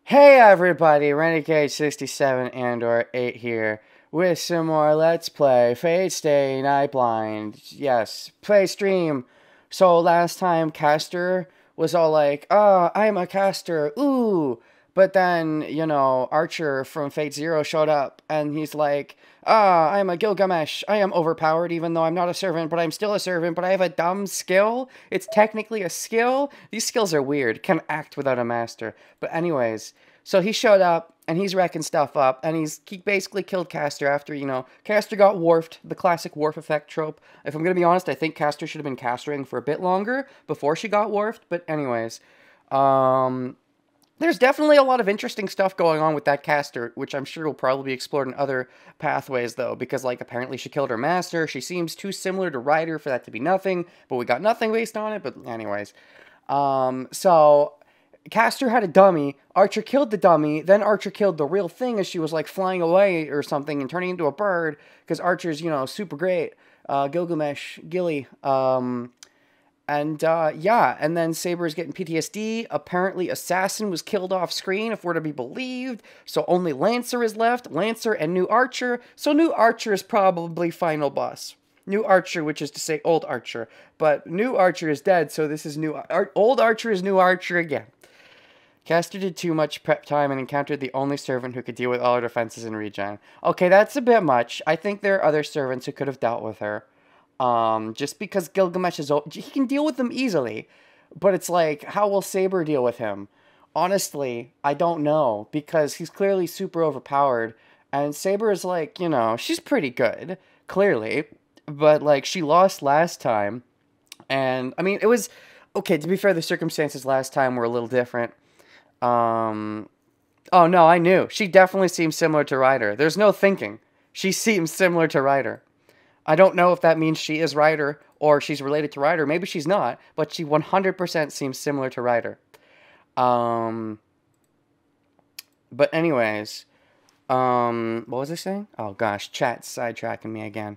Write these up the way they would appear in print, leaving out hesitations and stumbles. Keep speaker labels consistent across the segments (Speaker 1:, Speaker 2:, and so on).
Speaker 1: Hey everybody, Renegade67 and/or 8 here with some more Let's Play Fate Stay Night Blind. Yes, play stream. So last time Caster was all like, "Oh, I'm a caster, ooh." But then, Archer from Fate Zero showed up and he's like, "Ah, I'm a Gilgamesh. I am overpowered even though I'm not a servant, but I'm still a servant, but I have a dumb skill. It's technically a skill." These skills are weird. Can act without a master. But anyways, so he showed up and he's wrecking stuff up and he basically killed Caster after, Caster got warped, the classic warp effect trope. If I'm going to be honest, I think Caster should have been castering for a bit longer before she got warped. But anyways, there's definitely a lot of interesting stuff going on with that caster, which I'm sure will probably be explored in other pathways, though, because, apparently she killed her master. She seems too similar to Ryder for that to be nothing, but we got nothing based on it. But anyways, so Caster had a dummy. Archer killed the dummy. Then Archer killed the real thing as she was, flying away or something and turning into a bird, because Archer's, super great. Gilgamesh, Gilly, and then Sabre is getting PTSD. Apparently, Assassin was killed off screen, if we're to be believed. So only Lancer is left. Lancer and New Archer. So New Archer is probably final boss. New Archer, which is to say Old Archer. But New Archer is dead, so this is Old Archer is New Archer again. Caster did too much prep time and encountered the only servant who could deal with all her defenses and regen. Okay, that's a bit much. I think there are other servants who could have dealt with her. Just because Gilgamesh is he can deal with them easily, but it's like, how will Sabre deal with him? Honestly, I don't know, because he's clearly super overpowered, and Sabre is she's pretty good, clearly, but she lost last time, and I mean, it was, okay, to be fair, the circumstances last time were a little different. Oh no, I knew. She definitely seems similar to Ryder. There's no thinking. She seems similar to Ryder. I don't know if that means she is Ryder or she's related to Ryder. Maybe she's not, but she 100% seems similar to Ryder. But anyways, what was I saying? Oh gosh, chat's sidetracking me again.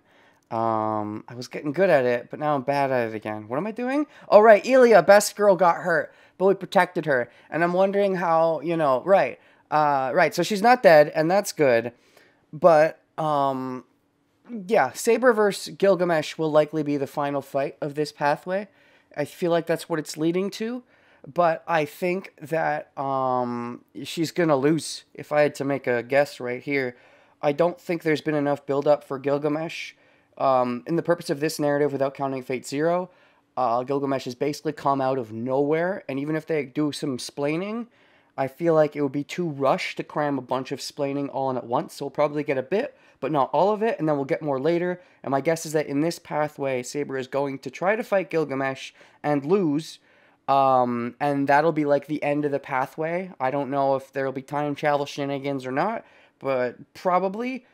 Speaker 1: I was getting good at it, but now I'm bad at it again. What am I doing? Oh right, Elia, best girl, got hurt, but we protected her, and I'm wondering how, right, so she's not dead, and that's good, but, yeah, Sabre versus Gilgamesh will likely be the final fight of this pathway. I feel like that's what it's leading to. But I think that she's going to lose, if I had to make a guess right here. I don't think there's been enough build-up for Gilgamesh. In the purpose of this narrative, without counting Fate Zero, Gilgamesh has basically come out of nowhere. And even if they do some splaining, I feel like it would be too rushed to cram a bunch of splaining all in at once. So we'll probably get a bit, but not all of it, and then we'll get more later. And my guess is that in this pathway, Sabre is going to try to fight Gilgamesh and lose, and that'll be the end of the pathway. I don't know if there'll be time travel shenanigans or not, but probably.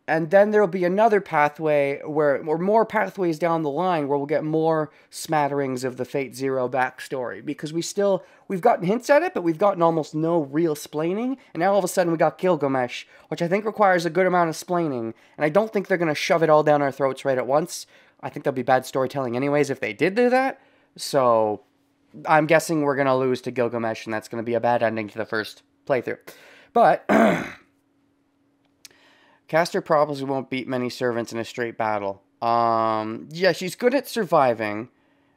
Speaker 1: And then there'll be another pathway or more pathways down the line where we'll get more smatterings of the Fate Zero backstory. Because we've gotten hints at it, but we've gotten almost no real splaining. And now all of a sudden we got Gilgamesh, which I think requires a good amount of splaining. And I don't think they're going to shove it all down our throats right at once. I think that'll be bad storytelling anyways if they did do that. So I'm guessing we're going to lose to Gilgamesh, and that's going to be a bad ending to the first playthrough. But Caster probably won't beat many servants in a straight battle. Yeah, she's good at surviving,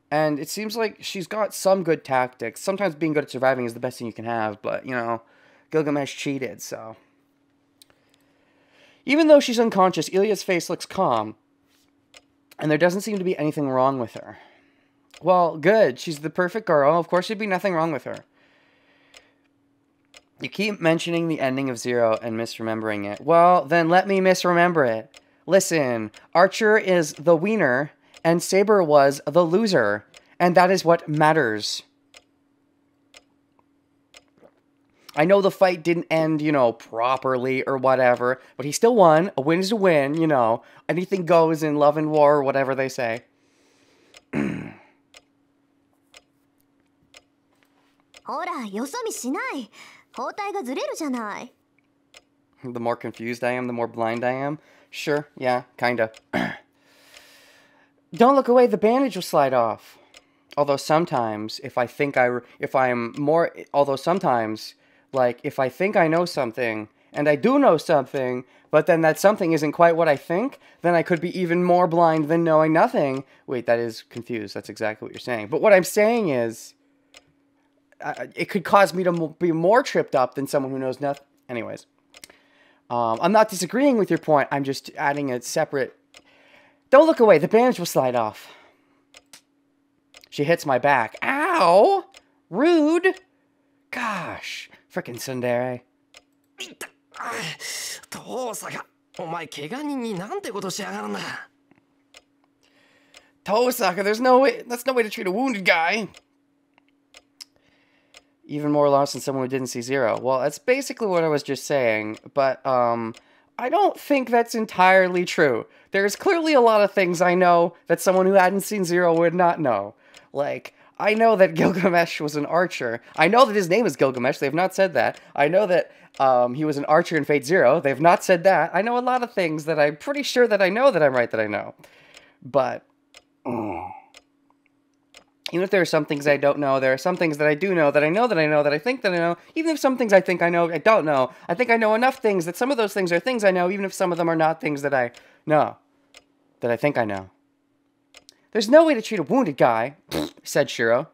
Speaker 1: and it seems like she's got some good tactics. Sometimes being good at surviving is the best thing you can have, but, Gilgamesh cheated, so. Even though she's unconscious, Ilia's face looks calm, and there doesn't seem to be anything wrong with her. Well, good. She's the perfect girl. Of course there'd be nothing wrong with her. You keep mentioning the ending of Zero and misremembering it. Well, then let me misremember it. Listen, Archer is the wiener, and Sabre was the loser. And that is what matters. I know the fight didn't end, properly or whatever, but he still won. A win is a win, Anything goes in love and war, or whatever they say. The more confused I am, the more blind I am. Sure, yeah, kinda. Don't look away, the bandage will slide off. Although sometimes, sometimes Like, if I think I know something, and I do know something, but then that something isn't quite what I think, then I could be even more blind than knowing nothing. Wait, that is confused. That's exactly what you're saying. But what I'm saying is, it could cause me to be more tripped up than someone who knows nothing. Anyways. I'm not disagreeing with your point. I'm just adding a separate... Don't look away. The bandage will slide off. She hits my back. Ow! Rude! Gosh. Frickin' tsundere. Tosaka, there's no way... That's no way to treat a wounded guy. Even more lost than someone who didn't see Zero. Well, that's basically what I was just saying, but, I don't think that's entirely true. There's clearly a lot of things I know that someone who hadn't seen Zero would not know. Like, I know that Gilgamesh was an archer. I know that his name is Gilgamesh. They have not said that. I know that, he was an archer in Fate Zero. They have not said that. I know a lot of things that I'm pretty sure that I know that I'm right that I know. But... Even if there are some things I don't know, there are some things that I do know, that I know that I know, that I think that I know. Even if some things I think I know, I don't know. I think I know enough things that some of those things are things I know, even if some of them are not things that I know. That I think I know. There's no way to treat a wounded guy, said Shiro.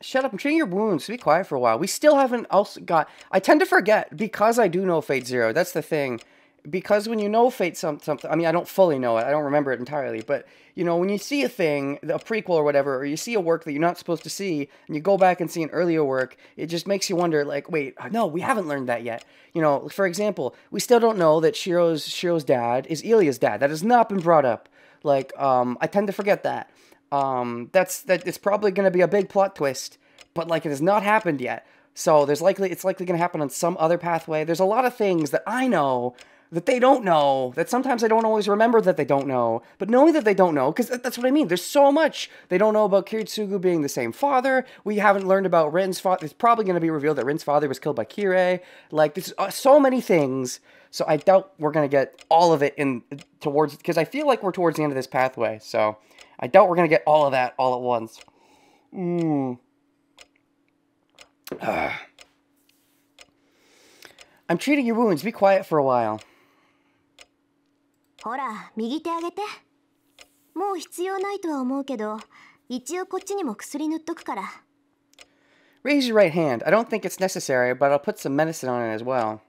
Speaker 1: Shut up, I'm treating your wounds. Be quiet for a while. We still haven't also got... I tend to forget, because I do know Fate Zero. That's the thing. Because when you know Fate something... I mean, I don't fully know it. I don't remember it entirely. But, you know, when you see a thing, a prequel or whatever, or you see a work that you're not supposed to see, and you go back and see an earlier work, it just makes you wonder, like, wait, no, we haven't learned that yet. You know, for example, we still don't know that Shiro's dad is Ilia's dad. That has not been brought up. Like, I tend to forget that. It's probably going to be a big plot twist, but, like, it has not happened yet. So it's likely going to happen on some other pathway. There's a lot of things that I know that they don't know, that sometimes I don't always remember that they don't know, but knowing that they don't know, because that's what I mean, there's so much they don't know about Kiritsugu being the same father. We haven't learned about Rin's father. It's probably going to be revealed that Rin's father was killed by Kirei. Like, there's so many things, so I doubt we're going to get all of it towards, because I feel like we're towards the end of this pathway, so I doubt we're going to get all of that all at once. I'm treating your wounds. Be quiet for a while. Raise your right hand. I don't think it's necessary, but I'll put some medicine on it as well.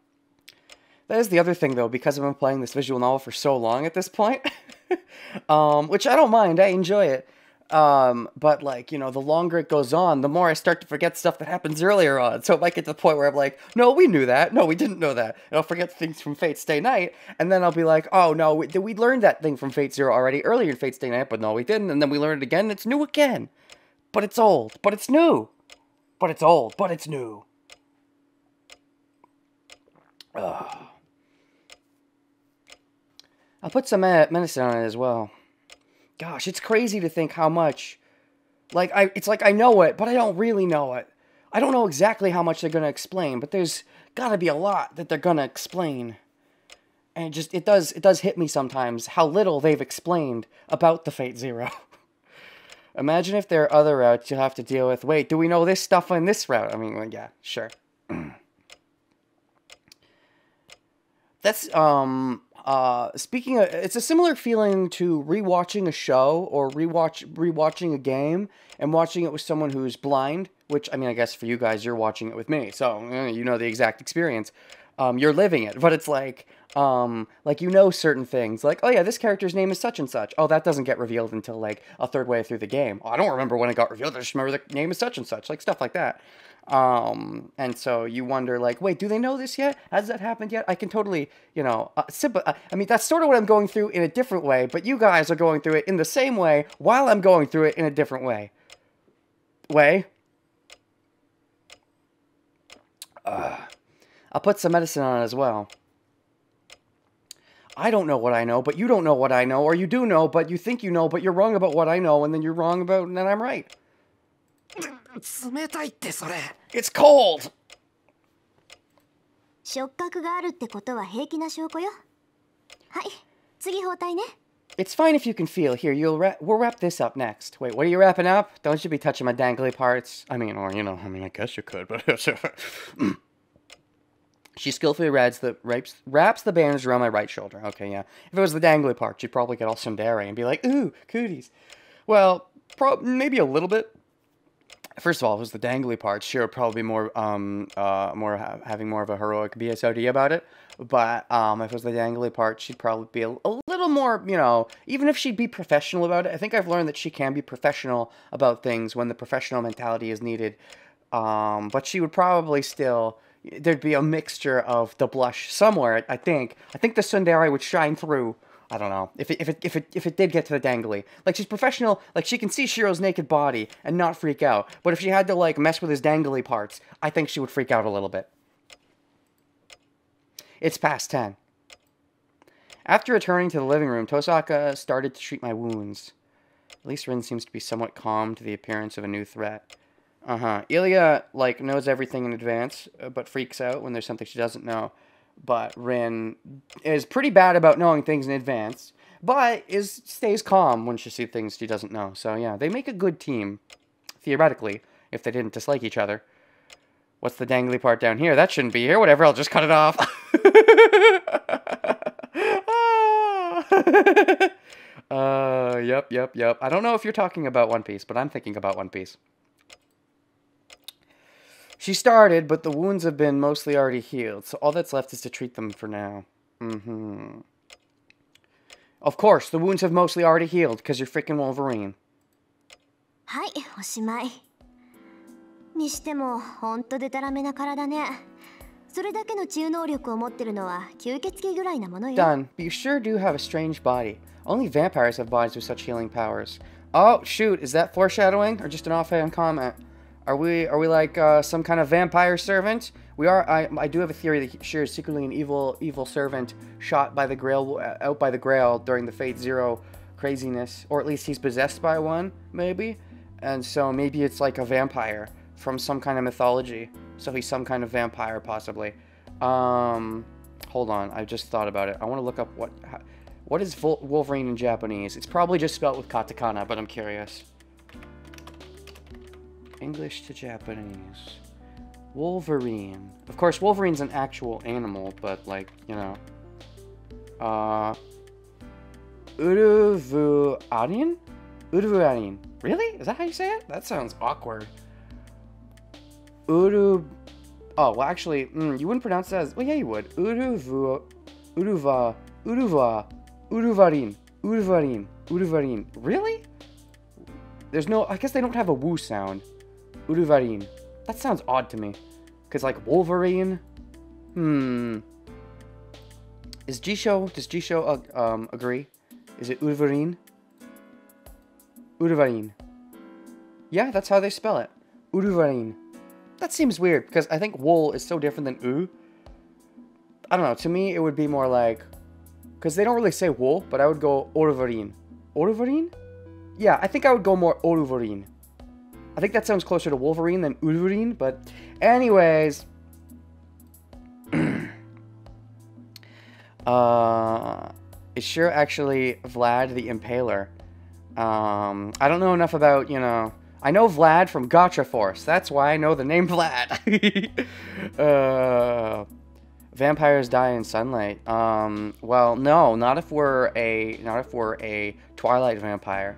Speaker 1: That is the other thing, though, because I've been playing this visual novel for so long at this point. Which I don't mind. I enjoy it. But, like, you know, the longer it goes on, the more I start to forget stuff that happens earlier on. So it might get to the point where I'm like, no, we knew that. No, we didn't know that. And I'll forget things from Fate Stay Night. And then I'll be like, oh, no, we learned that thing from Fate Zero already earlier in Fate Stay Night, but no, we didn't. And then we learned it again, and it's new again. But it's old. But it's new. But it's old. But it's new. I'll put some medicine on it as well. Gosh, it's crazy to think how much, like, it's like I know it, but I don't really know it. I don't know exactly how much they're going to explain, but there's got to be a lot that they're going to explain. And it does hit me sometimes how little they've explained about the Fate Zero. Imagine if there are other routes you'll have to deal with. Wait, do we know this stuff on this route? I mean, well, yeah, sure. That's, speaking of, it's a similar feeling to rewatching a show or rewatching a game and watching it with someone who's blind, which, I mean, I guess for you guys, you're watching it with me, so you know the exact experience. You're living it, but it's like you know certain things, like, oh yeah, this character's name is such and such. Oh, that doesn't get revealed until like a third way through the game. Oh, I don't remember when it got revealed. I just remember the name is such and such, like stuff like that. And so you wonder, like, wait, do they know this yet? Has that happened yet? I can totally, you know, I mean, that's sort of what I'm going through in a different way, but you guys are going through it in the same way while I'm going through it in a different way. I'll put some medicine on it as well. I don't know what I know, but you don't know what I know, or you do know, but you think you know, but you're wrong about what I know, and then you're wrong about, and then I'm right. It's cold! It's fine if you can feel. Here, we'll wrap this up next. Wait, what are you wrapping up? Don't you be touching my dangly parts. I mean, or, I guess you could, but... She skillfully wraps the bandage around my right shoulder. Okay, yeah. If it was the dangly part, she'd probably get all tsundere and be like, ooh, cooties. Well, maybe a little bit. First of all, if it was the dangly part, she would probably be having more of a heroic BSOD about it. But if it was the dangly part, she'd probably be a little more, even if she'd be professional about it. I think I've learned that she can be professional about things when the professional mentality is needed. But she would probably still, there'd be a mixture of the blush somewhere, I think. I think the tsundere would shine through. I don't know. If it did get to the dangly. Like, she's professional, like, she can see Shiro's naked body and not freak out. But if she had to, like, mess with his dangly parts, I think she would freak out a little bit. It's past 10. After returning to the living room, Tosaka started to treat my wounds. At least Rin seems to be somewhat calm to the appearance of a new threat. Ilya, like, knows everything in advance, but freaks out when there's something she doesn't know. But Rin is pretty bad about knowing things in advance, but stays calm when she sees things she doesn't know. So yeah, they make a good team, theoretically, if they didn't dislike each other. What's the dangly part down here? That shouldn't be here. Whatever, I'll just cut it off. Yep. I don't know if you're talking about One Piece, but I'm thinking about One Piece. She started, but the wounds have been mostly already healed, so all that's left is to treat them for now. Of course, the wounds have mostly already healed, because you're freaking Wolverine.
Speaker 2: はい、おしまい。にしても、ほんとデタラメな体ね。それだけの治癒能力を持ってるのは吸血鬼ぐらいなものよ。
Speaker 1: Done, but you sure do have a strange body. Only vampires have bodies with such healing powers. Oh, shoot, is that foreshadowing, or just an offhand comment? Are we like some kind of vampire servant? We are. I do have a theory that Shiro is secretly an evil servant shot by the Grail, out by the Grail during the Fate Zero craziness, or at least he's possessed by one, maybe. And so maybe it's like a vampire from some kind of mythology. So he's some kind of vampire, possibly. Hold on, I just thought about it. I want to look up what is Wolverine in Japanese. It's probably just spelled with katakana, but I'm curious. English to Japanese. Wolverine. Of course, Wolverine's an actual animal, but, like, Uruvuarin? Uruvuarin. Really? Is that how you say it? That sounds awkward. Oh, well, actually, you wouldn't pronounce it as... Well, yeah, you would. Uruvarin. Really? There's no... I guess they don't have a woo sound. Uruvarin. That sounds odd to me. Because, like, Wolverine? Does Jisho agree? Is it Wolverine? Uruvarin. Yeah, that's how they spell it. Uruvarin. That seems weird, because I think wool is so different than u. I don't know, to me it would be more like... Because they don't really say wool, but I would go Oruvarin. Oruvarin? Yeah, I think I would go more Oruvarin. I think that sounds closer to Wolverine than Wolverine, but anyways. It's sure actually Vlad the Impaler. I don't know enough about, I know Vlad from Gotcha Force. That's why I know the name Vlad. Vampires die in sunlight. Well, no, not if we're a Twilight vampire.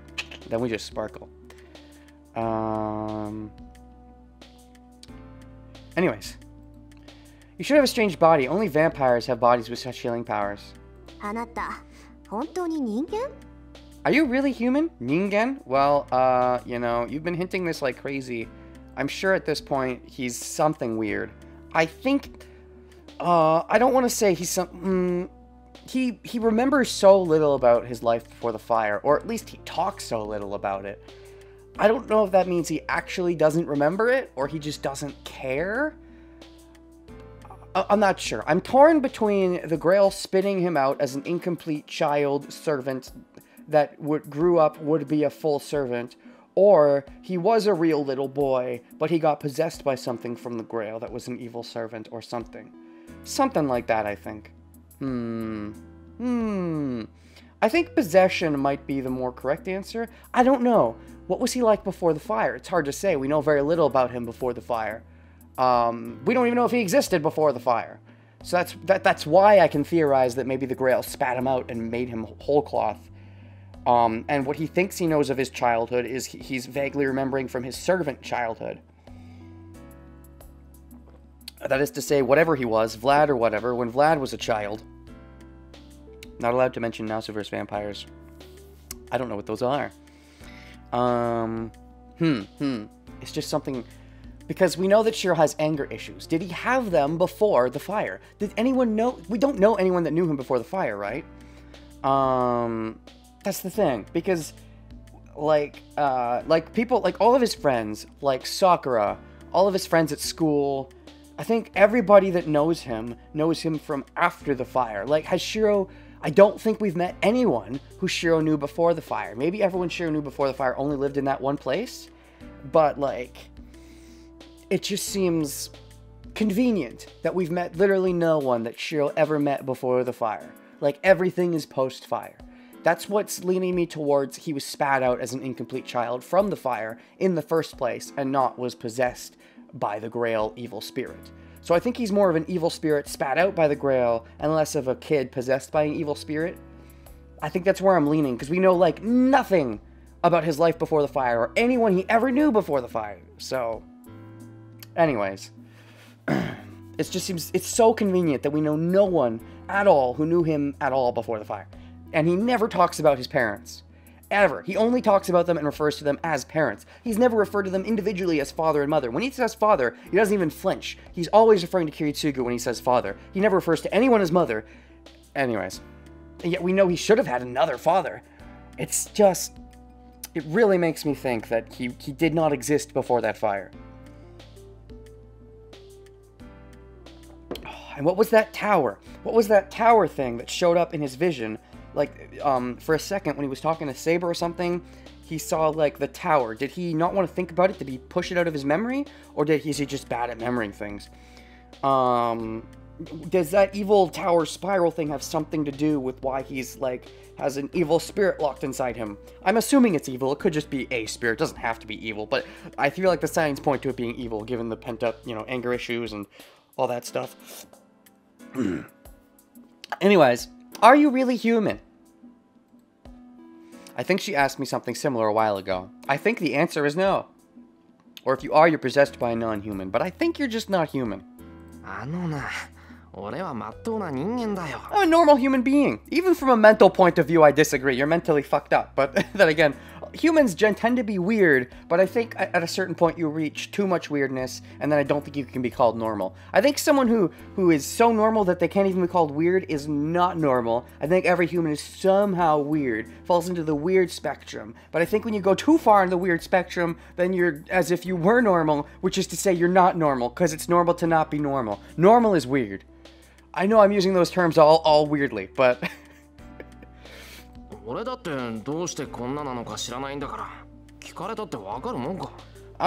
Speaker 1: Then we just sparkle. Anyways. You should have a strange body. Only vampires have bodies with such healing powers.
Speaker 2: あなた、本当に人間?
Speaker 1: Are you really human? Ningen? Well, you've been hinting this like crazy. I'm sure at this point he's something weird. I think, I don't want to say he's some, he remembers so little about his life before the fire, or at least he talks so little about it. I don't know if that means he actually doesn't remember it, or he just doesn't care. I'm not sure. I'm torn between the Grail spitting him out as an incomplete child servant that grew up would be a full servant, or he was a real little boy, but he got possessed by something from the Grail that was an evil servant or something. Something like that, I think. I think possession might be the more correct answer. I don't know. What was he like before the fire? It's hard to say. We know very little about him before the fire. We don't even know if he existed before the fire. So that's why I can theorize that maybe the Grail spat him out and made him whole cloth. And what he thinks he knows of his childhood is he's vaguely remembering from his servant childhood. That is to say, whatever he was, Vlad or whatever, when Vlad was a child. Not allowed to mention Nasuverse vampires. I don't know what those are. It's just something... Because we know that Shiro has anger issues. Did he have them before the fire? Did anyone know? We don't know anyone that knew him before the fire, right? That's the thing. Because, like people, like all of his friends, like Sakura, all of his friends at school, I think everybody that knows him from after the fire. Like, has Shiro... I don't think we've met anyone who Shiro knew before the fire. Maybe everyone Shiro knew before the fire only lived in that one place. But, like... It just seems convenient that we've met literally no one that Shiro ever met before the fire. Like, everything is post-fire. That's what's leaning me towards he was spat out as an incomplete child from the fire in the first place and not was possessed by the Grail evil spirit. So I think he's more of an evil spirit spat out by the Grail and less of a kid possessed by an evil spirit. I think that's where I'm leaning, because we know, like, nothing about his life before the fire or anyone he ever knew before the fire. So... Anyways, it just seems, it's so convenient that we know no one at all who knew him at all before the fire. And he never talks about his parents. Ever. He only talks about them and refers to them as parents. He's never referred to them individually as father and mother. When he says father, he doesn't even flinch. He's always referring to Kiritsugu when he says father. He never refers to anyone as mother. Anyways. And yet we know he should have had another father. It's just... It really makes me think that he did not exist before that fire. And what was that tower? What was that tower thing that showed up in his vision? Like, for a second when he was talking to Sabre or something, he saw, like, the tower. Did he not want to think about it? Did he push it out of his memory? Or is he just bad at remembering things? Does that evil tower spiral thing have something to do with why he's, like, has an evil spirit locked inside him? I'm assuming it's evil. It could just be a spirit. It doesn't have to be evil. But I feel like the signs point to it being evil, given the pent-up, anger issues and all that stuff. Anyways, are you really human? I think she asked me something similar a while ago. I think the answer is no. Or if you are, you're possessed by a non-human. But I think you're just not human. I'm a normal human being. Even from a mental point of view, I disagree. You're mentally fucked up. But then again, humans tend to be weird, but I think at a certain point you reach too much weirdness, and then I don't think you can be called normal. I think someone who is so normal that they can't even be called weird is not normal. I think every human is somehow weird, falls into the weird spectrum. But I think when you go too far in the weird spectrum, then you're as if you were normal, which is to say you're not normal, because it's normal to not be normal. Normal is weird. I know I'm using those terms all weirdly, but... I don't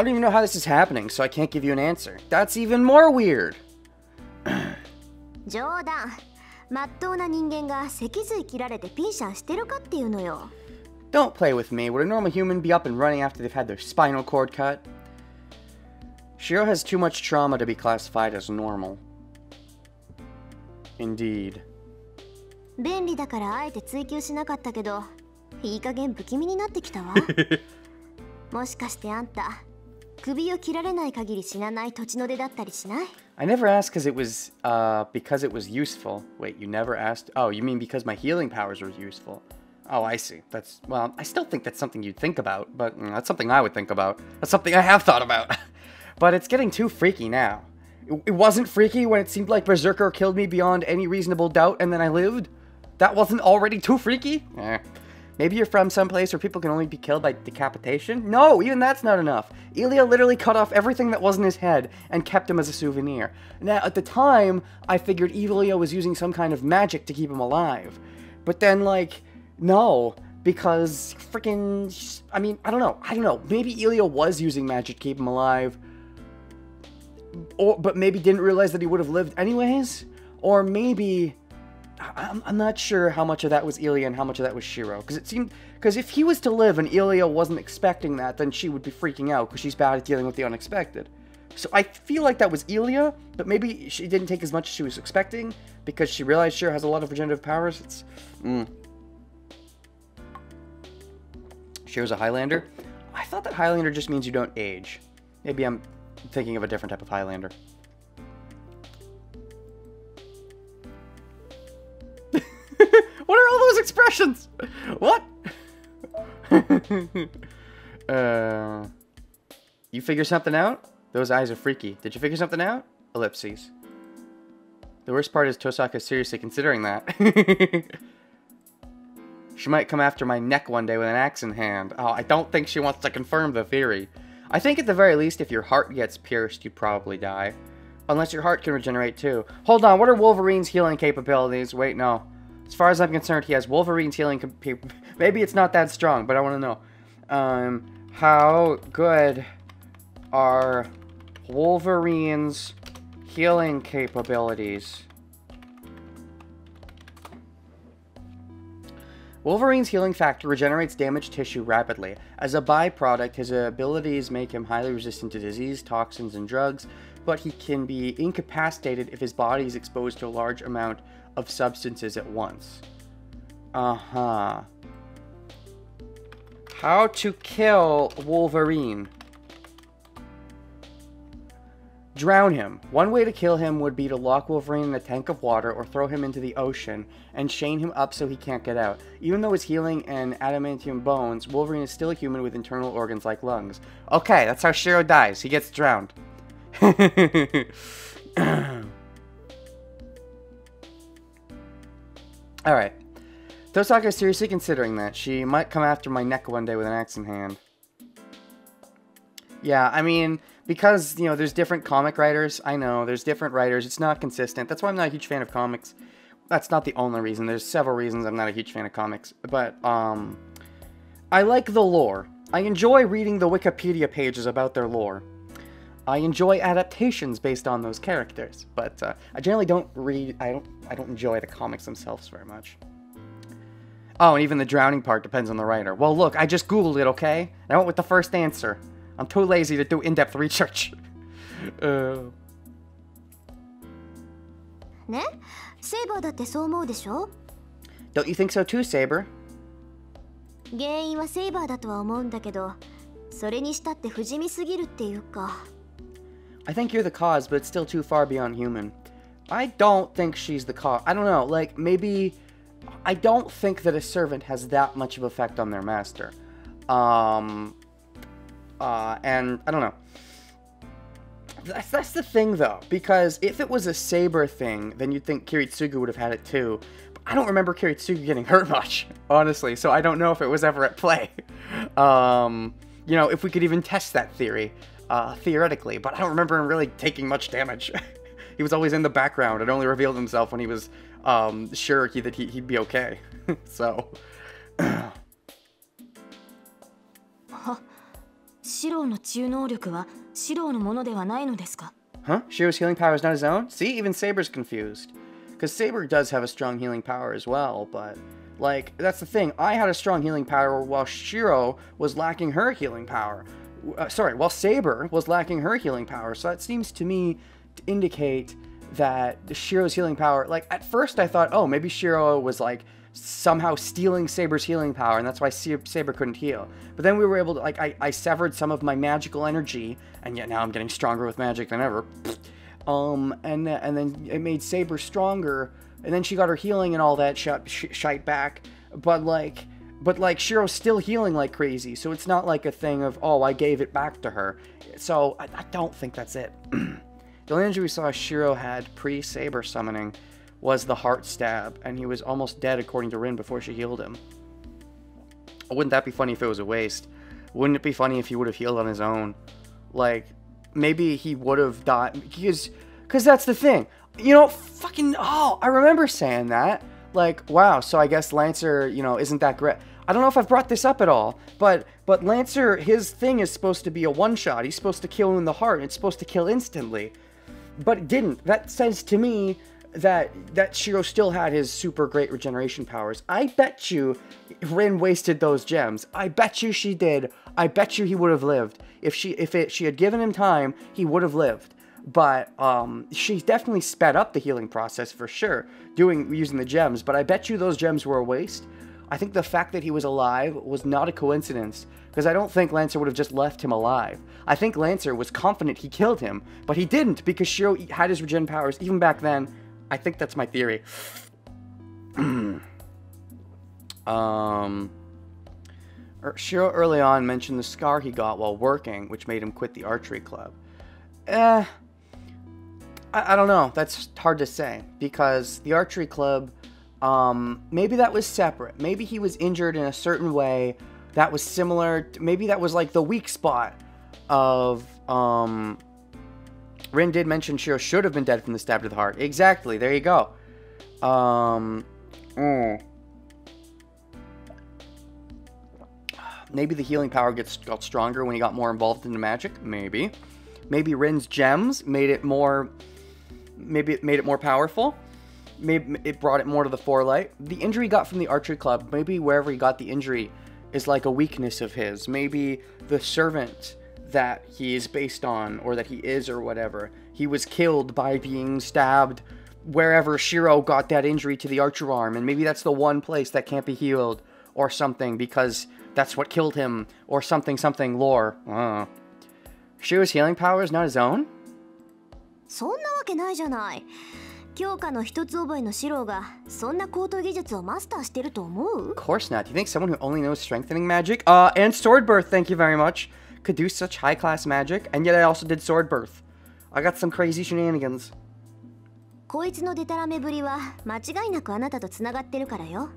Speaker 1: even know how this is happening, so I can't give you an answer. That's even more weird.
Speaker 2: Don't
Speaker 1: play with me. Would a normal human be up and running after they've had their spinal cord cut? Shiro has too much trauma to be classified as normal. Indeed.
Speaker 2: 便利だからあえて追求しなかったけど、いい加減不気味になってきたわ。もしかしてあんた、首を切られない限り死なない土地の出だったりしない？
Speaker 1: I never asked because it was useful. Wait, you never asked? Oh, you mean because my healing powers were useful? Oh, I see. Well, I still think that's something you'd think about, but that's something I would think about. That's something I have thought about. But it's getting too freaky now. It wasn't freaky when it seemed like Berserker killed me beyond any reasonable doubt and then I lived? That wasn't already too freaky? Maybe you're from someplace where people can only be killed by decapitation? No, even that's not enough. Ilya literally cut off everything that wasn't his head and kept him as a souvenir. Now, at the time, I figured Ilya was using some kind of magic to keep him alive. But then, like, no, because freaking... I mean, I don't know. Maybe Ilya was using magic to keep him alive. But maybe didn't realize that he would have lived anyways? Or maybe I'm not sure how much of that was Ilya and how much of that was Shiro. Because if he was to live and Ilya wasn't expecting that, then she would be freaking out because she's bad at dealing with the unexpected. So I feel like that was Ilya, but maybe she didn't take as much as she was expecting because she realized Shiro has a lot of regenerative powers. Shiro's a Highlander. I thought that Highlander just means you don't age. Maybe I'm thinking of a different type of Highlander. What are all those expressions? What? You figure something out? Those eyes are freaky. Did you figure something out? Ellipses. The worst part is Tosaka is seriously considering that. She might come after my neck one day with an axe in hand. Oh, I don't think she wants to confirm the theory. I think at the very least, if your heart gets pierced, you'd probably die. Unless your heart can regenerate too. Hold on, what are Wolverine's healing capabilities? Wait, no. As far as I'm concerned, he has Wolverine's healing capabilities. Maybe it's not that strong, but I want to know. How good are Wolverine's healing capabilities? Wolverine's healing factor regenerates damaged tissue rapidly. As a byproduct, his abilities make him highly resistant to disease, toxins, and drugs, but he can be incapacitated if his body is exposed to a large amount of substances at once. How to kill Wolverine. Drown him. One way to kill him would be to lock Wolverine in a tank of water or throw him into the ocean and chain him up so he can't get out. Even though his healing and adamantium bones, Wolverine is still a human with internal organs like lungs. Okay, that's how Shiro dies. He gets drowned. Alright. Tosaka is seriously considering that. She might come after my neck one day with an axe in hand. Yeah, I mean, because, you know, there's different comic writers. I know, there's different writers. It's not consistent. That's why I'm not a huge fan of comics. That's not the only reason. There's several reasons I'm not a huge fan of comics. But, I like the lore. I enjoy reading the Wikipedia pages about their lore. I enjoy adaptations based on those characters. But, I generally don't read... I don't enjoy the comics themselves very much. Oh, and even the drowning part depends on the writer. Well, look, I just Googled it, okay? I went with the first answer. I'm too lazy to do in-depth research.
Speaker 2: Ne? Sabre だってそう思うでしょ?
Speaker 1: Don't you think so too, Sabre?
Speaker 2: 原因はセイバーだとは思うんだけど、それにしたって不死身すぎるっていうか。
Speaker 1: I think you're the cause, but it's still too far beyond human. I don't think she's the cause. I don't know, like, maybe... I don't think that a servant has that much of effect on their master. And I don't know. That's the thing, though, because if it was a Sabre thing, then you'd think Kiritsugu would have had it too. But I don't remember Kiritsugu getting hurt much, honestly, so I don't know if it was ever at play. You know, if we could even test that theory, theoretically, but I don't remember him really taking much damage. He was always in the background and only revealed himself when he was sure that he'd be okay. So... Huh? Shiro's healing power is not his own? See, even Sabre's confused. Because Sabre does have a strong healing power as well, but... Like, that's the thing. I had a strong healing power while Shiro was lacking her healing power. While Sabre was lacking her healing power. So that seems to me to indicate that Shiro's healing power... Like, at first I thought, oh, maybe Shiro was, like... somehow stealing Sabre's healing power, and that's why Sabre couldn't heal. But then we were able to, like, I severed some of my magical energy, and yet now I'm getting stronger with magic than ever. And then it made Sabre stronger, and then she got her healing and all that shite back. But like Shiro's still healing like crazy, so it's not like a thing of, oh, I gave it back to her. So I don't think that's it. The only injury we saw Shiro had pre-Sabre summoning was the heart stab, and he was almost dead according to Rin before she healed him. Wouldn't that be funny if it was a waste? Wouldn't it be funny if he would have healed on his own? Like, maybe he would have died, because that's the thing. You know, I remember saying that. Like, wow, so I guess Lancer, you know, isn't that great. I don't know if I've brought this up at all, but Lancer, his thing is supposed to be a one-shot. He's supposed to kill in the heart, and it's supposed to kill instantly. But it didn't. That says to me... that Shiro still had his super great regeneration powers. I bet you Rin wasted those gems. I bet you she did. I bet you he would have lived. If she had given him time, he would have lived. But she definitely sped up the healing process for sure, using the gems. But I bet you those gems were a waste. I think the fact that he was alive was not a coincidence, because I don't think Lancer would have just left him alive. I think Lancer was confident he killed him, but he didn't, because Shiro had his regen powers even back then. I think that's my theory. Shiro early on mentioned the scar he got while working, which made him quit the archery club. I don't know. That's hard to say, because the archery club, maybe that was separate. Maybe he was injured in a certain way that was similar. Maybe that was like the weak spot of, Rin did mention Shiro should have been dead from the stab to the heart. Exactly. There you go. Maybe the healing power got stronger when he got more involved in the magic. Maybe. Maybe Rin's gems made it more... Maybe it made it more powerful. Maybe it brought it more to the forelight. The injury he got from the archery club, maybe wherever he got the injury is like a weakness of his. Maybe the servant that he is based on, or that he is, or whatever, he was killed by being stabbed wherever Shiro got that injury to the archer arm, and maybe that's the one place that can't be healed, or something, because that's what killed him, or something lore. Shiro's healing power is not his own?
Speaker 2: そんなわけないじゃない。強化の一つ覚えのシロがそんな高等技術をマスターしてると思う?
Speaker 1: Of course not. Do you think someone who only knows strengthening magic, and sword birth, thank you very much, could do such high class magic? And yet I also did sword birth. I got some crazy shenanigans.
Speaker 2: こいつのデタラメぶりは間違いなくあなたとつながってるからよ。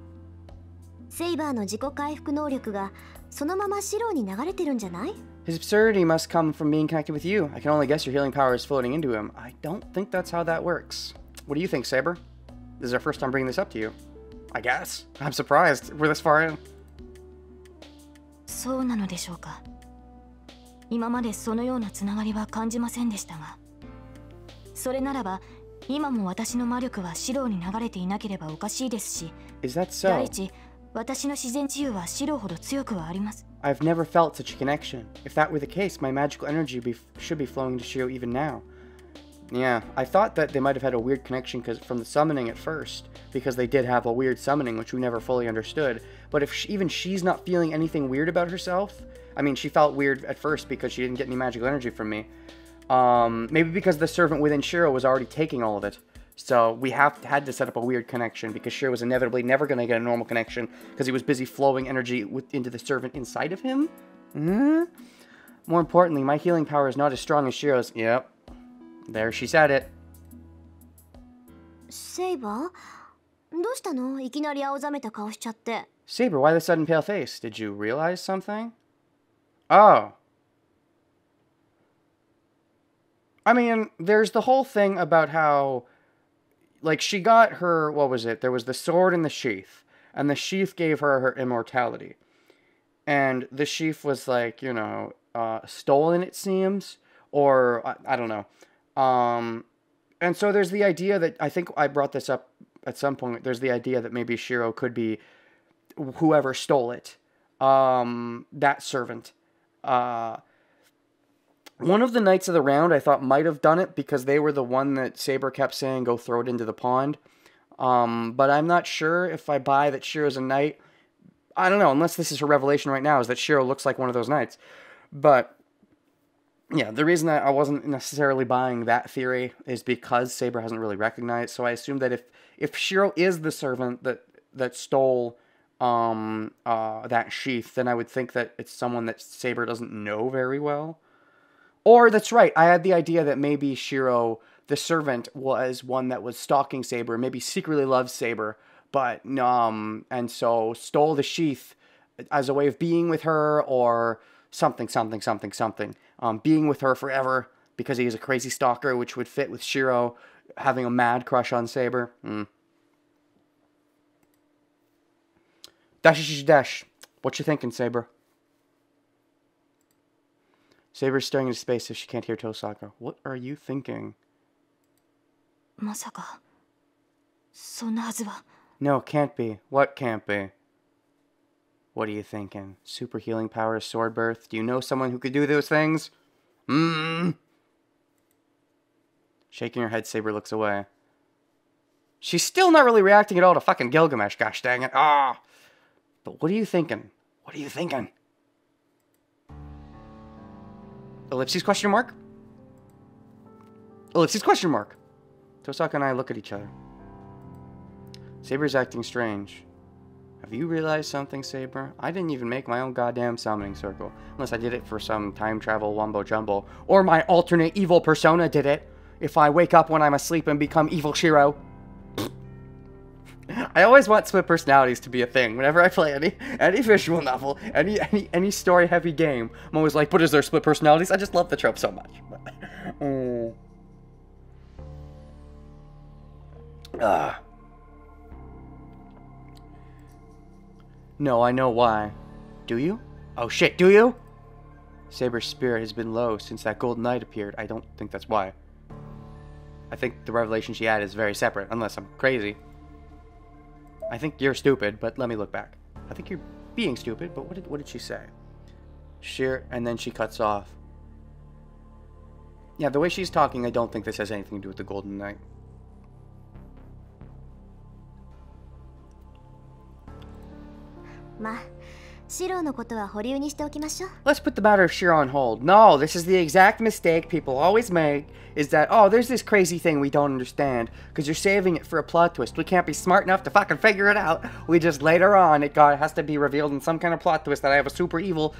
Speaker 2: セイバーの自己回復能力がそのままシロに流れてるんじゃない?
Speaker 1: His absurdity must come from being connected with you. I can only guess your healing power is floating into him. I don't think that's how that works. What do you think, Sabre? This is our first time bringing this up to you. I guess. I'm surprised. We're this far in.
Speaker 3: そうなのでしょうか。今までそのようなつながりは感じませんでしたが。それならば、今も私の魔力はシロに流れていなければおかしいですし、
Speaker 1: Is that so?
Speaker 3: 第一、私の自然治癒はシロほど強くはあります。
Speaker 1: I've never felt such a connection. If that were the case, my magical energy should be flowing to Shiro even now. Yeah, I thought that they might have had a weird connection from the summoning at first, because they did have a weird summoning, which we never fully understood. But if even she's not feeling anything weird about herself, I mean, she felt weird at first because she didn't get any magical energy from me. Maybe because the servant within Shiro was already taking all of it. So we had to set up a weird connection, because Shiro was inevitably never going to get a normal connection because he was busy flowing energy into the servant inside of him. More importantly, my healing power is not as strong as Shiro's. Yep. There she said it.
Speaker 2: セイバー? どうしたの? いきなり青ざめた顔しちゃって。
Speaker 1: Sabre, why the sudden pale face? Did you realize something? Oh. I mean, there's the whole thing about how, like, she got her, what was it? There was the sword and the sheath, and the sheath gave her her immortality. And the sheath was, like, you know, stolen, it seems, or, I don't know. And so there's the idea that, I think I brought this up at some point, there's the idea that maybe Shiro could be whoever stole it. That servant. One of the Knights of the Round I thought might have done it, because they were the one that Sabre kept saying, go throw it into the pond. But I'm not sure if I buy that Shiro's a knight. I don't know, unless this is her revelation right now, is that Shiro looks like one of those knights. But yeah, the reason that I wasn't necessarily buying that theory is because Sabre hasn't really recognized. So I assume that if Shiro is the servant that stole that sheath, then I would think that it's someone that Sabre doesn't know very well. Or, that's right, I had the idea that maybe Shiro, the servant, was one that was stalking Sabre, maybe secretly loves Sabre, but, and so stole the sheath as a way of being with her, or something. Being with her forever, because he is a crazy stalker, which would fit with Shiro having a mad crush on Sabre. Dash. What you thinking, Sabre? Sabre's staring into space if she can't hear Tosaka. What are you thinking?
Speaker 3: まさかそんなはずは。
Speaker 1: No, can't be. What can't be? What are you thinking? Super healing powers, sword birth? Do you know someone who could do those things? Shaking her head, Sabre looks away. She's still not really reacting at all to fucking Gilgamesh, gosh dang it. Ah! But what are you thinking? What are you thinking? Ellipses question mark? Ellipses question mark. Tosaka and I look at each other. Sabre's acting strange. Have you realized something, Sabre? I didn't even make my own goddamn summoning circle. Unless I did it for some time travel wumbo jumbo. Or my alternate evil persona did it. If I wake up when I'm asleep and become evil Shiro. I always want split personalities to be a thing. Whenever I play any visual novel, any story-heavy game, I'm always like, but is there split personalities? I just love the trope so much. No, I know why. Do you? Oh shit, do you? Sabre's spirit has been low since that golden night appeared. I don't think that's why. I think the revelation she had is very separate, unless I'm crazy. I think you're stupid, but let me look back. I think you're being stupid, but what did she say? Sheer, and then she cuts off. Yeah, the way she's talking, I don't think this has anything to do with the golden night. Let's put the matter of Shiro on hold. No, this is the exact mistake people always make, is that, oh, there's this crazy thing we don't understand, because you're saving it for a plot twist. We can't be smart enough to fucking figure it out. We just, later on, it has to be revealed in some kind of plot twist that I have a super evil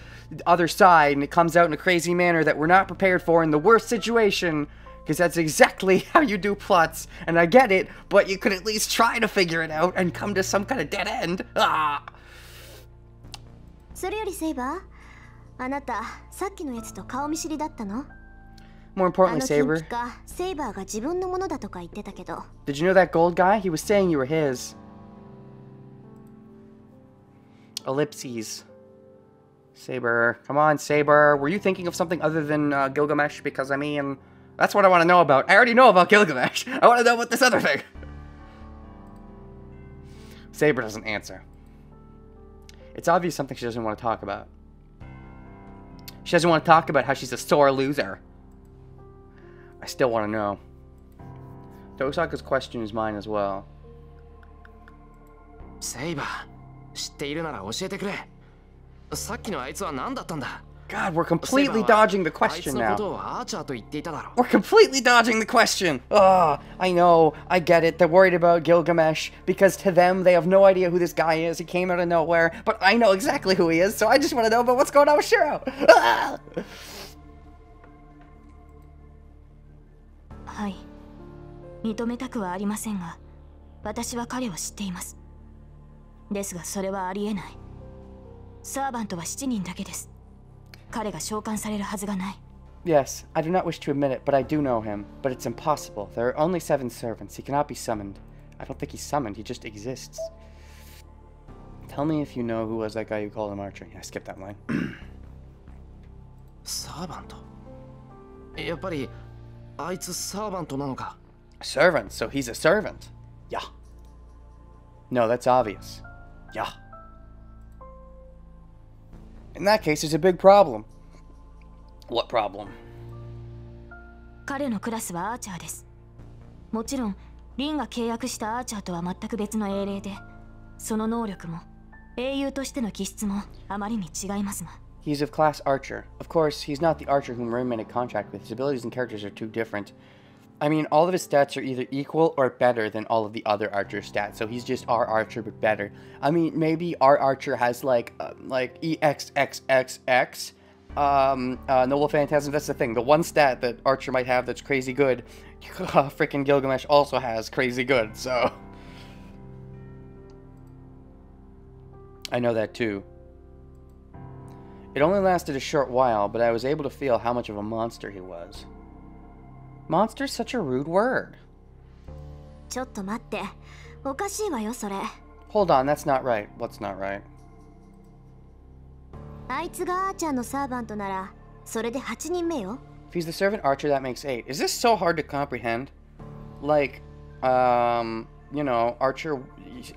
Speaker 1: other side, and it comes out in a crazy manner that we're not prepared for in the worst situation, because that's exactly how you do plots, and I get it, but you could at least try to figure it out and come to some kind of dead end. Ah!
Speaker 2: それよりセイバー、あなたさっきのやつと顔見知りだったの?
Speaker 1: More importantly, Sabre.
Speaker 2: セイバーが自分のものだとか言ってたけど。
Speaker 1: Did you know that gold guy? He was saying you were his. Ellipses. Sabre. Come on, Sabre. Were you thinking of something other than Gilgamesh? Because, I mean, that's what I want to know about. I already know about Gilgamesh. I want to know about this other thing. Sabre doesn't answer. It's obvious something she doesn't want to talk about. She doesn't want to talk about how she's a sore loser. I still want to know. Tosaka's question is mine as well.
Speaker 4: Sabre, 知っているなら教えてくれ。さっきのあいつは何だったんだ?
Speaker 1: God, we're completely dodging the question now. We're completely dodging the question. Ah, I know, I get it. They're worried about Gilgamesh because to them they have no idea who this guy is. He came out of nowhere, but I know exactly who he is, so I just want to know about what's going on with Shiro. Ah!
Speaker 3: はい。認めたくはありませんが、私は彼を知っています。ですがそれはありえない。サーバントは7人だけです。彼が召喚されるはずがない。
Speaker 1: Yes, I do not wish to admit it, but I do know him. But it's impossible. There are only 7 servants. He cannot be summoned. I don't think he's summoned. He just exists. Tell me if you know who was that guy you called him Archer. Yeah, I skipped that line.
Speaker 4: Servant? やっぱりあいつサーバントなのか?
Speaker 1: Servant, so he's a servant. Yeah. No, that's obvious. Yeah. In that case, there's a big problem. What problem?
Speaker 3: 彼のクラスはアーチャーです。もちろん、リンが契約したアーチャーとは全く別の英霊で、その能力も英雄としての気質もあまりに違いますが。
Speaker 1: He's of class Archer. Of course, he's not the Archer whom Rain made a contract with. His abilities and characters are too different. I mean, all of his stats are either equal or better than all of the other Archer stats, so he's just our Archer but better. I mean, maybe our Archer has like EXXXX, Noble Phantasm. That's the thing. The one stat that Archer might have that's crazy good, freaking Gilgamesh also has crazy good, so. I know that too. It only lasted a short while, but I was able to feel how much of a monster he was. Monster's such a rude word.
Speaker 2: ちょっと待って。おかしいわよ、それ。
Speaker 1: Hold on, that's not right. What's not right?
Speaker 2: あいつがアーチャーのサーバントなら、それで8人目よ。
Speaker 1: If he's the servant archer, that makes 8. Is this so hard to comprehend? Like, you know,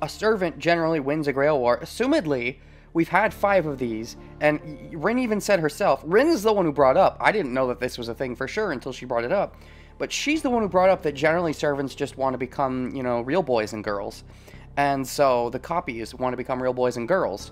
Speaker 1: a servant generally wins a Grail War. Assumedly, we've had 5 of these, and Rin even said herself, Rin is the one who brought up, I didn't know that this was a thing for sure until she brought it up, but she's the one who brought up that generally servants just want to become, you know, real boys and girls. And so the copies want to become real boys and girls.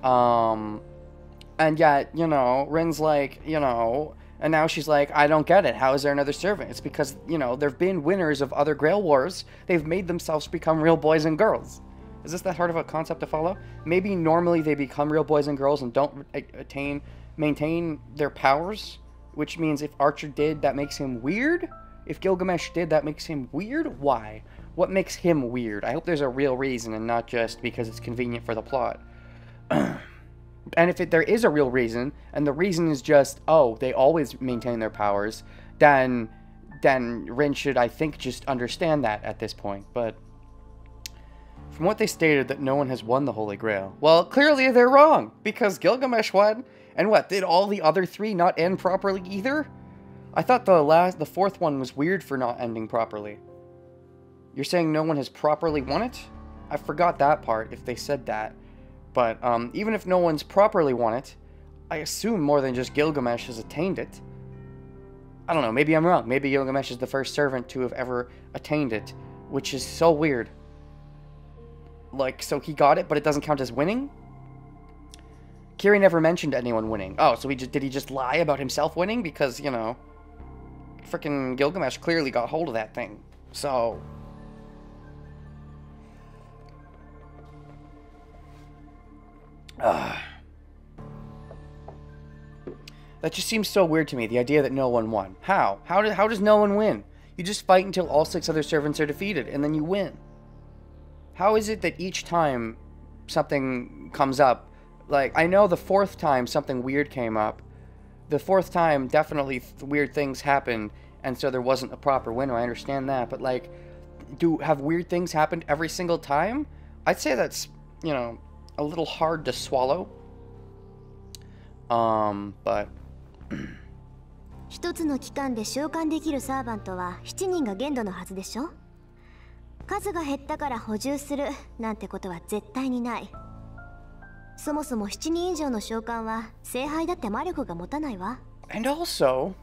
Speaker 1: And yet, you know, Rin's like, you know, and now she's like, I don't get it. How is there another servant? It's because, you know, there have been winners of other Grail Wars. They've made themselves become real boys and girls. Is this that hard of a concept to follow? Maybe normally they become real boys and girls and don't maintain their powers, which means if Archer did, that makes him weird. If Gilgamesh did, that makes him weird. Why? What makes him weird? I hope there's a real reason and not just because it's convenient for the plot. And if there is a real reason, and the reason is just, oh, they always maintain their powers, then Rin should, I think, just understand that at this point. But from what they stated, that no one has won the Holy Grail. Well, clearly they're wrong, because Gilgamesh won. And what, did all the other 3 not end properly either? I thought the 4th one was weird for not ending properly. You're saying no one has properly won it? I forgot that part, if they said that. But even if no one's properly won it, I assume more than just Gilgamesh has attained it. I don't know, maybe I'm wrong. Maybe Gilgamesh is the first servant to have ever attained it, which is so weird. Like, so he got it, but it doesn't count as winning? Kiri never mentioned anyone winning. Oh, so did he just lie about himself winning? Because, you know, frickin' Gilgamesh clearly got hold of that thing. So that just seems so weird to me, the idea that no one won. How? How does no one win? You just fight until all 6 other servants are defeated, and then you win. How is it that each time something comes up, like, I know the 4th time something weird came up, the 4th time definitely weird things happened, and so there wasn't a proper winner, I understand that, but like, have weird things happened every single time? I'd say that's, you know, a little hard to swallow. But
Speaker 2: 一つの期間で召喚できるサーバントは7人が限度のはずでしょ。数が減ったから補充するなんてことは絶対にない。そもそも7人以上の召喚は聖杯だって魔力が持たないわ。
Speaker 1: And also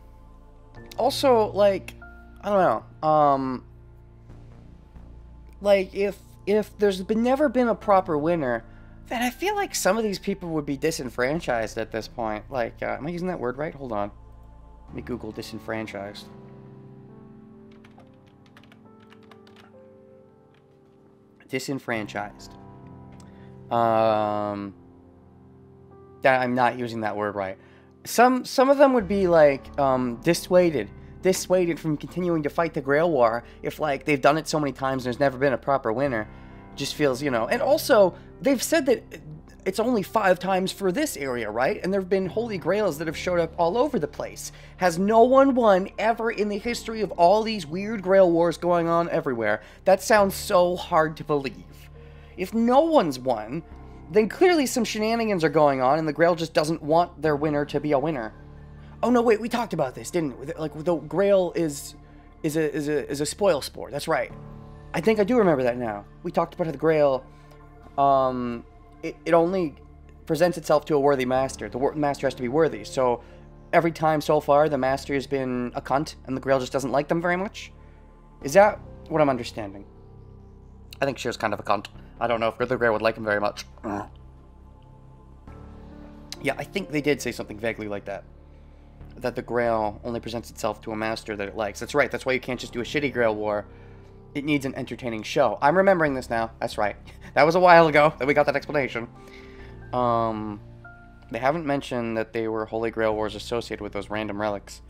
Speaker 1: like, I don't know, like if there's never been a proper winner, then I feel like some of these people would be disenfranchised at this point. Like, am I using that word right? Hold on. Let me Google disenfranchised. Disenfranchised. I'm not using that word right. Some of them would be like dissuaded from continuing to fight the Grail War if, like, they've done it so many times and there's never been a proper winner. Just feels, you know. And also, they've said that it's only 5 times for this area, right? And there have been Holy Grails that have showed up all over the place. Has no one won ever in the history of all these weird Grail Wars going on everywhere? That sounds so hard to believe. If no one's won, then clearly some shenanigans are going on and the Grail just doesn't want their winner to be a winner. Oh no, wait, we talked about this, didn't we? Like, the Grail is a spoil sport. That's right. I think I do remember that now. We talked about how the Grail, it only presents itself to a worthy master. The master has to be worthy. So every time so far, the master has been a cunt, and the Grail just doesn't like them very much. Is that what I'm understanding? I think she was kind of a cunt. I don't know if the Grail would like him very much. Yeah, I think they did say something vaguely like that. That the Grail only presents itself to a master that it likes. That's right. That's why you can't just do a shitty Grail War. It needs an entertaining show. I'm remembering this now. That's right. That was a while ago that we got that explanation. They haven't mentioned that they were Holy Grail Wars associated with those random relics.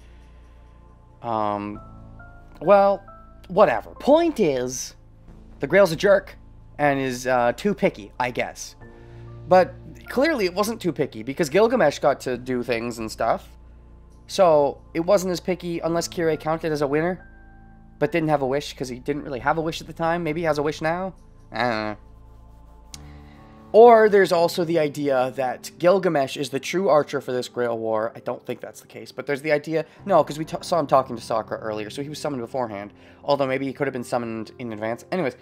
Speaker 1: Well, whatever. Point is, the Grail's a jerk and is too picky, I guess. But clearly it wasn't too picky because Gilgamesh got to do things and stuff. So it wasn't as picky unless Kire counted as a winner. But didn't have a wish because he didn't really have a wish at the time. Maybe he has a wish now? I don't know. Or there's also the idea that Gilgamesh is the true archer for this Grail War. I don't think that's the case. But there's the idea... No, because we saw him talking to Sakura earlier, so he was summoned beforehand. Although maybe he could have been summoned in advance. Anyways,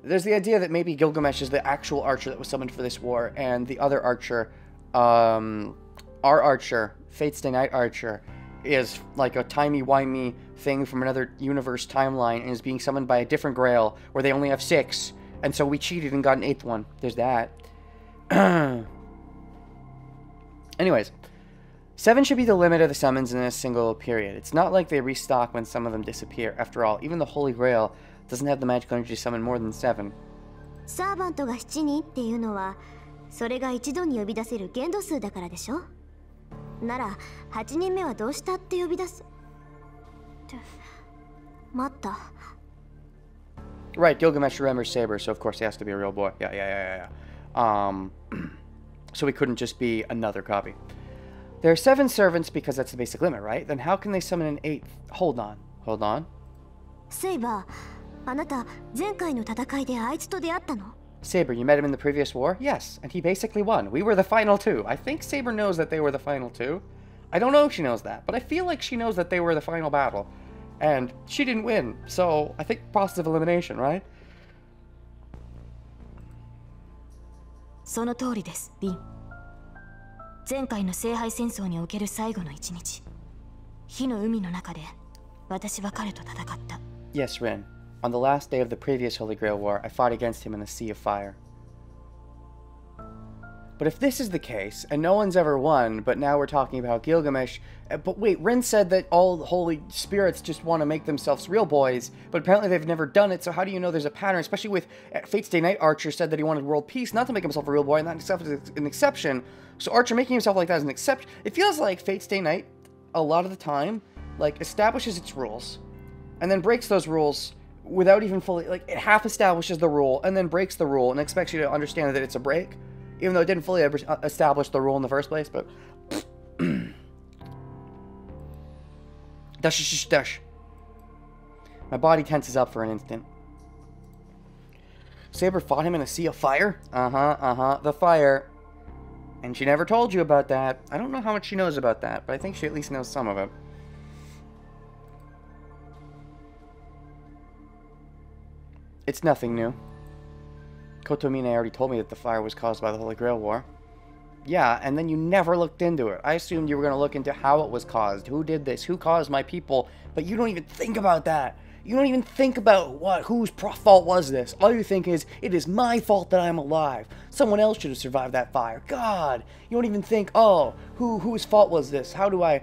Speaker 1: There's the idea that maybe Gilgamesh is the actual archer that was summoned for this war, and the other archer, our archer, Fate's Day Night Archer, is like a timey-wimey thing from another universe timeline and is being summoned by a different Grail where they only have 6, and so we cheated and got an 8th one. There's that. Anyways, 7 should be the limit of the summons in a single period. It's not like they restock when some of them disappear. After all, even the Holy Grail doesn't have the magical energy to summon more than 7.
Speaker 2: サーバントが7人っていうのはそれが一度に呼び出せる限度数だからでしょ。なら8人目はどうしたって呼び出すって待った。
Speaker 1: Right, Gilgamesh remembers Sabre, so of course he has to be a real boy. Yeah. So he couldn't just be another copy. There are 7 servants because that's the basic limit, right? Then how can they summon an 8th? Hold on.
Speaker 2: セイバー、あなた前回の戦いであいつと出会ったの？
Speaker 1: Sabre, you met him in the previous war? Yes, and he basically won. We were the final 2. I think Sabre knows that they were the final 2. I don't know if she knows that, but I feel like she knows that they were the final battle. And she didn't win, so I think process of elimination, right?
Speaker 3: その通りです、ビン。前回の聖杯戦争における最後の一日、火の海の中で私は彼と戦った。
Speaker 1: Yes, Rin. On the last day of the previous Holy Grail War, I fought against him in the Sea of Fire. But if this is the case, and no one's ever won, but now we're talking about Gilgamesh... But wait, Rin said that all holy spirits just want to make themselves real boys, but apparently they've never done it, so how do you know there's a pattern? Especially with Fate's Day Night Archer said that he wanted world peace, not to make himself a real boy, and that himself is an exception. So Archer making himself like that is an exception. It feels like Fate's Day Night, a lot of the time, like, establishes its rules, and then breaks those rules without even fully... Like, it half establishes the rule, and then breaks the rule, and expects you to understand that it's a break. Even though it didn't fully establish the rule in the first place, but... Dush. My body tenses up for an instant. Sabre fought him in a sea of fire? The fire. And she never told you about that. I don't know how much she knows about that, but I think she at least knows some of it. It's nothing new. Kotomine already told me that the fire was caused by the Holy Grail War. Yeah, and then you never looked into it. I assumed you were going to look into how it was caused. Who did this? Who caused my people? But you don't even think about that. You don't even think about whose fault was this. All you think is, it is my fault that I'm alive. Someone else should have survived that fire. God, you don't even think, oh, whose fault was this? How do I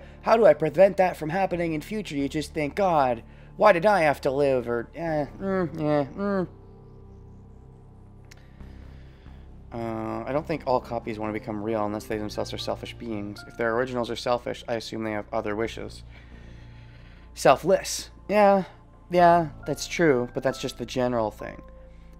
Speaker 1: prevent that from happening in future? You just think, God, why did I have to live? Or, I don't think all copies want to become real unless they themselves are selfish beings. If their originals are selfish, I assume they have other wishes. Selfless. Yeah, that's true, but that's just the general thing.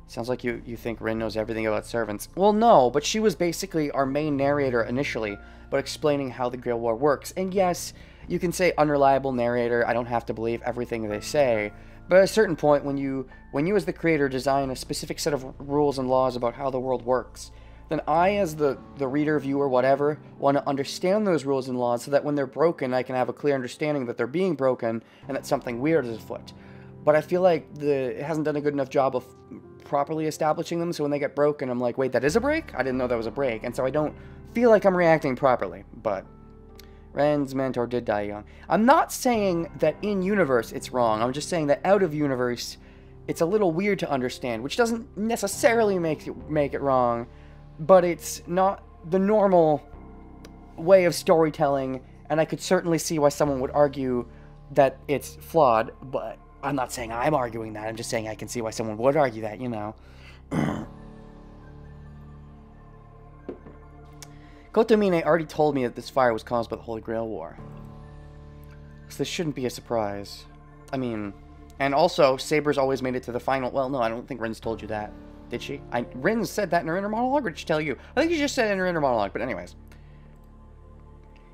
Speaker 1: Sounds like you think Rin knows everything about servants. Well, no, but she was basically our main narrator initially, but explaining how the Grail War works. And yes, you can say unreliable narrator, I don't have to believe everything they say, but at a certain point, when you as the creator design a specific set of rules and laws about how the world works, then I, as the reader, viewer, whatever, want to understand those rules and laws so that when they're broken, I can have a clear understanding that they're being broken and that something weird is afoot. But I feel like it hasn't done a good enough job of properly establishing them, so when they get broken, I'm like, wait, that is a break? I didn't know that was a break, and so I don't feel like I'm reacting properly, but... Ren's mentor did die young. I'm not saying that in-universe it's wrong. I'm just saying that out-of-universe it's a little weird to understand, which doesn't necessarily make it wrong, but it's not the normal way of storytelling, and I could certainly see why someone would argue that it's flawed, but I'm not saying I'm arguing that. I'm just saying I can see why someone would argue that, you know. Kotomine already told me that this fire was caused by the Holy Grail War. So this shouldn't be a surprise. I mean, and also, Sabre's always made it to the final... Well, no, I don't think Rin's told you that. Did she? Rin said that in her inner monologue, or did she tell you? I think she just said it in her inner monologue, but anyways.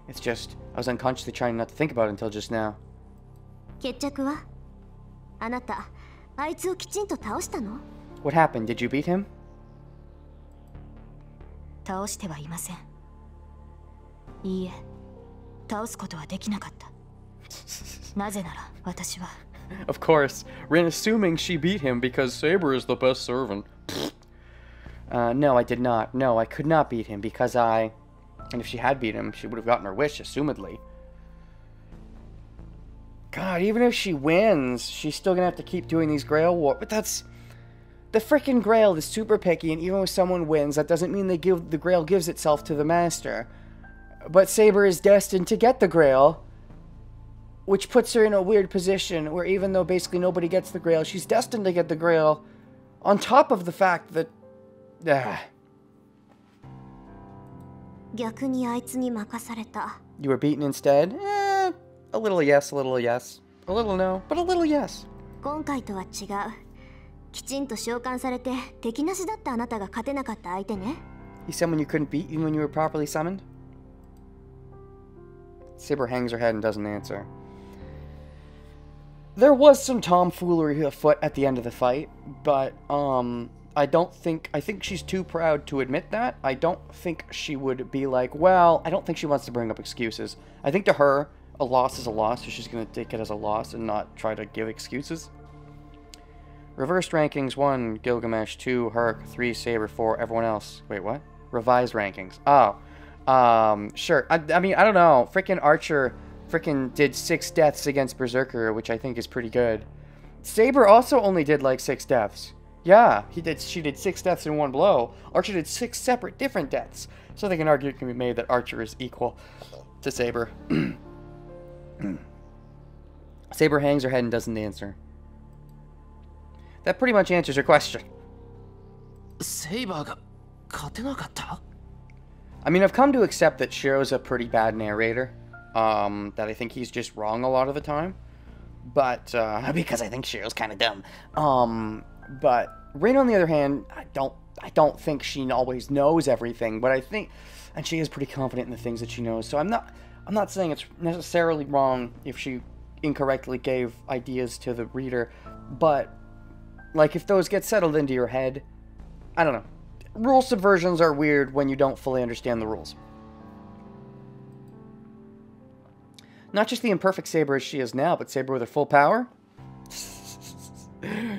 Speaker 1: It's just, I was unconsciously trying not to think about it until just now.
Speaker 2: 決着は？あなた、あいつをきちんと倒したの？
Speaker 1: What happened? Did you beat him?
Speaker 3: 倒してはいません。いいえ、倒すことはできなかった。なぜなら私は
Speaker 1: Of course, Rin assuming she beat him because Sabre is the best servant. No, I did not. No, I could not beat him because I... And if she had beat him, she would have gotten her wish, assumedly. God, even if she wins, she's still gonna have to keep doing these Grail War. But that's... The frickin' Grail is super picky, and even if someone wins, that doesn't mean the Grail gives itself to the Master. But Sabre is destined to get the Grail, which puts her in a weird position where even though basically nobody gets the Grail, she's destined to get the Grail on top of the fact that... You were beaten instead? A little yes, a little yes. A little no, but a little yes.
Speaker 2: 今回とは違う。きちんと召喚されて敵なしだったあなたが勝てなかった相手ね。
Speaker 1: He's someone you couldn't beat even when you were properly summoned? Sabre hangs her head and doesn't answer. There was some tomfoolery afoot at the end of the fight, but I think she's too proud to admit that. I don't think she would be like, well, I don't think she wants to bring up excuses. I think to her, a loss is a loss, so she's going to take it as a loss and not try to give excuses. Reversed rankings, 1, Gilgamesh, 2, Herc, 3, Sabre, 4, everyone else. Wait, what? Revised rankings. Oh. Sure. I mean, I don't know. Frickin' Archer frickin' did 6 deaths against Berserker, which I think is pretty good. Sabre also only did like 6 deaths. Yeah, she did 6 deaths in one blow. Archer did 6 separate different deaths. So I think an argument can be made that Archer is equal to Sabre. Sabre hangs her head and doesn't answer. That pretty much answers your question.
Speaker 4: Sabreが勝てなかった?
Speaker 1: I mean, I've come to accept that Shiro's a pretty bad narrator. That I think he's just wrong a lot of the time. But, because I think Shiro's kind of dumb. But Rin, on the other hand, I don't think she always knows everything, but I think, and she is pretty confident in the things that she knows. So I'm not saying it's necessarily wrong if she incorrectly gave ideas to the reader, but like if those get settled into your head, I don't know. Rule subversions are weird when you don't fully understand the rules. Not just the imperfect Sabre as she is now, but Sabre with her full power.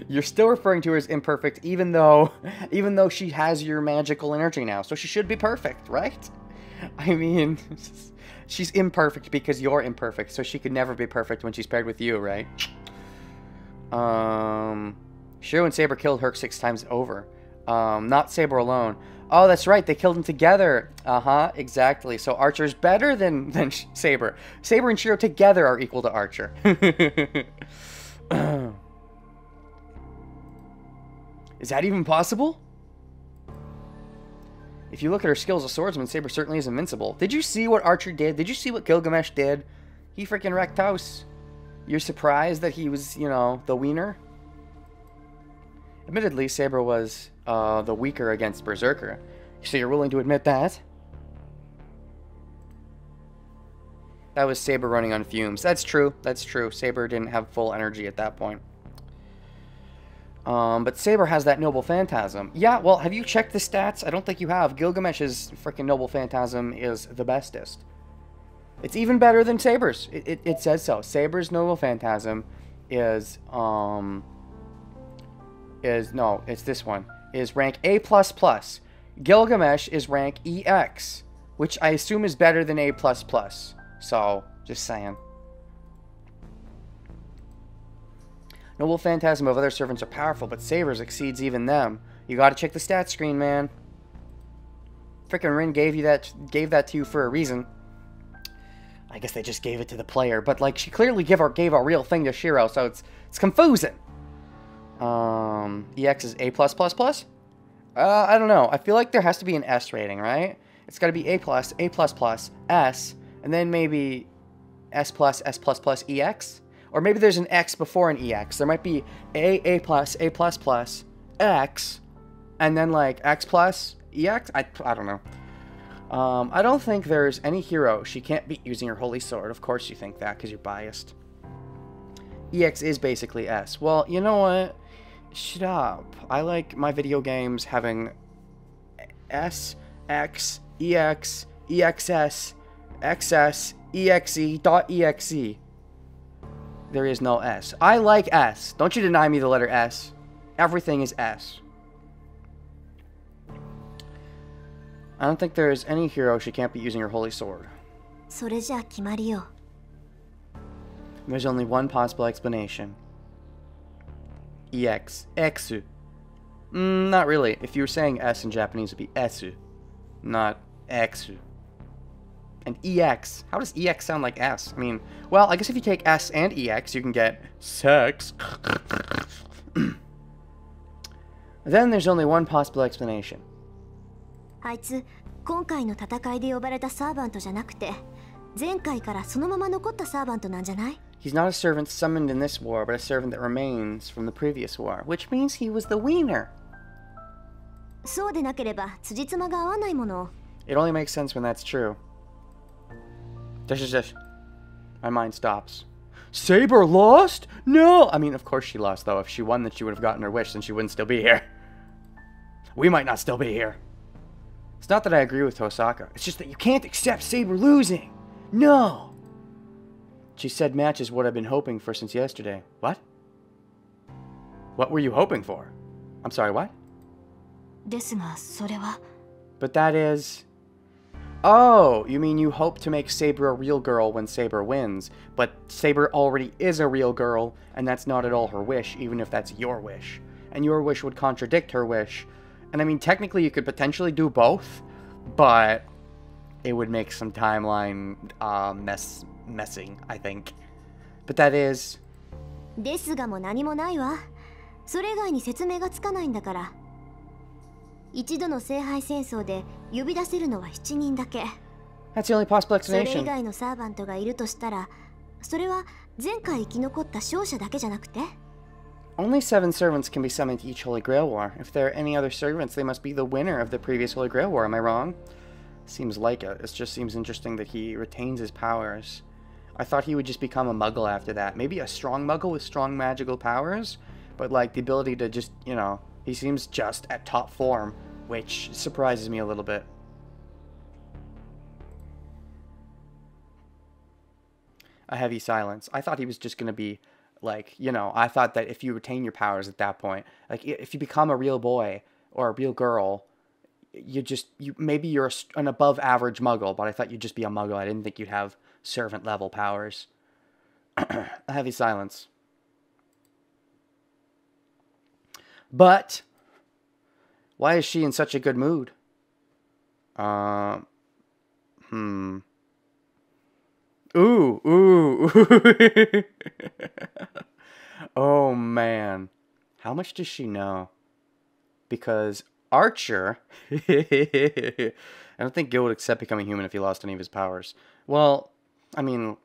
Speaker 1: You're still referring to her as imperfect, even though she has your magical energy now. So she should be perfect, right? I mean, she's imperfect because you're imperfect, so she could never be perfect when she's paired with you, right? Shiro and Sabre killed Herc 6 times over. Not Sabre alone. Oh, that's right, they killed him together. Uh-huh, exactly. So Archer's better than Sabre. Sabre and Shiro together are equal to Archer. Is that even possible? If you look at her skills as swordsman, Sabre certainly is invincible. Did you see what Archer did? Did you see what Gilgamesh did? He freaking wrecked house. You're surprised that he was, you know, the wiener? Admittedly, Sabre was the weaker against Berserker. So you're willing to admit that? That was Sabre running on fumes. That's true. That's true. Sabre didn't have full energy at that point. But Sabre has that Noble Phantasm. Yeah, well, have you checked the stats? I don't think you have. Gilgamesh's freaking Noble Phantasm is the bestest. It's even better than Sabre's. It says so. Sabre's Noble Phantasm is, no, it's this one. Is rank A++. Gilgamesh is rank EX, which I assume is better than A++. So, just saying. Noble Phantasm of other servants are powerful, but Sabre's exceeds even them. You gotta check the stat screen, man. Frickin' Rin gave that to you for a reason. I guess they just gave it to the player, but like she clearly gave a real thing to Shiro, so it's confusing. EX is A+++? I don't know. I feel like there has to be an S rating, right? It's gotta be A+, S, and then maybe S+, EX? Or maybe there's an X before an EX. There might be A+, X, and then like X+, EX? I don't know. I don't think there's any hero she can't beat using her holy sword. Of course you think that, because you're biased. EX is basically S. Well, you know what? Shut up. I like my video games having S, X, EX, EXS, XS, EXE, .exe. there is no S. I like S. Don't you deny me the letter S. Everything is S. I don't think there is any hero she can't be using her holy sword.
Speaker 2: それじゃあ決まりよ。
Speaker 1: There's only one possible explanation. EX. Exu. Not really. If you were saying S in Japanese, it would be esu, not exu. And EX. How does EX sound like S? I mean, well, I guess if you take S and EX, you can get sex. Then there's only one possible explanation.
Speaker 2: あいつ今回の戦いで呼ばれたサーバントじゃなくて前回からそのまま残ったサーバントなんじゃない？
Speaker 1: He's not a servant summoned in this war, but a servant that remains from the previous war, which means he was the wiener.
Speaker 2: そうでなければ辻褄が合わないもの。
Speaker 1: It only makes sense when that's true. My mind stops. Sabre lost? No! I mean, of course she lost, though. If she won, then she would have gotten her wish, then she wouldn't still be here. We might not still be here. It's not that I agree with Tosaka. It's just that you can't accept Sabre losing. No! She said match is what I've been hoping for since yesterday. What? What were you hoping for? I'm sorry, what?
Speaker 3: ですがそれは
Speaker 1: But that is... Oh, you mean you hope to make Sabre a real girl when Sabre wins, but Sabre already is a real girl, and that's not at all her wish, even if that's your wish. And your wish would contradict her wish. And I mean, technically you could potentially do both, but it would make some timeline messing, I think. But that is...
Speaker 2: ですがも何もないわ。それ以外に説明がつかないんだから。一度の聖杯戦争で呼び出せるのは7人だけ。
Speaker 1: That's the only possible
Speaker 2: それ以
Speaker 1: explanation.
Speaker 2: 外のサーバントがいるとしたら、それは前回生き残った勝者だけじゃなくて
Speaker 1: Only 7 servants can be summoned to each Holy Grail War. If there are any other servants, they must be the winner of the previous Holy Grail War. Am I wrong? Seems like it. It just seems interesting that he retains his powers. I thought he would just become a muggle after that. Maybe a strong muggle with strong magical powers? But like the ability to just, you know, he seems just at top form, which surprises me a little bit. A heavy silence. I thought he was just going to be, like, you know, I thought that if you retain your powers at that point, like, if you become a real boy or a real girl, maybe you're an above average muggle, but I thought you'd just be a muggle. I didn't think you'd have servant level powers. A heavy silence. But why is she in such a good mood? Ooh. Oh, man. How much does she know? Because Archer... I don't think Gil would accept becoming human if he lost any of his powers. Well, I mean,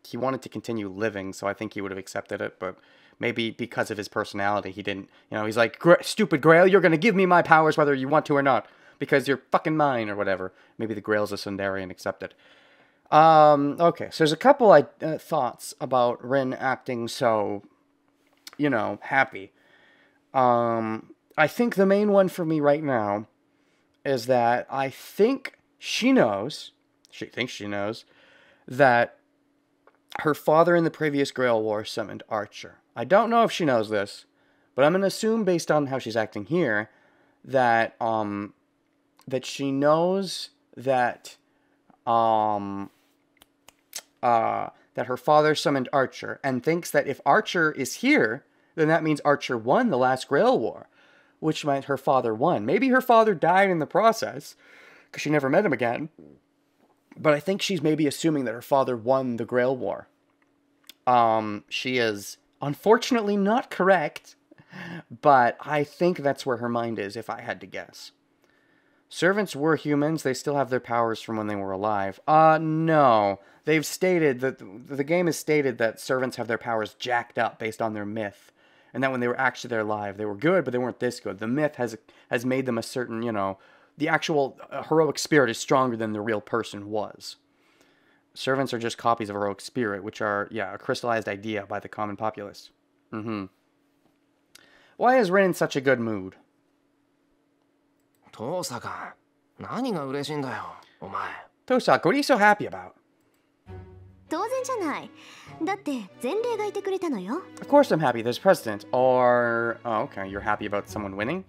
Speaker 1: he wanted to continue living, so I think he would have accepted it, but maybe because of his personality, he didn't... You know, he's like, stupid Grail, you're going to give me my powers whether you want to or not, because you're fucking mine, or whatever. Maybe the Grail's a Sundari and accepted. Okay, so there's a couple thoughts about Rin acting so, you know, happy. I think the main one for me right now is that I think she thinks she knows, that her father in the previous Grail War summoned Archer. I don't know if she knows this, but I'm going to assume based on how she's acting here that, that she knows that, that her father summoned Archer, and thinks that if Archer is here, then that means Archer won the last Grail War, which meant her father won. Maybe her father died in the process, because she never met him again, but I think she's maybe assuming that her father won the Grail War. She is unfortunately not correct, but I think that's where her mind is, if I had to guess. Servants were humans. They still have their powers from when they were alive. No. They've stated that the game has stated that servants have their powers jacked up based on their myth. And that when they were actually there alive, they were good, but they weren't this good. The myth has made them a certain, you know, the actual heroic spirit is stronger than the real person was. Servants are just copies of heroic spirit, which are, yeah, a crystallized idea by the common populace. Why is Rin in such a good mood?
Speaker 4: 父さん、何が嬉しいんだよ、お前。
Speaker 1: Tosaka, what are you so happy about?
Speaker 2: 当然じゃない。だって前例がいてくれたのよ。
Speaker 1: Of course I'm happy there's precedent. Or, oh, okay, you're happy about someone winning?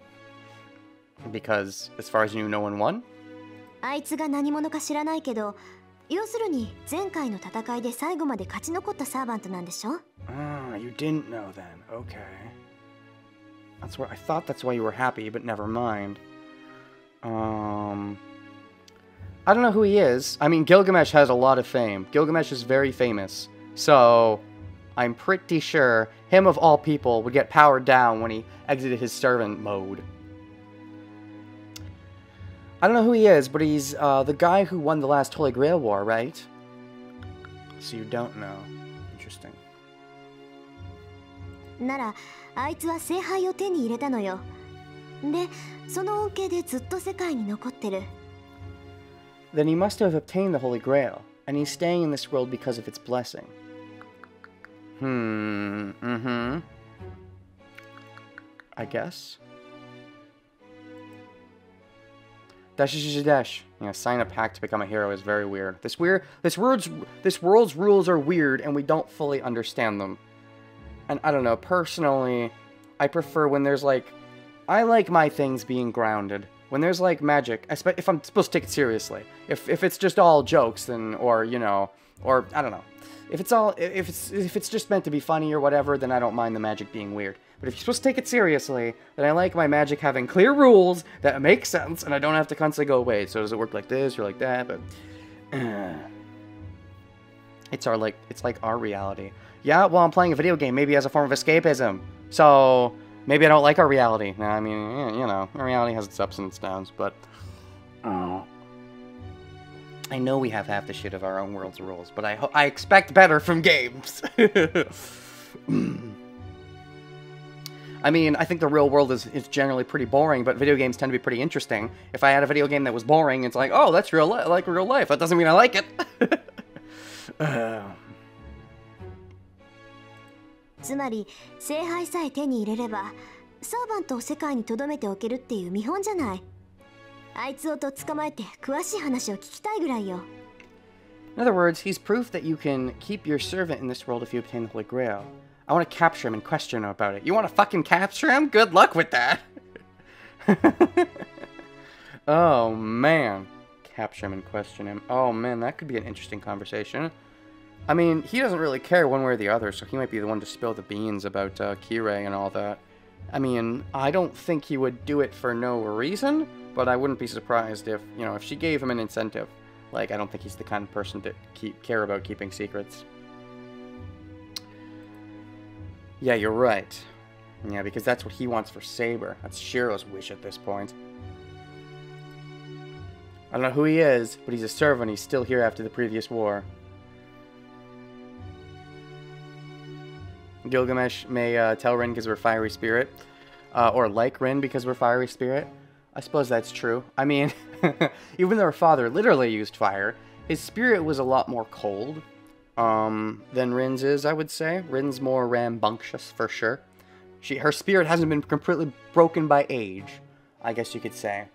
Speaker 1: Because, as far as you know, no one won?
Speaker 2: あいつが何者か知らないけど、要するに前回の戦いで最後まで勝ち残ったサーバントなんでしょ？
Speaker 1: Ah, you didn't know then. Okay. That's what I thought. That's why you were happy, but never mind. I don't know who he is. I mean, Gilgamesh has a lot of fame. Gilgamesh is very famous. So, I'm pretty sure him of all people would get powered down when he exited his servant mode. I don't know who he is, but he's the guy who won the last Holy Grail War, right? So you don't know. Interesting.
Speaker 2: なら、あいつは聖杯を手に入れたのよ。で、その恩恵でずっと世界に残ってる。
Speaker 1: Then he must have obtained the Holy Grail, and he's staying in this world because of its blessing. I guess. Dash. Sign a pact to become a hero is very weird. This world's rules are weird, and we don't fully understand them. And I don't know, personally, I prefer when there's like... I like my things being grounded. When there's like magic, if I'm supposed to take it seriously. If it's just all jokes, then, or, you know, or, I don't know. If it's just meant to be funny or whatever, then I don't mind the magic being weird. But if you're supposed to take it seriously, then I like my magic having clear rules that make sense, and I don't have to constantly go, wait, so does it work like this or like that? But it's like our reality. Yeah, well, I'm playing a video game, maybe as a form of escapism. So maybe I don't like our reality. No, I mean, you know, our reality has its ups and its downs, but I know we have half the shit of our own world's rules, but I expect better from games. I mean, I think the real world is generally pretty boring, but video games tend to be pretty interesting. If I had a video game that was boring, it's like, oh, that's real like real life. That doesn't mean I like it.
Speaker 2: つまり、聖杯さえ手に入れれば、サーバントを世界に留めておけるっていう見本じゃない。あいつをとっ捕まえて詳しい話を聞きたいぐらいよ。
Speaker 1: In other words, he's proof that you can keep your servant in this world if you obtain the Holy Grail. I want to capture him and question him about it. You want to fucking capture him? Good luck with that. Oh, man. Capture him and question him. Oh, man, that could be an interesting conversation. I mean, he doesn't really care one way or the other, so he might be the one to spill the beans about Kirei and all that. I mean, I don't think he would do it for no reason, but I wouldn't be surprised if, you know, if she gave him an incentive. Like, I don't think he's the kind of person to care about keeping secrets. Yeah, you're right. Yeah, because that's what he wants for Sabre. That's Shiro's wish at this point. I don't know who he is, but he's a servant. He's still here after the previous war. Gilgamesh may tell Rin because we're fiery spirit. Or like Rin because we're fiery spirit. I suppose that's true. I mean, even though her father literally used fire, his spirit was a lot more cold than Rin's is, I would say. Rin's more rambunctious, for sure. Her spirit hasn't been completely broken by age, I guess you could say.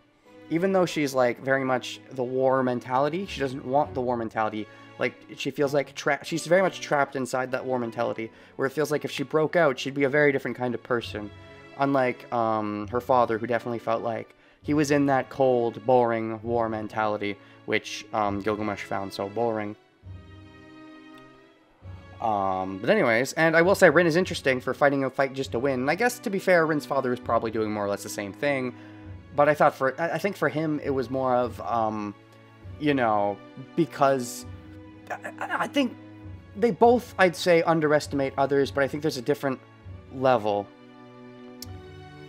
Speaker 1: Even though she's, like, very much the war mentality, she doesn't want the war mentality. Like, she feels like she's very much trapped inside that war mentality, where it feels like if she broke out, she'd be a very different kind of person. Unlike her father, who definitely felt like he was in that cold, boring war mentality, which Gilgamesh found so boring. But anyways, and I will say Rin is interesting for fighting a fight just to win. And I guess, to be fair, Rin's father was probably doing more or less the same thing. But I think for him, it was more of, you know, because I think they both, I'd say, underestimate others, but I think there's a different level.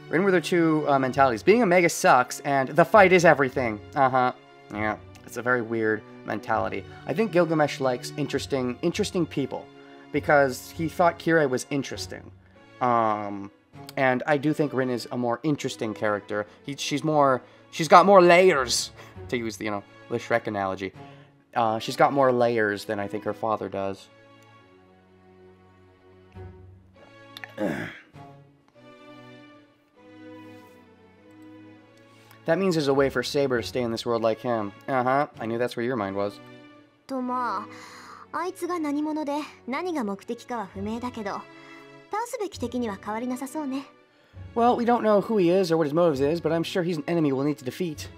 Speaker 1: Rin with her two mentalities. Being a mega sucks, and the fight is everything. Yeah, it's a very weird mentality. I think Gilgamesh likes interesting people, because he thought Kirei was interesting. And I do think Rin is a more interesting character. She's got more layers, to use the, you know, the Shrek analogy. She's got more layers than I think her father does. That means there's a way for Sabre to stay in this world like him. I knew that's where your mind was.
Speaker 2: とまあ、あいつが何者で何が目的かは不明だけど、倒すべき敵には変わりなさそうね。
Speaker 1: Well, we don't know who he is or what his motives is, but I'm sure he's an enemy we'll need to defeat.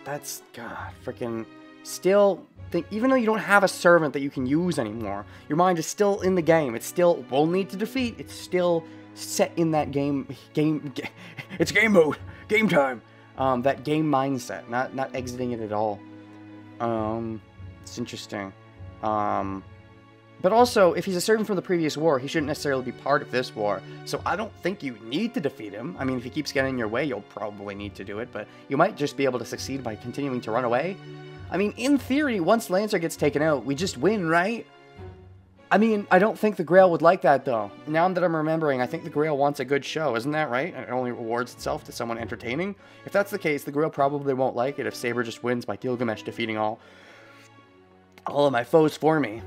Speaker 1: That's, God, freaking... Still, even though you don't have a servant that you can use anymore, your mind is still in the game. It's still, we'll need to defeat. It's still set in that it's game mode. Game time. That game mindset, not exiting it at all. It's interesting. But also, if he's a servant from the previous war, he shouldn't necessarily be part of this war. So I don't think you need to defeat him. I mean, if he keeps getting in your way, you'll probably need to do it. But you might just be able to succeed by continuing to run away. I mean, in theory, once Lancer gets taken out, we just win, right? I mean, I don't think the Grail would like that, though. Now that I'm remembering, I think the Grail wants a good show, isn't that right? And it only rewards itself to someone entertaining. If that's the case, the Grail probably won't like it if Sabre just wins by Gilgamesh defeating all of my foes for me.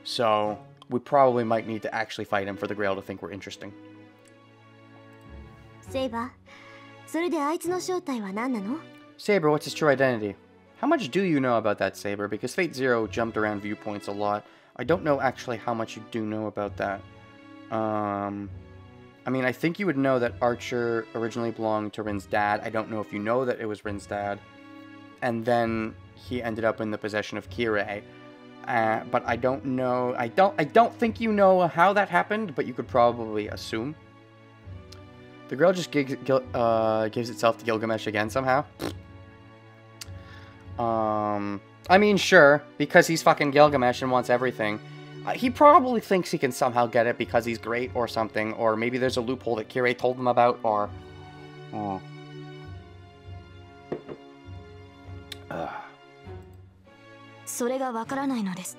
Speaker 1: So we probably might need to actually fight him for the Grail to think we're interesting.
Speaker 2: Sabre, それであいつの正体は何なの?
Speaker 1: Sabre, what's his true identity? How much do you know about that, Sabre? Because Fate Zero jumped around viewpoints a lot. I don't know actually how much you do know about that. I mean, I think you would know that Archer originally belonged to Rin's dad. I don't know if you know that it was Rin's dad. And then he ended up in the possession of Kirei. But I don't know. I don't think you know how that happened, but you could probably assume. The Grail just gives itself to Gilgamesh again somehow. I mean, sure, because he's fucking Gilgamesh and wants everything. He probably thinks he can somehow get it because he's great or something, or maybe there's a loophole that Kirei told him about, or... Oh.
Speaker 3: それがわからないのです。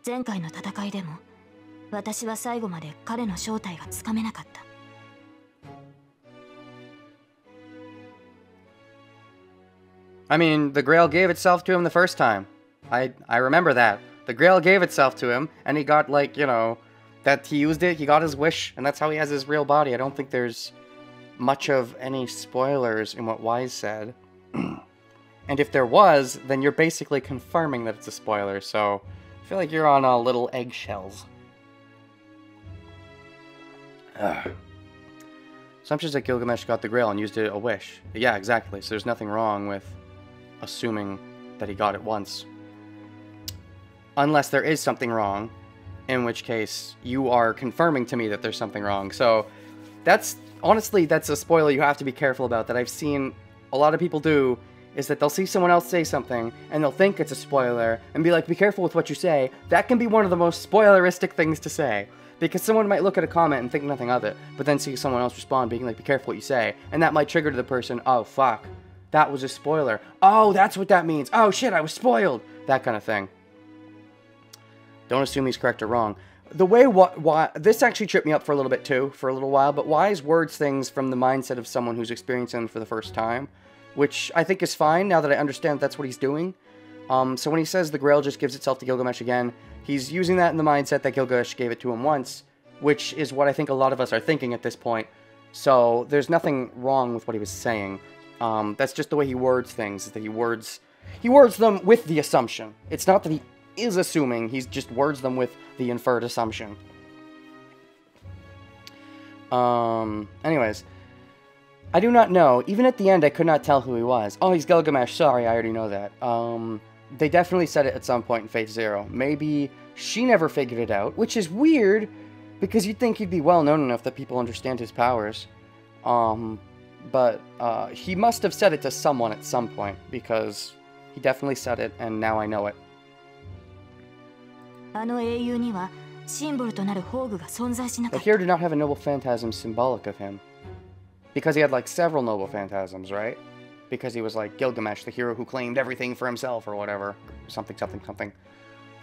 Speaker 3: 前回の戦いでも、私は最後まで彼の正体がつかめなかった。
Speaker 1: I mean, the Grail gave itself to him the first time. I remember that. The Grail gave itself to him, and he got, like, you know, that he used it, he got his wish, and that's how he has his real body. I don't think there's much of any spoilers in what Wise said. And if there was, then you're basically confirming that it's a spoiler, so I feel like you're on little eggshells. Assumptions that Gilgamesh got the Grail and used it a wish. Yeah, exactly, so there's nothing wrong with assuming that he got it once. Unless there is something wrong, in which case you are confirming to me that there's something wrong. So that's, honestly, that's a spoiler you have to be careful about that I've seen a lot of people do, is that they'll see someone else say something and they'll think it's a spoiler and be like, be careful with what you say. That can be one of the most spoileristic things to say. Because someone might look at a comment and think nothing of it, but then see someone else respond being like, be careful what you say. And that might trigger to the person, oh fuck, that was a spoiler. Oh, that's what that means. Oh shit, I was spoiled. That kind of thing. Don't assume he's correct or wrong. The way this actually tripped me up for a little bit too, for a little while, but Wise words things from the mindset of someone who's experiencing them for the first time, which I think is fine now that I understand that's what he's doing. So when he says the Grail just gives itself to Gilgamesh again, he's using that in the mindset that Gilgamesh gave it to him once, which is what I think a lot of us are thinking at this point. So there's nothing wrong with what he was saying. That's just the way he words things, is that he words them with the assumption. It's not that he is assuming, he just words them with the inferred assumption. Anyways, I do not know. Even at the end, I could not tell who he was. Oh, he's Gilgamesh. Sorry, I already know that. They definitely said it at some point in Fate Zero. Maybe she never figured it out, which is weird, because you'd think he'd be well known enough that people understand his powers. But he must have said it to someone at some point, because he definitely said it, and now I know it.
Speaker 3: あの英雄にはシンボルとなる宝具が存在しなか
Speaker 1: But
Speaker 3: った。
Speaker 1: here did not have a noble phantasm symbolic of him. Because he had like several noble phantasms, right? Because he was like Gilgamesh, the hero who claimed everything for himself or whatever. Something, something, something.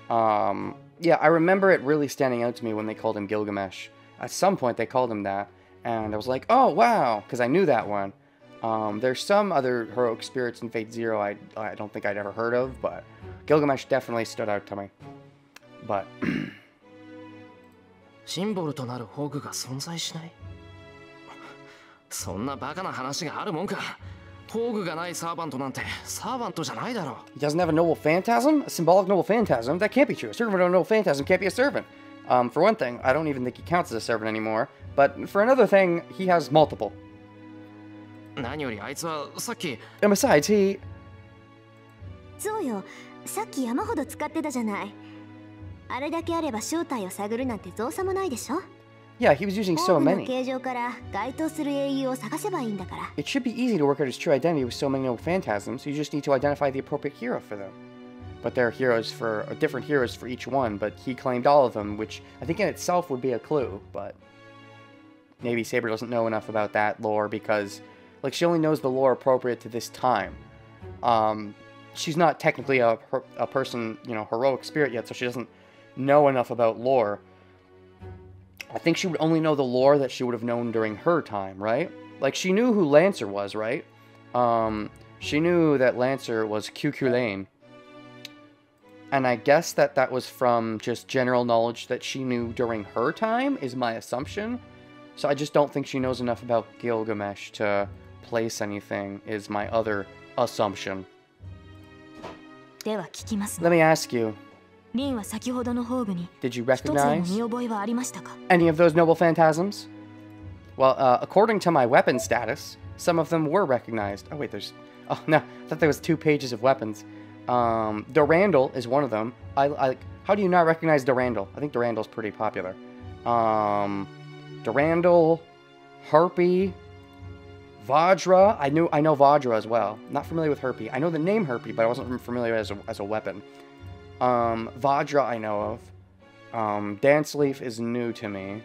Speaker 1: Yeah, I remember it really standing out to me when they called him Gilgamesh. At some point they called him that. And I was like, oh wow, because I knew that one. There's some other heroic spirits in Fate Zero I don't think I'd ever heard of, but Gilgamesh definitely stood out to me. But
Speaker 4: シンボルとなる宝具が存在しない。そんなバカな話があるもんか。工具がないサーバントなんてサーバントじゃないだろ。
Speaker 1: He doesn't have a noble phantasm? A symbolic noble phantasm? That can't be true. A servant with a noble phantasm can't be a servant. For one thing, I don't even think he counts as a servant anymore. But for another thing, he has multiple.
Speaker 4: 何よりあいつはさっき
Speaker 1: And besides, he...
Speaker 2: そうよ、さっき山ほど使ってたじゃない。あれだけあれば正体を探るなんて造作もないでしょ。
Speaker 1: Yeah, he was using so
Speaker 2: 多くの
Speaker 1: many.
Speaker 2: 形状から該当する英雄を探せばいいんだから。
Speaker 1: It should be easy to work out his true identity with so many noble phantasms. You just need to identify the appropriate hero for them. But there are different heroes for each one, but he claimed all of them, which I think in itself would be a clue, but... Maybe Sabre doesn't know enough about that lore because... Like, she only knows the lore appropriate to this time. She's not technically a person, you know, heroic spirit yet, so she doesn't know enough about lore. I think she would only know the lore that she would have known during her time, right? Like, she knew who Lancer was, right? She knew that Lancer was Cuculain. And I guess that was from just general knowledge that she knew during her time, is my assumption. So I just don't think she knows enough about Gilgamesh to place anything, is my other assumption.
Speaker 3: では聞きます
Speaker 1: Let me ask you,
Speaker 3: リンは先ほどの宝具に
Speaker 1: did you
Speaker 3: 一つでも
Speaker 1: recognize
Speaker 3: 見覚えはありましたか
Speaker 1: any of those noble phantasms? Well, according to my weapon status, some of them were recognized. Oh, wait, there's... Oh, no, I thought there was 2 pages of weapons. Durandal is one of them. How do you not recognize Durandal? I think Durandal's pretty popular. Durandal, Harpy, Vajra. I know Vajra as well. Not familiar with Harpy. I know the name Harpy, but I wasn't familiar as a weapon. Vajra I know of. Dance Leaf is new to me.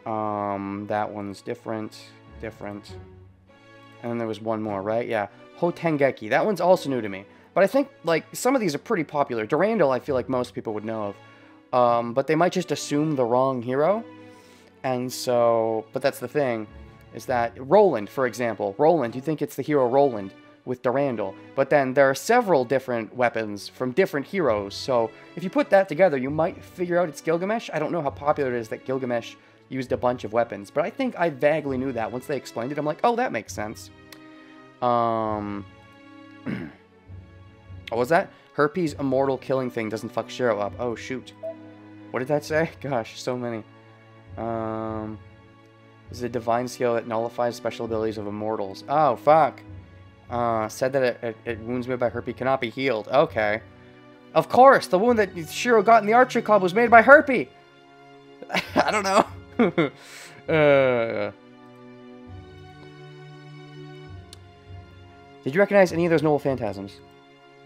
Speaker 1: That one's different. And then there was one more, right? Yeah. Hotengeki. That one's also new to me. But I think, like, some of these are pretty popular. Durandal, I feel like most people would know of. But they might just assume the wrong hero. And so... But that's the thing. Is that... Roland, for example. Roland, you think it's the hero Roland with Durandal. But then there are several different weapons from different heroes. So if you put that together, you might figure out it's Gilgamesh. I don't know how popular it is that Gilgamesh used a bunch of weapons. But I think I vaguely knew that. Once they explained it, I'm like, oh, that makes sense. What was that? Herpes immortal killing thing doesn't fuck Shiro up. Oh, shoot. What did that say? Gosh, so many. This is a divine skill that nullifies special abilities of immortals. Oh, fuck. Said that it wounds me by Herpes cannot be healed. Okay. Of course, the wound that Shiro got in the archery club was made by Herpes. I don't know. Did you recognize any of those noble phantasms?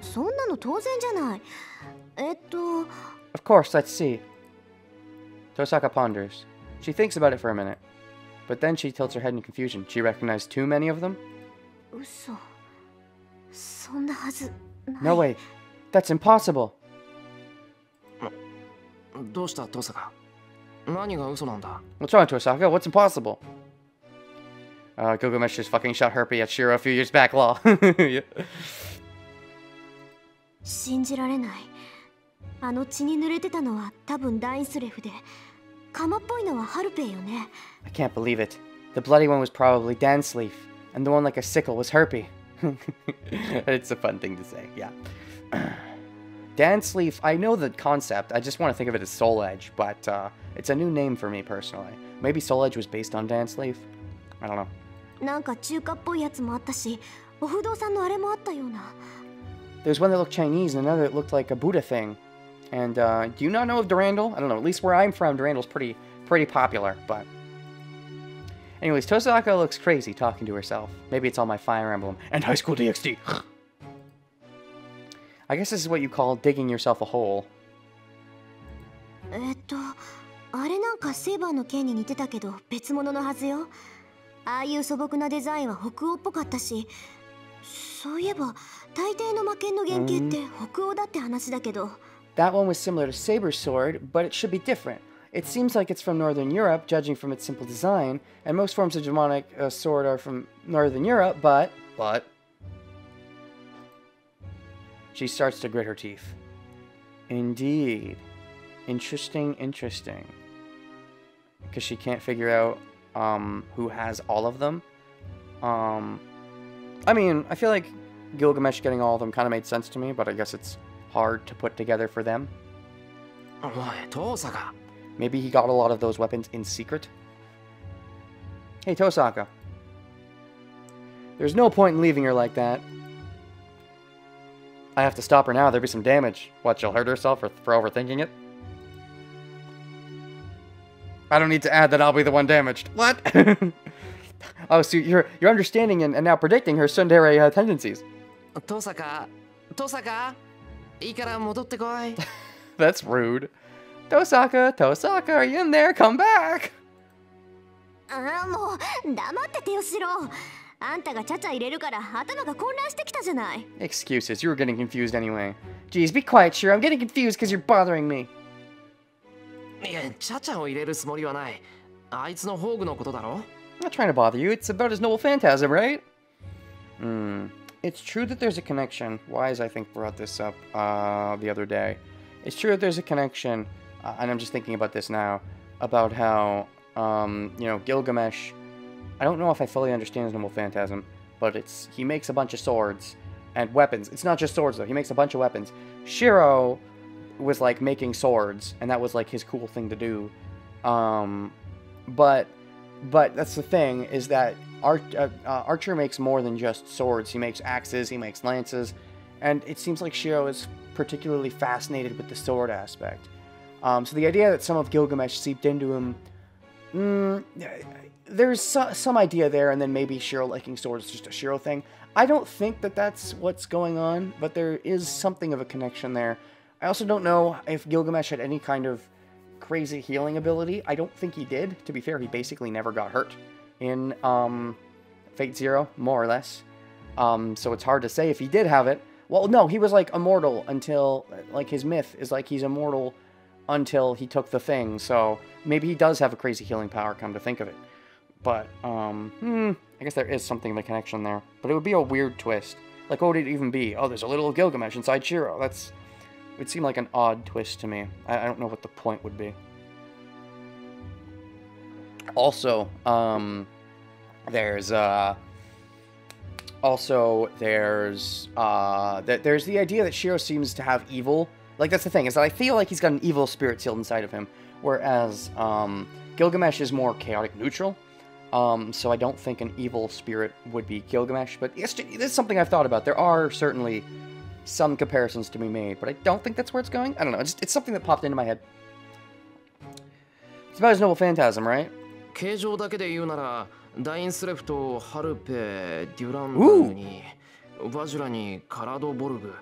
Speaker 2: そんなの当然じゃない。
Speaker 1: Of course, let's see. Tosaka ponders. She thinks about it for a minute. But then she tilts her head in confusion. She recognized too many of them?
Speaker 2: 嘘。そんなはずない。
Speaker 1: No way. That's impossible.
Speaker 4: どうしたトサカ？何が嘘なんだ？
Speaker 1: What's wrong, Tosaka? What's impossible? Gilgamesh just fucking shot Herpes at Shiro a few years back, lol. Yeah.
Speaker 2: 信じられない。あの血に濡れてたのは多分ダインスレフで、鎌っぽいのはハルペイよね。
Speaker 1: I can't believe it. The bloody one was probably Dansleaf, and the one like a sickle was Herpes. It's a fun thing to say, yeah. Dansleaf, I know the concept, I just want to think of it as Soul Edge, but it's a new name for me personally. Maybe Soul Edge was based on Dansleaf? I don't know.
Speaker 2: なんか中華っぽいやつもあったし、お不動産のあれもあったような。
Speaker 1: There's one that looked Chinese and another that looked like a Buddha thing. And do you not know of Durandal? I don't know, at least where I'm from, Durandal's pretty popular, but... Anyways, Tosaka looks crazy talking to herself. Maybe it's all my Fire Emblem and High School DxD. I guess this is what you call digging yourself a hole.
Speaker 2: あれなんかセーバーの剣に似てたけど別物のはずよ。ああいう素朴なデザインは北欧っぽかったし、そういえば大抵の魔剣の原型って北欧だって話だけど。
Speaker 1: That one was similar to Sabre's sword, but it should be different. It seems like it's from Northern Europe, judging from its simple design, and most forms of demonic sword are from Northern Europe, but... She starts to grit her teeth. Indeed. Interesting. Because she can't figure out who has all of them. I mean, I feel like Gilgamesh getting all of them kind of made sense to me, but I guess it's hard to put together for them.
Speaker 4: おい父さんが
Speaker 1: Maybe he got a lot of those weapons in secret. Hey, Tosaka. There's no point in leaving her like that. I have to stop her now. There'll be some damage. What, she'll hurt herself for overthinking it? I don't need to add that I'll be the one damaged. What? Oh, so you're understanding and now predicting her tsundere tendencies.
Speaker 4: 父さんか父さんかいいから戻ってこい
Speaker 1: That's rude. Tosaka, Tosaka, are you in there? Come back!
Speaker 2: ああもう黙っててよしろ。あんたがちゃちゃ入れるから頭が混乱してきたじゃない。
Speaker 1: Excuses, you were getting confused anyway. Geez, be quiet, Shiro. I'm getting confused because you're bothering me.
Speaker 4: いやチャチャを入れるつもりはないあいつの宝具のことだろ
Speaker 1: I'm not trying to bother you. It's about his noble phantasm, right? It's true that there's a connection. Wise, I think, brought this up the other day. It's true that there's a connection, and I'm just thinking about this now, about how, you know, Gilgamesh, I don't know if I fully understand his noble phantasm, but he makes a bunch of swords and weapons. It's not just swords, though. He makes a bunch of weapons. Shiro was, like, making swords, and that was, like, his cool thing to do. But that's the thing, is that Archer makes more than just swords. He makes axes, he makes lances, and it seems like Shiro is particularly fascinated with the sword aspect. So the idea that some of Gilgamesh seeped into him, there's some idea there, and then maybe Shiro liking swords is just a Shiro thing. I don't think that that's what's going on, but there is something of a connection there. I also don't know if Gilgamesh had any kind of crazy healing ability. I don't think he did. To be fair, he basically never got hurt in Fate Zero, more or less. So it's hard to say if he did have it. Well, no, he was like immortal until, like, his myth is like he's immortal until he took the thing. So maybe he does have a crazy healing power, come to think of it. But, I guess there is something of a connection there. But it would be a weird twist. Like, what would it even be? Oh, there's a little Gilgamesh inside Shiro. It would seem like an odd twist to me. I don't know what the point would be. Also, there's the idea that Shiro seems to have evil. Like, that's the thing, is that I feel like he's got an evil spirit sealed inside of him, whereas Gilgamesh is more chaotic neutral. So I don't think an evil spirit would be Gilgamesh, but this is something I've thought about. There are certainly some comparisons to be made, but I don't think that's where it's going. I don't know, it's something that popped into my head. It's about his noble phantasm, right?
Speaker 4: 形状だけで言うならダインスレフとハルペデュランドにバジュラにカラドボルグ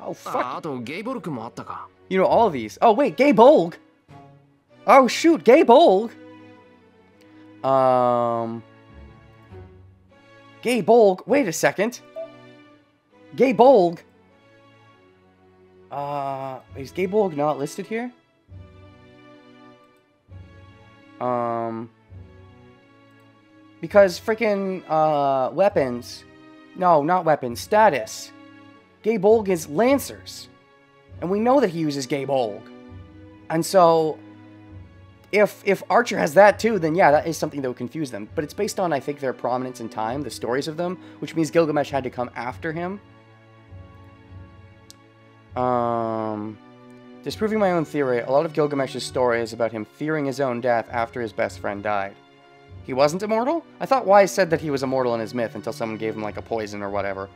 Speaker 1: Oh, fuck.
Speaker 4: あとゲイボルクもあったか
Speaker 1: You know all of these. Oh, wait, Gay Bolg! Oh, shoot, Gay Bolg! Gay Bolg, wait a second. Gay Bolg. Is Gay Bolg not listed here? Because freaking, weapons. No, not weapons. Status. Gay Bolg is Lancers. And we know that he uses Gay Bolg. And so, if Archer has that too, then yeah, that is something that would confuse them. But it's based on, I think, their prominence in time, the stories of them, which means Gilgamesh had to come after him. Disproving my own theory, a lot of Gilgamesh's story is about him fearing his own death after his best friend died. He wasn't immortal? I thought Wise said that he was immortal in his myth until someone gave him, like, a poison or whatever.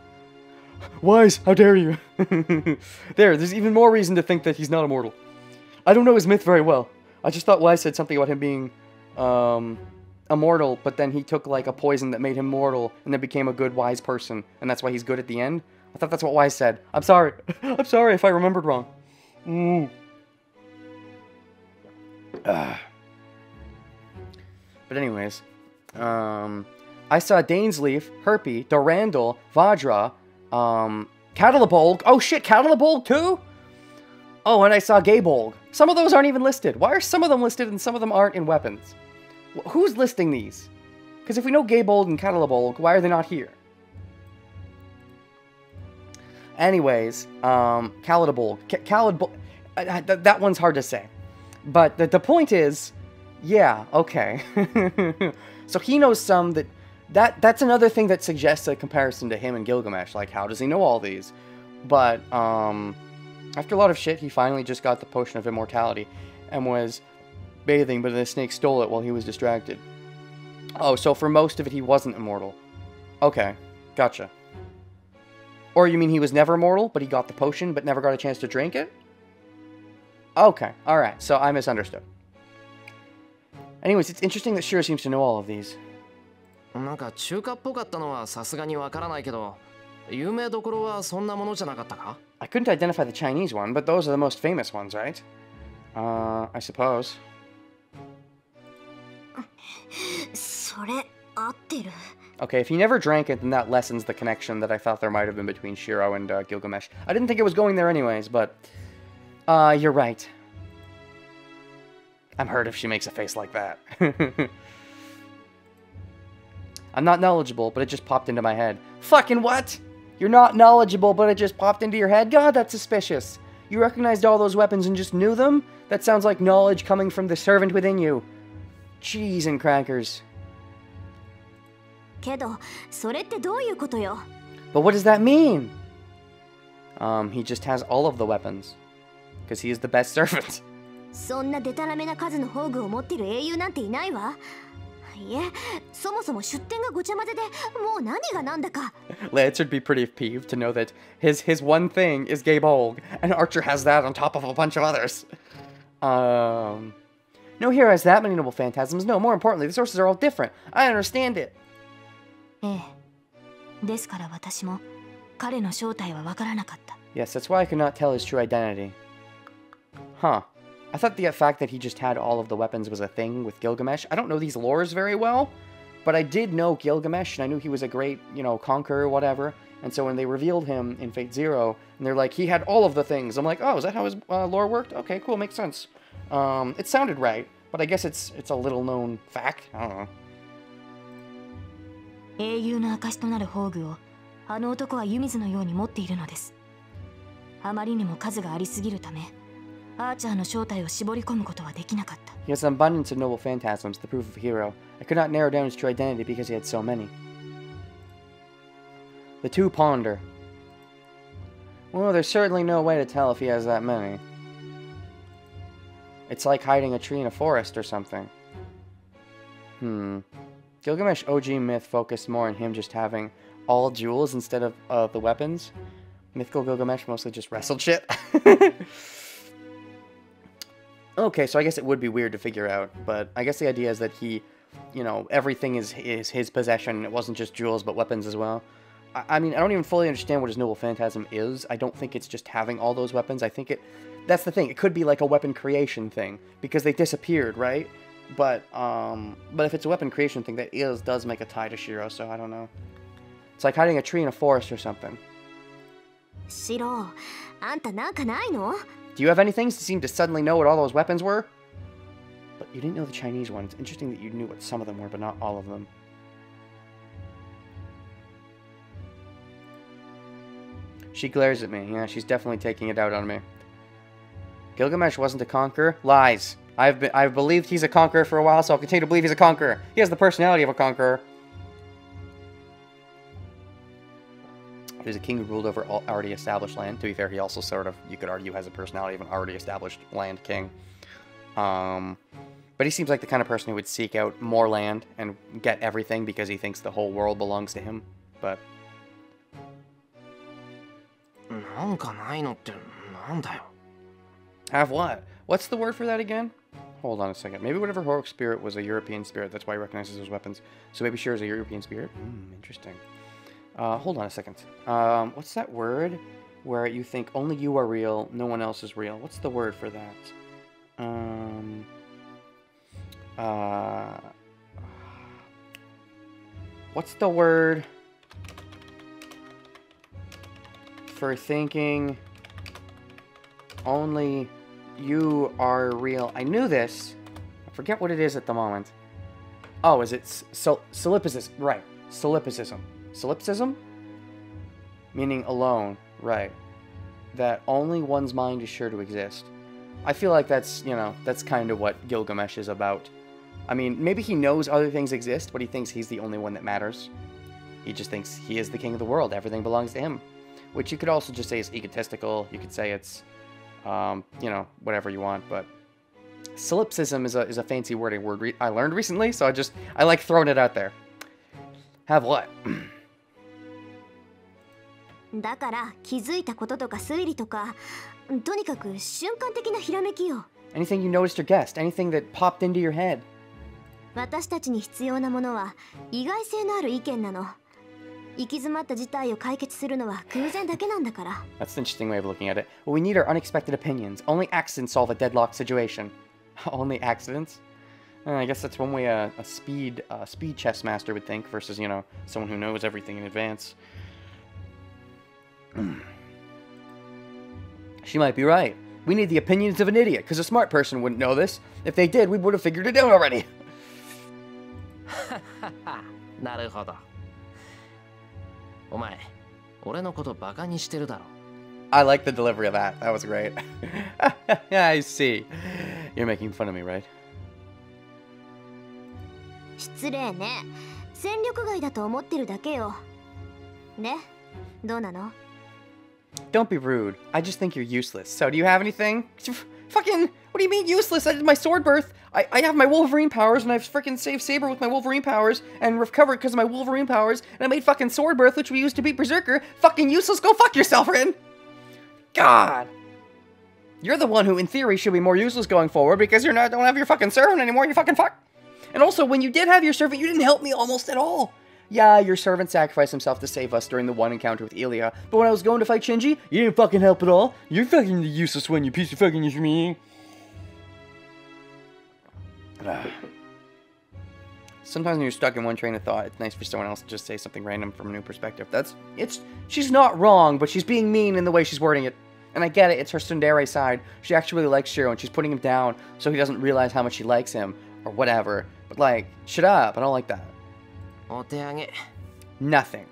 Speaker 1: Wise, how dare you? There's even more reason to think that he's not immortal. I don't know his myth very well. I just thought Wise said something about him being, immortal, but then he took, like, a poison that made him mortal, and then became a good, wise person, and that's why he's good at the end? I thought that's what Wise said. I'm sorry. I'm sorry if I remembered wrong. But anyways, I saw Dainsleif, Herpy, Durandal, Vajra, Catalabolg. Oh shit, Catalabolg too? Oh, and I saw Gaybolg. Some of those aren't even listed. Why are some of them listed and some of them aren't in weapons? Who's listing these? Because if we know Gaybolg and Catalabolg, why are they not here? Anyways, Caladabolg. That one's hard to say. But the point is, yeah, okay. So he knows some that That's another thing that suggests a comparison to him and Gilgamesh. Like, how does he know all these? But, after a lot of shit, he finally just got the potion of immortality and was bathing, but the snake stole it while he was distracted. Oh, so for most of it, he wasn't immortal. Okay, gotcha. Or you mean he was never mortal, but he got the potion, but never got a chance to drink it? Okay, alright, so I misunderstood. Anyways, it's interesting that Shiro seems to know all of these.
Speaker 4: なんか中華っぽかったのはさすがにわからないけど、有名どころはそんなものじゃなかったか?
Speaker 1: I couldn't identify the Chinese one, but those are the most famous ones, right? I suppose.
Speaker 2: それ合ってる。
Speaker 1: Okay, if he never drank it, then that lessens the connection that I thought there might have been between Shiro and Gilgamesh. I didn't think it was going there anyways, but... you're right. I'm hurt if she makes a face like that. I'm not knowledgeable, but it just popped into my head. Fucking what? You're not knowledgeable, but it just popped into your head? God, that's suspicious. You recognized all those weapons and just knew them? That sounds like knowledge coming from the servant within you. Cheese and crackers.
Speaker 2: けど、それってどういうことよ?
Speaker 1: But what does that mean? He just has all of the weapons. Because he is the best servant.
Speaker 2: そんなデタラメな数の宝具を持っている英雄なんていないわ。いえ、そもそも出典がごちゃ混ぜで、もう何が何だか。
Speaker 1: Lance would be pretty peeved to know that his one thing is Gabe Olg, and Archer has that on top of a bunch of others. No hero has that many noble phantasms. No, more importantly, the sources are all different. I understand it.
Speaker 3: ええ。ですから私も彼の正体はわからなかった。
Speaker 1: Yes, that's why I could not tell his true identity. Huh. I thought the fact that he just had all of the weapons was a thing with Gilgamesh. I don't know these lores very well, but I did know Gilgamesh, and I knew he was a great, you know, conqueror or whatever. And so when they revealed him in Fate Zero, and they're like, he had all of the things, I'm like, oh, is that how his lore worked? Okay, cool, makes sense. It sounded right, but I guess it's a little-known fact. I don't know.
Speaker 3: 英雄の証となる宝具をあの男は湯水のように持っているのです。あまりにも数がありすぎるため、アーチャーの正体を絞り込むことはできなかった。
Speaker 1: He has an abundance of noble phantasms, the proof of a hero. I could not narrow down his true identity because he had so many. The two ponder. Well, there's certainly no way to tell if he has that many. It's like hiding a tree in a forest or something. Gilgamesh OG myth focused more on him just having all jewels instead of the weapons. Mythical Gilgamesh mostly just wrestled shit. Okay, so I guess it would be weird to figure out, but I guess the idea is that he, you know, everything is his possession. It wasn't just jewels, but weapons as well. I mean, I don't even fully understand what his noble phantasm is. I don't think it's just having all those weapons. I think that's the thing. It could be like a weapon creation thing, because they disappeared, right? But if it's a weapon creation thing, that does make a tie to Shiro, so I don't know. It's like hiding a tree in a forest or something.
Speaker 2: シロ、あんたなんかないの?
Speaker 1: Do you have anything to seem to suddenly know what all those weapons were? But you didn't know the Chinese ones. Interesting that you knew what some of them were, but not all of them. She glares at me. Yeah, she's definitely taking it out on me. Gilgamesh wasn't a conqueror? Lies. I've believed he's a conqueror for a while, so I'll continue to believe he's a conqueror. He has the personality of a conqueror. He was a king who ruled over already established land. To be fair, he also sort of, you could argue, has a personality of an already established land king. But he seems like the kind of person who would seek out more land and get everything because he thinks the whole world belongs to him. But...
Speaker 4: なんかないのってなんだよ?
Speaker 1: Have what? What's the word for that again? Hold on a second. Maybe whatever heroic spirit was a European spirit. That's why he recognizes those weapons. So maybe Shiro is a European spirit? Interesting. Hold on a second. What's that word where you think only you are real, no one else is real? What's the word for that? What's the word for thinking only you are real? I knew this. I forget what it is at the moment. Oh, is it solipsism? Right. Solipsism. Solipsism? Meaning alone. Right. That only one's mind is sure to exist. I feel like that's, you know, that's kind of what Gilgamesh is about. I mean, maybe he knows other things exist, but he thinks he's the only one that matters. He just thinks he is the king of the world. Everything belongs to him. Which you could also just say is egotistical. You could say it's, you know, whatever you want. But solipsism is a fancy word I learned recently, so I like throwing it out there. Have what?
Speaker 2: だから気づいたこととか推理とか、とにかく瞬間的なひらめきよ。
Speaker 1: Anything you noticed or guessed, anything that popped into your head.
Speaker 2: 私たちに必要なものは意外性のある意見なの。行き詰まった事態を解決するのは偶然だけなんだから。
Speaker 1: That's an interesting way of looking at it. Well, we need our unexpected opinions. Only accidents solve a deadlock situation. Only accidents? I guess that's one way a speed chess master would think versus, you know, someone who knows everything in advance. She might be right. We need the opinions of an idiot, because a smart person wouldn't know this. If they did, we would have figured it out already.
Speaker 4: なるほど。お前、俺のことバカにしてるだろ。
Speaker 1: I like the delivery of that. That was great. I see. You're making fun of me, right?
Speaker 2: 失礼ね。戦力外だと思ってるだけよ。ね、どうなの?
Speaker 1: Don't be rude. I just think you're useless. So, do you have anything? Fucking, what do you mean useless? I did my sword birth. I have my Wolverine powers, and I've freaking saved Sabre with my Wolverine powers, and recovered because of my Wolverine powers, and I made fucking sword birth, which we used to beat Berserker. Fucking useless. Go fuck yourself, Rin. God. You're the one who, in theory, should be more useless going forward because don't have your fucking servant anymore, you fucking fuck. And also, when you did have your servant, you didn't help me almost at all. Yeah, your servant sacrificed himself to save us during the one encounter with Ilya, but when I was going to fight Shinji, you didn't fucking help at all. You're fucking the useless one, you piece of fucking me. Sometimes when you're stuck in one train of thought, it's nice for someone else to just say something random from a new perspective. She's not wrong, but she's being mean in the way she's wording it. And I get it, it's her tsundere side. She actually really likes Shiro, and she's putting him down so he doesn't realize how much she likes him, or whatever. But like, shut up, I don't like that. Nothing.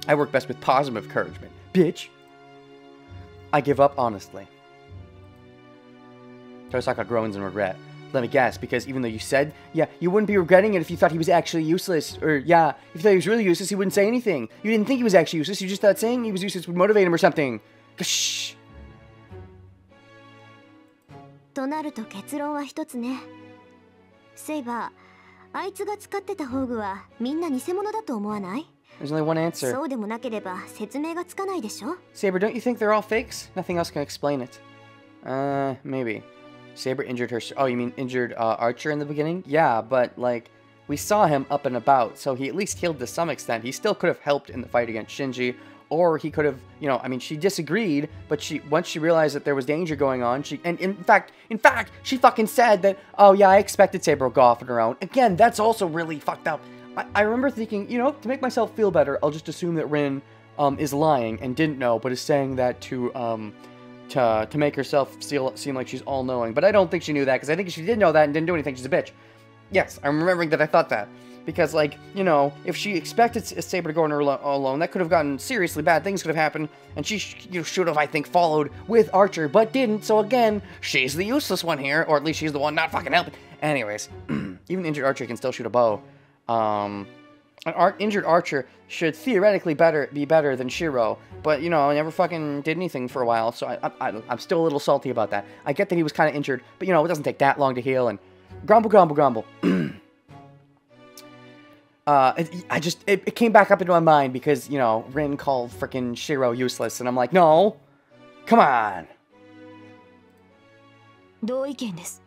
Speaker 1: I work best with positive encouragement. Bitch. I give up honestly. Tosaka groans in regret. Let me guess, because even though you said, yeah, you wouldn't be regretting it if you thought he was actually useless. Or, yeah, if you thought he was really useless, he wouldn't say anything. You didn't think he was actually useless, you just thought saying he was useless would motivate him or something. Shh.
Speaker 2: となると結論は一つね。セイバー、あいつが使ってた宝具はみんな偽物だと思わない?
Speaker 1: There's only one answer.
Speaker 2: そうでもなければ説明がつかないでしょ?
Speaker 1: Sabre, don't you think they're all fakes? Nothing else can explain it. Maybe. Sabre injured her... Oh, you mean injured Archer in the beginning? Yeah, but, like, we saw him up and about, so he at least healed to some extent. He still could have helped in the fight against Shinji, or he could have, you know, I mean, she disagreed, but once she realized that there was danger going on, and in fact, she fucking said that, oh yeah, I expected Sabre would go off on her own. Again, that's also really fucked up. I remember thinking, you know, to make myself feel better, I'll just assume that Rin is lying and didn't know, but is saying that to make herself seem like she's all-knowing. But I don't think she knew that, because I think if she did know that and didn't do anything, she's a bitch. Yes, I'm remembering that I thought that. Because, like, you know, if she expected Sabre to go on her alone, that could have gotten seriously bad things could have happened, and she should have, I think, followed with Archer, but didn't, so again, she's the useless one here, or at least she's the one not fucking helping. Anyways, even injured Archer can still shoot a bow. An injured Archer should theoretically be better than Shiro, but, you know, never fucking did anything for a while, so I'm still a little salty about that. I get that he was kind of injured, but, you know, it doesn't take that long to heal, and grumble, grumble, grumble. It came back up into my mind because, you know, Rin called frickin' Shiro useless, and I'm like, no! Come on!
Speaker 3: 同意見です。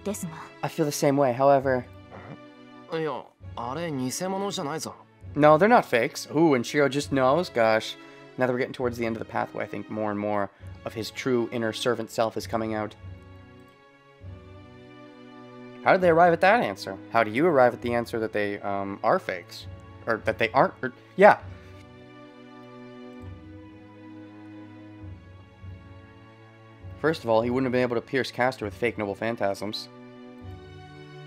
Speaker 3: ですが。
Speaker 1: I feel the same way, however...
Speaker 4: いや、あれ偽物じゃないぞ。
Speaker 1: No, they're not fakes. Ooh, and Shiro just knows? Gosh. Now that we're getting towards the end of the pathway, I think more and more of his true inner servant self is coming out. How did they arrive at that answer? How do you arrive at the answer that they are fakes? Or that they aren't? Or, yeah. First of all, he wouldn't have been able to pierce Caster with fake noble phantasms.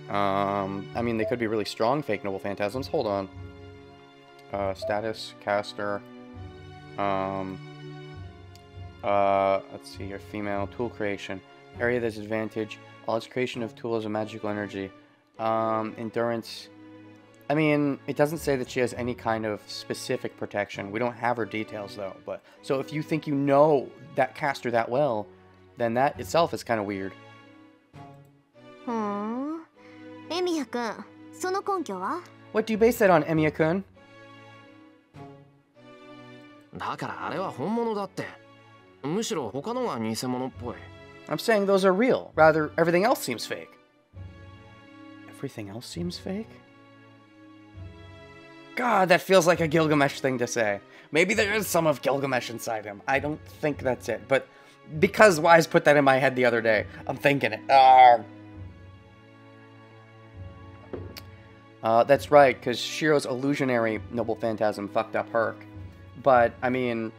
Speaker 1: I mean, they could be really strong fake noble phantasms. Hold on. Status, Caster. Let's see here. Female, tool creation. Area disadvantage. All its creation of tools and magical energy. Endurance. I mean, it doesn't say that she has any kind of specific protection. We don't have her details, though. But so if you think you know that caster that well, then that itself is kind of weird.
Speaker 2: エミヤくん、その根拠は？
Speaker 1: What do you base that on, Emiya-kun?
Speaker 4: だからあれは本物だって。むしろ他のが偽物っぽい。
Speaker 1: I'm saying those are real. Rather, everything else seems fake. Everything else seems fake? God, that feels like a Gilgamesh thing to say. Maybe there is some of Gilgamesh inside him. I don't think that's it. But because Wise put that in my head the other day, I'm thinking it. That's right, because Shiro's illusionary noble phantasm fucked up Herc. But, I mean...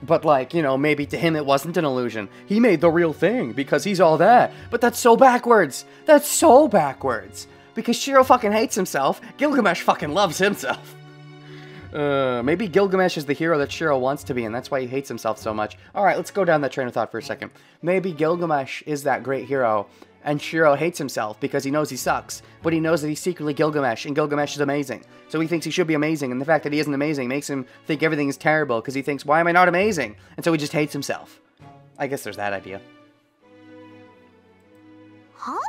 Speaker 1: But, like, you know, maybe to him it wasn't an illusion. He made the real thing because he's all that. But that's so backwards. That's so backwards. Because Shiro fucking hates himself. Gilgamesh fucking loves himself. Maybe Gilgamesh is the hero that Shiro wants to be, and that's why he hates himself so much. Alright, let's go down that train of thought for a second. Maybe Gilgamesh is that great hero, and Shiro hates himself because he knows he sucks, but he knows that he's secretly Gilgamesh, and Gilgamesh is amazing. So he thinks he should be amazing, and the fact that he isn't amazing makes him think everything is terrible, because he thinks, why am I not amazing? And so he just hates himself. I guess there's that idea.
Speaker 2: Huh?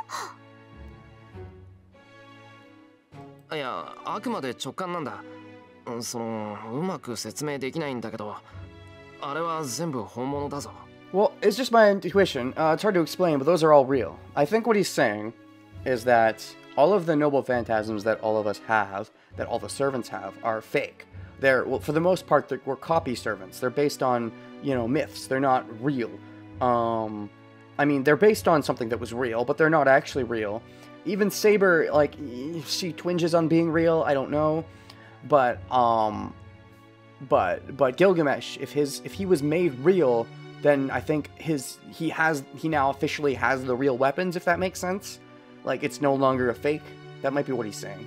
Speaker 4: いや、あくまで直感なんだ。その、うまく説明できないんだけど、あれは全部本物だぞ。
Speaker 1: Well, it's just my intuition. It's hard to explain, but those are all real. I think what he's saying is that all of the noble phantasms that all of us have, that all the servants have, are fake. They're, well, for the most part, we're copy servants. They're based on, you know, myths. They're not real. I mean, they're based on something that was real, but they're not actually real. Even Sabre, like, she twinges on being real. I don't know, but Gilgamesh, if he was made real, then I think he now officially has the real weapons, if that makes sense. Like, it's no longer a fake. That might be what he's saying.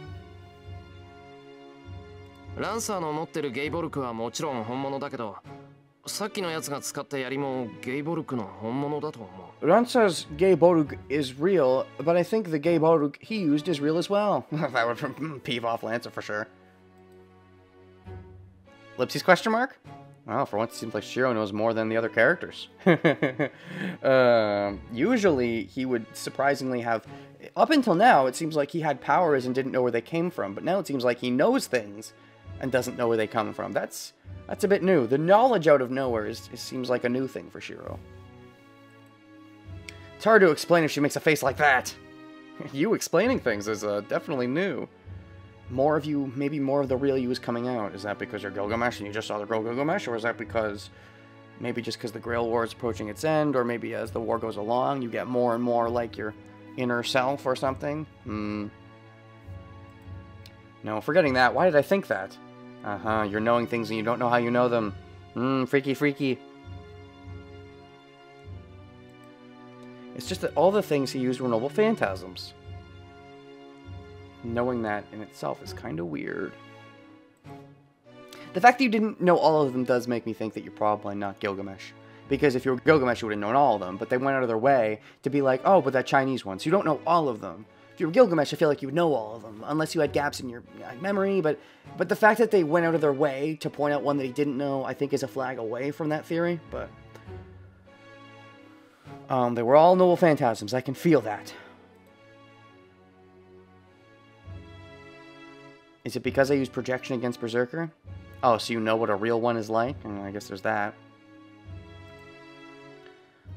Speaker 4: ランサーの持ってるゲイボルクはもちろん本物だけど、さっきのやつが使った槍もゲイボルクの本物だと思う。
Speaker 1: Ransa's gay Borug is real, but I think the gay Borug he used is real as well. That would peeve off Lancer for sure. Lipsy's question mark? Well, for once it seems like Shiro knows more than the other characters. Usually he would surprisingly have... Up until now, it seems like he had powers and didn't know where they came from, but now it seems like he knows things and doesn't know where they come from. That's a bit new. The knowledge out of nowhere seems like a new thing for Shiro. It's hard to explain if she makes a face like that. You explaining things is definitely new. More of you, maybe more of the real you is coming out. Is that because you're Gilgamesh and you just saw the girl Gilgamesh? Or is that because, maybe just because the Grail War is approaching its end? Or maybe as the war goes along, you get more and more like your inner self or something? No, forgetting that. Why did I think that? You're knowing things and you don't know how you know them. Freaky, freaky. It's just that all the things he used were noble phantasms. Knowing that in itself is kind of weird. The fact that you didn't know all of them does make me think that you're probably not Gilgamesh. Because if you were Gilgamesh, you would have known all of them. But they went out of their way to be like, oh, but that Chinese one. So you don't know all of them. If you were Gilgamesh, I feel like you would know all of them. Unless you had gaps in your memory. But the fact that they went out of their way to point out one that he didn't know, I think is a flag away from that theory. But they were all noble phantasms. I can feel that. Is it because I used projection against Berserker? Oh, so you know what a real one is like? I guess there's that.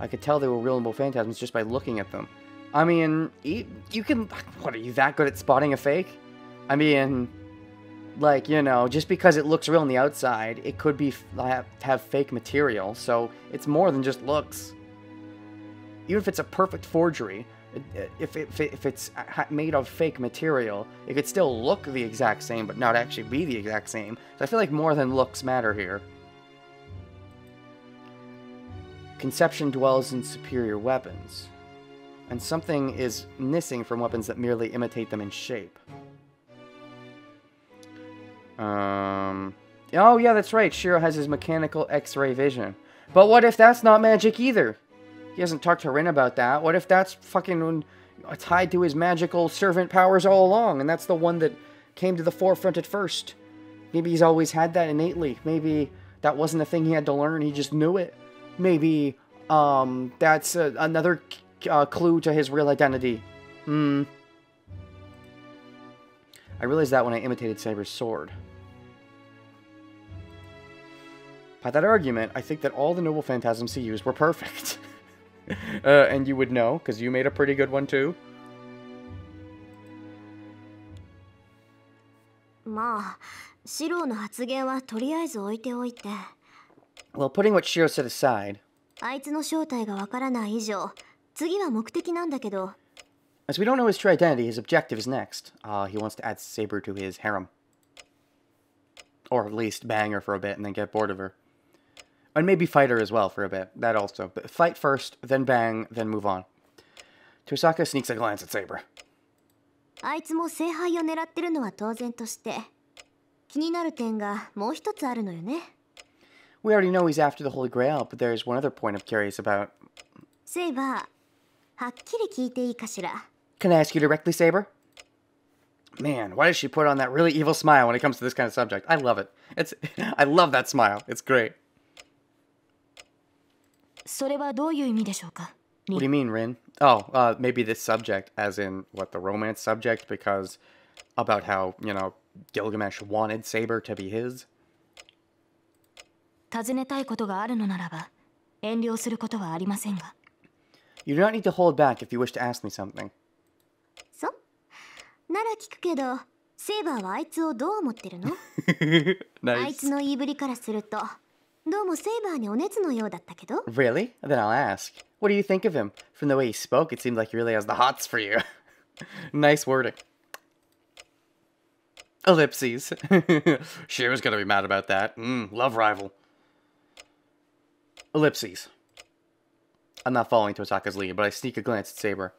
Speaker 1: I could tell they were real noble phantasms just by looking at them. I mean, you can... What, are you that good at spotting a fake? I mean, like, you know, just because it looks real on the outside, it could be have fake material, so it's more than just looks. Even if it's a perfect forgery, if it's made of fake material, it could still look the exact same, but not actually be the exact same. So I feel like more than looks matter here. Conception dwells in superior weapons, and something is missing from weapons that merely imitate them in shape. Oh yeah, that's right, Shiro has his mechanical X-ray vision. But what if that's not magic either? He hasn't talked to Rin about that. What if that's fucking tied to his magical servant powers all along, and that's the one that came to the forefront at first? Maybe he's always had that innately. Maybe that wasn't a thing he had to learn, he just knew it. Maybe that's another clue to his real identity. I realized that when I imitated Sabre's sword. By that argument, I think that all the noble phantasms he used were perfect. And you would know, because you made a pretty good one too.
Speaker 2: まあ、シローの発言はとりあえず置いておいて。
Speaker 1: Well, putting what Shiro said aside,
Speaker 2: あいつの正体がわからない以上、次は目的なんだけど。
Speaker 1: as we don't know his true identity, his objective is next. He wants to add Sabre to his harem. Or at least bang her for a bit and then get bored of her. And maybe fight her as well for a bit. That also. But fight first, then bang, then move on. Tosaka sneaks a glance at Sabre.
Speaker 2: あいつも聖杯を狙ってるのは当然として、気になる点がもう一つあるのよね。
Speaker 1: We already know he's after the Holy Grail, but there's one other point I'm curious about.
Speaker 2: セイバー、はっきり聞いていいかしら。
Speaker 1: Can I ask you directly, Sabre? Man, why does she put on that really evil smile when it comes to this kind of subject? I love it. I love that smile. It's great.
Speaker 3: それはどういう意味でしょうか?
Speaker 1: What do you mean, Rin? Oh, maybe this subject, as in, what, the romance subject? Because about how, you know, Gilgamesh wanted Sabre to be his?
Speaker 3: 尋ねたいことがあるのならば、遠慮することはありませんが。
Speaker 1: You do not need to hold back if you wish to ask me something.
Speaker 2: そうなら聞くけど、セイバーはあいつをどう思ってるの？
Speaker 1: Nice.
Speaker 2: あいつの言いぶりからすると、どうもセイバーにお熱のようだったけど。
Speaker 1: Really? Then I'll ask. What do you think of him? From the way he spoke, it seemed like he really has the hots for you. Nice wording. Ellipses. She was gonna be mad about that. Love rival. Ellipses. I'm not following Tosaka's lead, but I sneak a glance at Sabre.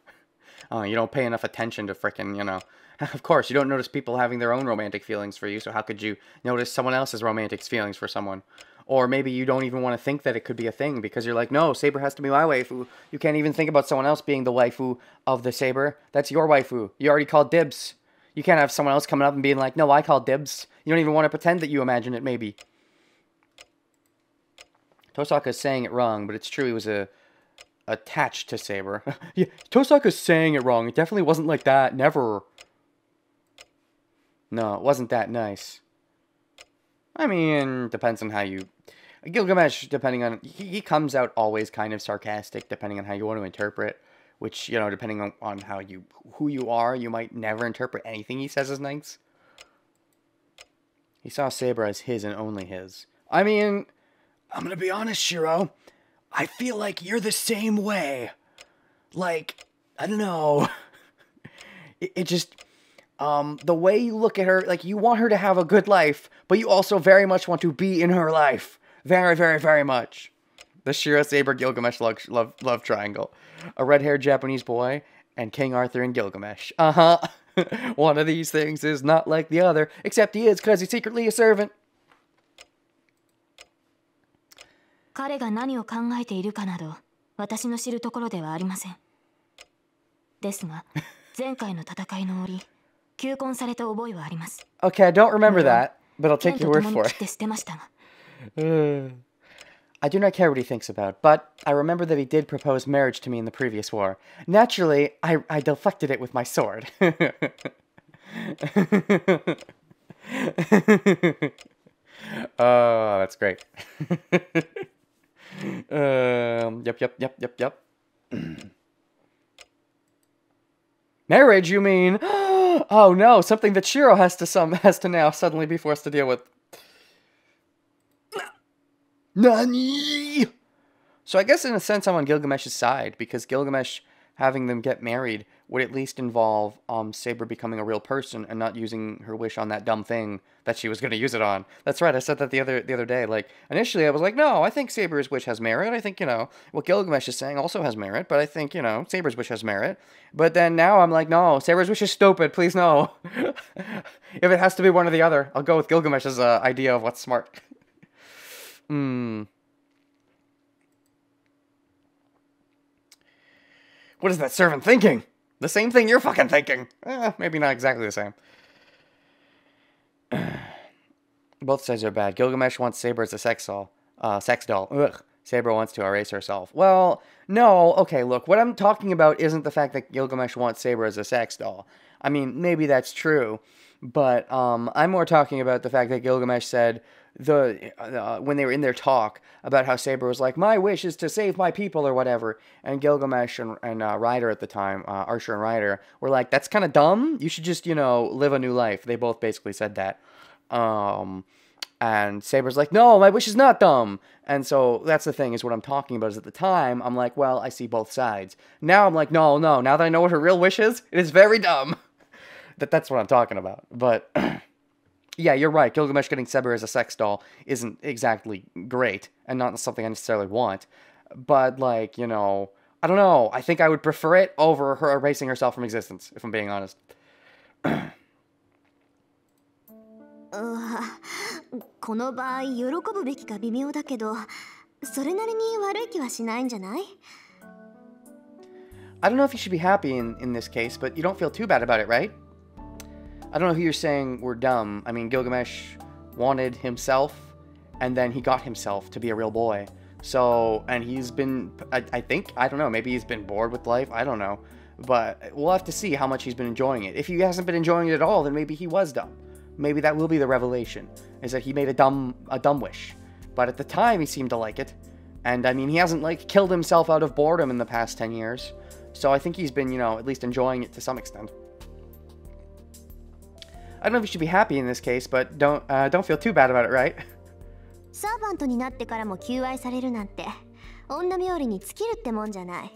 Speaker 1: You don't pay enough attention to frickin', you know... Of course, you don't notice people having their own romantic feelings for you, so how could you notice someone else's romantic feelings for someone? Or maybe you don't even want to think that it could be a thing, because you're like, no, Sabre has to be my waifu. You can't even think about someone else being the waifu of the Sabre. That's your waifu. You already called dibs. You can't have someone else coming up and being like, no, I called dibs. You don't even want to pretend that you imagine it, maybe. Tosaka's saying it wrong, but it's true he was attached to Sabre. Yeah, Tosaka's saying it wrong. It definitely wasn't like that. Never. No, it wasn't that nice. I mean, depends on how you... Gilgamesh, depending on... He comes out always kind of sarcastic, depending on how you want to interpret. Which, you know, depending on how you... Who you are, you might never interpret anything he says as nice. He saw Sabre as his and only his. I mean... I'm gonna be honest, Shiro. I feel like you're the same way. Like, I don't know. It just... the way you look at her, like, you want her to have a good life, but you also very much want to be in her life. Very, very, very much. The Shiro Sabre Gilgamesh love triangle. A red-haired Japanese boy, and King Arthur and Gilgamesh. One of these things is not like the other, except he is, because he's secretly a servant.
Speaker 3: 彼が何を考えているかなど、私の知るところではありません。ですが、前回の戦いの折、求婚された覚えはあります。
Speaker 1: Okay, I don't remember that, but I'll take your word for it.
Speaker 3: 捨てましたが。
Speaker 1: I do not care what he thinks about, but I remember that he did propose marriage to me in the previous war. Naturally, I deflected it with my sword. Oh, that's great. Yep. Marriage, you mean? Oh no, something that Shiro has to now suddenly be forced to deal with. Nani? So I guess in a sense I'm on Gilgamesh's side, because Gilgamesh having them get married would at least involve Sabre becoming a real person and not using her wish on that dumb thing that she was going to use it on. That's right, I said that the other day. Like, initially I was like, no, I think Sabre's wish has merit. I think, you know, what Gilgamesh is saying also has merit, but I think, you know, Sabre's wish has merit. But then now I'm like, no, Sabre's wish is stupid, please no. If it has to be one or the other, I'll go with Gilgamesh's idea of what's smart. What is that servant thinking? The same thing you're fucking thinking. Maybe not exactly the same. Both sides are bad. Gilgamesh wants Sabre as a sex doll. Ugh. Sabre wants to erase herself. Well, no. Okay, look. What I'm talking about isn't the fact that Gilgamesh wants Sabre as a sex doll. I mean, maybe that's true. But I'm more talking about the fact that Gilgamesh said when they were in their talk about how Sabre was like, my wish is to save my people or whatever. And Gilgamesh and Ryder at the time, Archer and Ryder, were like, that's kind of dumb. You should just, live a new life. They both basically said that. And Sabre's like, no, my wish is not dumb. And so that's the thing, is what I'm talking about, is at the time, I'm like, well, I see both sides. Now I'm like, no, now that I know what her real wish is, it is very dumb. That's what I'm talking about. But, yeah, you're right. Gilgamesh getting Sabre as a sex doll isn't exactly great, and not something I necessarily want. But, like, I don't know. I think I would prefer it over her erasing herself from existence, if I'm being honest.
Speaker 2: この場合喜ぶべきか微妙だけど、それなりに悪い気はしないんじゃない?
Speaker 1: I don't know if you should be happy in this case, but you don't feel too bad about it, right? I don't know who you're saying were dumb. I mean, Gilgamesh wanted himself, and then he got himself to be a real boy. So, and he's been, I don't know, maybe he's been bored with life, I don't know. But we'll have to see how much he's been enjoying it. If he hasn't been enjoying it at all, then maybe he was dumb. Maybe that will be the revelation, is that he made a dumb wish. But at the time, he seemed to like it. And, I mean, he hasn't, killed himself out of boredom in the past 10 years. So I think he's been, at least enjoying it to some extent. I don't know if you should be happy in this case, but don't feel too bad about it, right?
Speaker 2: サーバントになってからも求愛されるなんて、女冥利に尽きるってもんじゃない。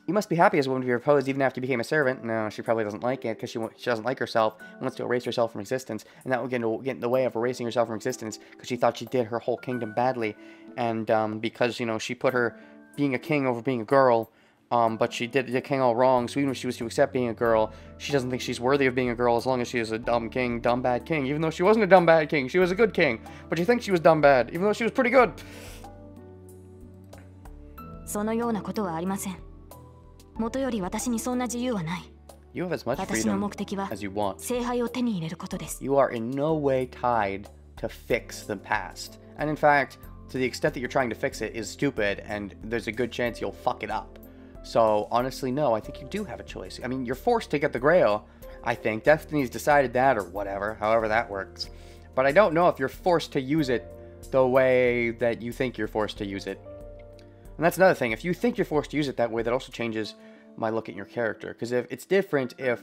Speaker 1: You must be happy as a woman to be proposed even after you became a servant. No, she probably doesn't like it because she doesn't like herself, wants to erase herself from existence, and that will get in the way of erasing herself from existence because she thought she did her whole kingdom badly, and because she put her being a king over being a girl, but she did the king all wrong. So even if she was to accept being a girl, she doesn't think she's worthy of being a girl as long as she is a dumb bad king. Even though she wasn't a dumb bad king, she was a good king, but she thinks she was dumb bad, even though she was pretty good.
Speaker 3: そのようなことはありません。元より私にそんな自由はない。
Speaker 1: You have as much
Speaker 3: 私の
Speaker 1: freedom
Speaker 3: 目的は
Speaker 1: as you want.
Speaker 3: 聖杯を手に入れることです。
Speaker 1: You are in no way tied to fix the past. And in fact, to the extent that you're trying to fix it is stupid, and there's a good chance you'll fuck it up. So, honestly, no, I think you do have a choice. I mean, you're forced to get the Grail, I think. Destiny's decided that, or whatever, however that works. But I don't know if you're forced to use it the way that you think you're forced to use it. And that's another thing. If you think you're forced to use it that way, that also changes my look at your character. Because if it's different if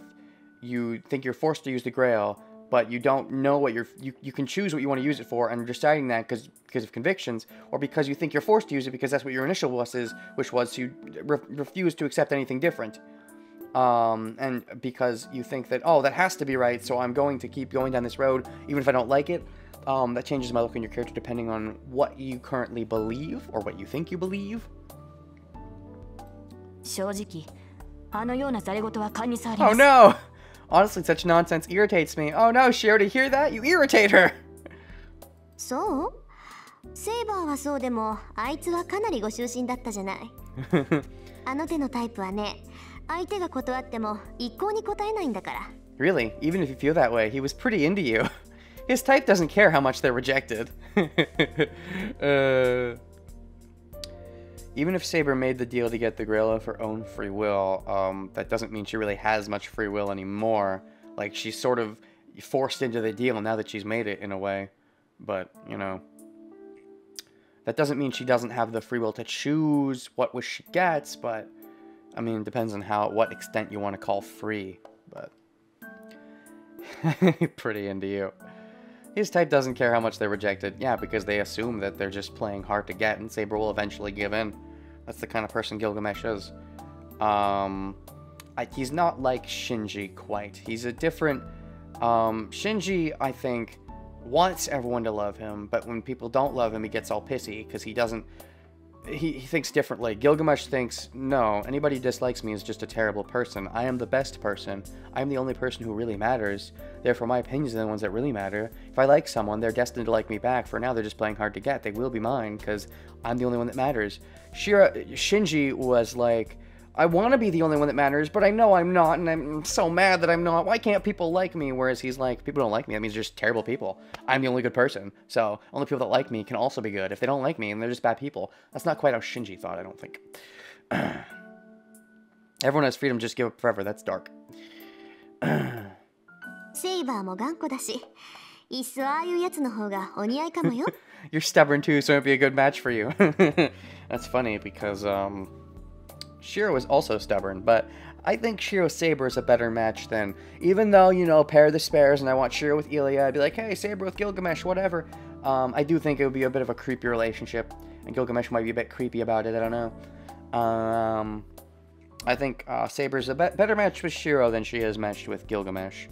Speaker 1: you think you're forced to use the Grail, but you don't know what you can choose what you want to use it for, and you're deciding that because of convictions, or because you think you're forced to use it because that's what your initial wish is, which was to refuse to accept anything different. And because you think that, oh, that has to be right, so I'm going to keep going down this road, even if I don't like it, that changes my look on your character depending on what you currently believe, or what you think you believe.
Speaker 3: 正直、あのようなざれ言は勘に触ります。
Speaker 1: Oh no! Honestly, such nonsense irritates me. Oh no, Sherry, hear that? You irritate her!
Speaker 2: そう?セイバーはそうでも、あいつはかなりご執心だったじゃない。あの手のタイプはね、相手が断っても一向に答えないんだから。
Speaker 1: Really? Even if you feel that way, he was pretty into you. His type doesn't care how much they're rejected. Even if Sabre made the deal to get the Grail of her own free will, that doesn't mean she really has much free will anymore. Like, she's sort of forced into the deal now that she's made it, in a way. But, that doesn't mean she doesn't have the free will to choose what wish she gets, but, I mean, it depends on what extent you want to call free, but... Pretty into you. His type doesn't care how much they're rejected. Yeah, because they assume that they're just playing hard to get, and Sabre will eventually give in. That's the kind of person Gilgamesh is. He's not like Shinji quite. He's a different... Shinji, I think, wants everyone to love him, but when people don't love him, he gets all pissy, because he doesn't... he thinks differently. Gilgamesh thinks, no, anybody who dislikes me is just a terrible person. I am the best person. I am the only person who really matters. Therefore, my opinions are the ones that really matter. If I like someone, they're destined to like me back. For now, they're just playing hard to get. They will be mine, because I'm the only one that matters. Shinji was like, I want to be the only one that matters, but I know I'm not, and I'm so mad that I'm not. Why can't people like me? Whereas he's like, people don't like me. That means they're just terrible people. I'm the only good person. So only people that like me can also be good. If they don't like me, and they're just bad people. That's not quite how Shinji thought, I don't think. Everyone has freedom, just give up forever. That's dark.
Speaker 2: Saber も頑固だし、いっそああいうやつの方がお似合いかもよ。
Speaker 1: You're stubborn too, so it'd be a good match for you. That's funny because Shiro is also stubborn, but I think Shiro Sabre is a better match than, even though, you know, pair the spares and I want Shiro with Ilya, I'd be like, hey, Sabre with Gilgamesh, whatever. I do think it would be a bit of a creepy relationship, and Gilgamesh might be a bit creepy about it, I don't know. I think Sabre's a better match with Shiro than she is matched with Gilgamesh.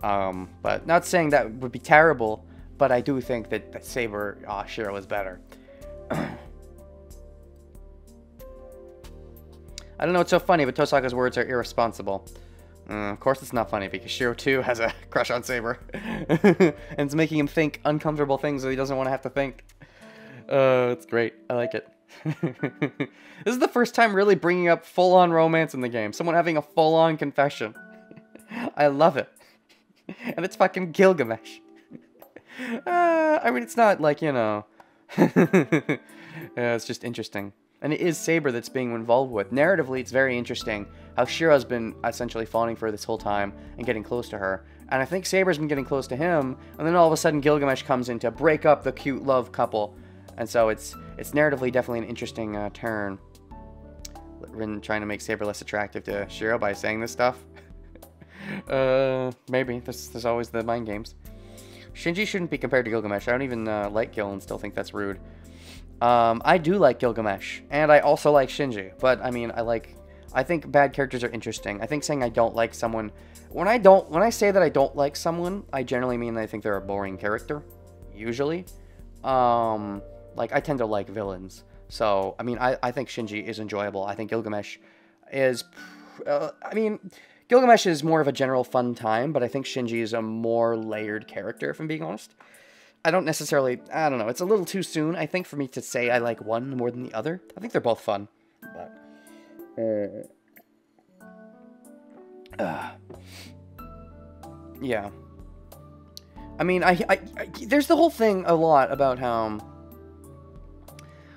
Speaker 1: But not saying that would be terrible, but I do think that Sabre Shiro is better. I don't know what's so funny, but Tosaka's words are irresponsible. Of course it's not funny, because Shiro too has a crush on Sabre. And it's making him think uncomfortable things that he doesn't want to have to think. It's great. I like it. This is the first time really bringing up full-on romance in the game. Someone having a full-on confession. I love it. And it's fucking Gilgamesh. I mean, it's not like, you know... it's just interesting. And it is Sabre that's being involved with. Narratively, it's very interesting how Shiro's been essentially falling for her this whole time and getting close to her. And I think Sabre's been getting close to him, and then all of a sudden Gilgamesh comes in to break up the cute love couple. And so it's narratively definitely an interesting turn. Rin trying to make Sabre less attractive to Shiro by saying this stuff. Maybe. There's always the mind games. Shinji shouldn't be compared to Gilgamesh. I don't even like Gil and still think that's rude. I do like Gilgamesh, and I also like Shinji, but I mean, I think bad characters are interesting. I think saying I don't like someone, when I say that I don't like someone, I generally mean that I think they're a boring character, usually. Like, I tend to like villains, so, I mean, I think Shinji is enjoyable. I think Gilgamesh is, I mean, Gilgamesh is more of a general fun time, but I think Shinji is a more layered character, if I'm being honest. I don't know, it's a little too soon, I think, for me to say I like one more than the other. I think they're both fun, but... yeah. I mean, there's the whole thing a lot about how...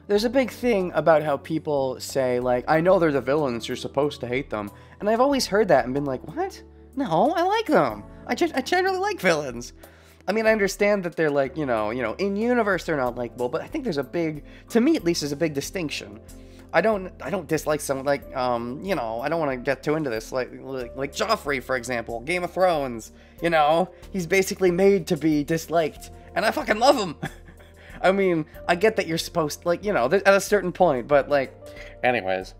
Speaker 1: There's a big thing about how people say, like, I know they're the villains, you're supposed to hate them. And I've always heard that and been like, what? No, I like them. I generally like villains. I mean, I understand that they're like, you know, in universe they're not likable, but I think there's a big, to me at least, there's a big distinction. I don't dislike someone like, you know, I don't want to get too into this, like Joffrey, for example, Game of Thrones, you know, he's basically made to be disliked, and I fucking love him. I mean, I get that you're supposed to, like, you know, at a certain point, but like, anyways.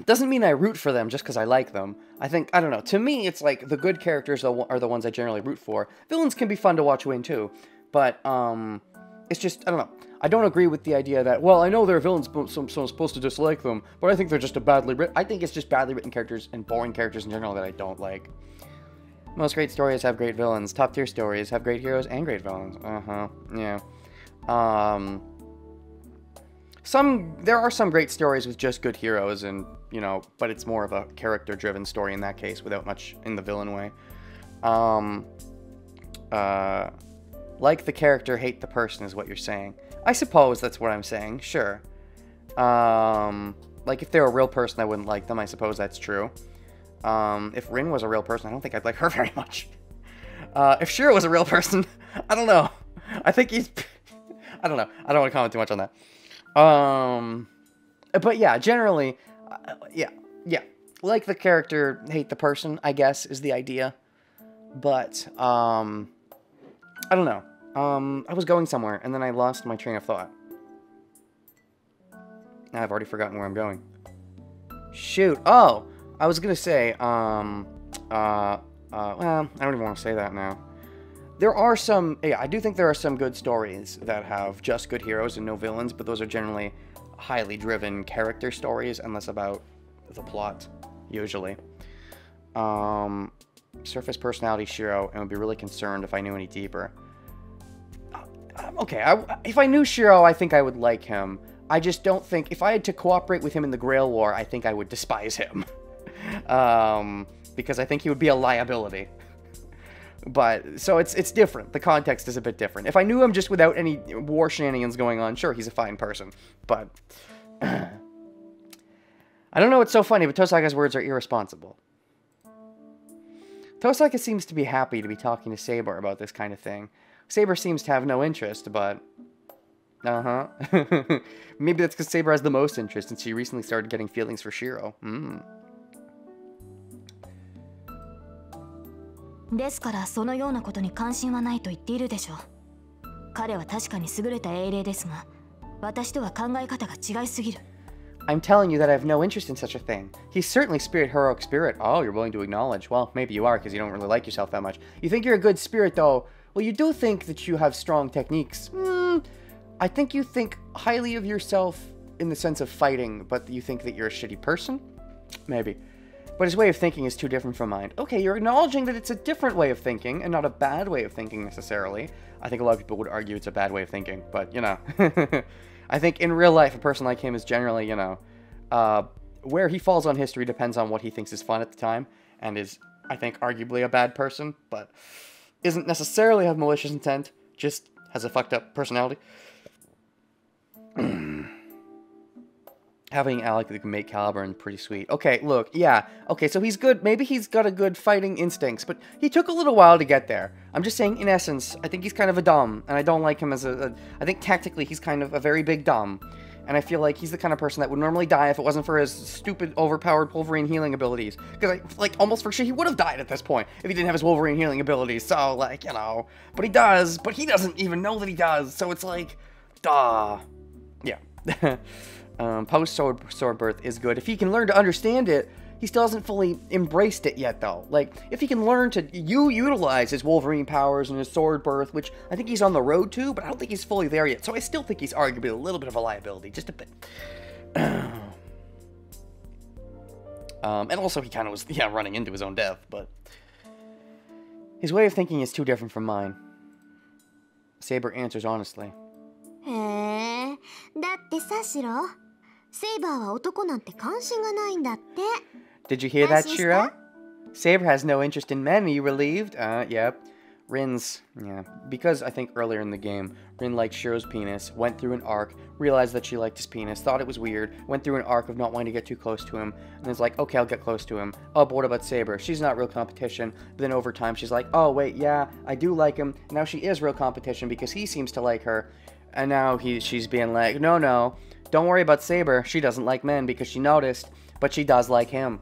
Speaker 1: Doesn't mean I root for them just because I like them. I think, I don't know, to me it's like the good characters are the ones I generally root for. Villains can be fun to watch win too, but it's just, I don't know. I don't agree with the idea that, well, I know they're villains, so I'm supposed to dislike them, but I think they're just a badly written, I think it's just badly written characters and boring characters in general that I don't like. Most great stories have great villains. Top tier stories have great heroes and great villains. Yeah. There are some great stories with just good heroes and, you know, but it's more of a character-driven story in that case without much in the villain way. Like the character, hate the person is what you're saying. I suppose that's what I'm saying, sure. Like if they're a real person, I wouldn't like them, I suppose that's true. If Rin was a real person, I don't think I'd like her very much. If Shiro was a real person, I don't know. I think he's... I don't know. I don't want to comment too much on that. But yeah, generally, yeah. Like the character, hate the person, I guess, is the idea. But, I don't know. I was going somewhere, and then I lost my train of thought. Now I've already forgotten where I'm going. Shoot. Oh! I was gonna say, well, I don't even want to say that now. There are some, yeah, I do think there are some good stories that have just good heroes and no villains, but those are generally highly driven character stories and less about the plot, usually. Surface personality Shiro, and would be really concerned if I knew any deeper. Okay, if I knew Shiro, I think I would like him. I just don't think, if I had to cooperate with him in the Grail War, I think I would despise him. Because I think he would be a liability. But, so it's different. The context is a bit different. If I knew him just without any war shenanigans going on, sure, he's a fine person. But, I don't know what's so funny, but Tosaka's words are irresponsible. Tosaka seems to be happy to be talking to Sabre about this kind of thing. Sabre seems to have no interest, but... Maybe that's because Sabre has the most interest, since she recently started getting feelings for Shiro.
Speaker 3: ですからそのようなことに関心はないと言っているでしょう。彼は確かに優れた英霊ですが、私とは考え方が違いすぎる。
Speaker 1: I'm telling you that I have no interest in such a thing. He's certainly heroic spirit. Oh, you're willing to acknowledge. Well, maybe you are because you don't really like yourself that much. You think you're a good spirit, though. Well, you do think that you have strong techniques. I think you think highly of yourself in the sense of fighting, but you think that you're a shitty person? Maybe. But his way of thinking is too different from mine. Okay, you're acknowledging that it's a different way of thinking, and not a bad way of thinking necessarily. I think a lot of people would argue it's a bad way of thinking, but, you know. I think in real life, a person like him is generally, you know, where he falls on history depends on what he thinks is fun at the time, and is, I think, arguably a bad person, but isn't necessarily have malicious intent, just has a fucked up personality. Having Alec that can make Caliburn pretty sweet. Okay, look, yeah. Okay, so he's good. Maybe he's got a good fighting instincts, but he took a little while to get there. I'm just saying, in essence, I think he's kind of a dumb, and I don't like him as I think tactically he's kind of a very big dumb. And I feel like he's the kind of person that would normally die if it wasn't for his stupid, overpowered Wolverine healing abilities. Because, like, almost for sure he would have died at this point if he didn't have his Wolverine healing abilities. So, like, you know. But he does, but he doesn't even know that he does. So it's like, duh. Yeah. Post-sword birth is good. If he can learn to understand it, he still hasn't fully embraced it yet, though. Like, if he can learn to utilize his Wolverine powers and his sword birth, which I think he's on the road to, but I don't think he's fully there yet. So I still think he's arguably a little bit of a liability, just a bit. And also he kind of was, yeah, running into his own death, but his way of thinking is too different from mine. Sabre answers honestly.
Speaker 2: へえ、だってさ、シロ。セイバーは男なんて関心がないんだって。
Speaker 1: Did you hear that, Shiro? Sabre has no interest in men. Are you relieved? Yep. Rin's, yeah. Because I think earlier in the game, Rin liked Shiro's penis, went through an arc, realized that she liked his penis, thought it was weird, went through an arc of not wanting to get too close to him, and then it's like, okay, I'll get close to him. Oh, but what about Sabre? She's not real competition. But then over time, she's like, oh, wait, yeah, I do like him. Now she is real competition because he seems to like her. And now she's being like, no, don't worry about Sabre. She doesn't like men because she noticed, but she does like him.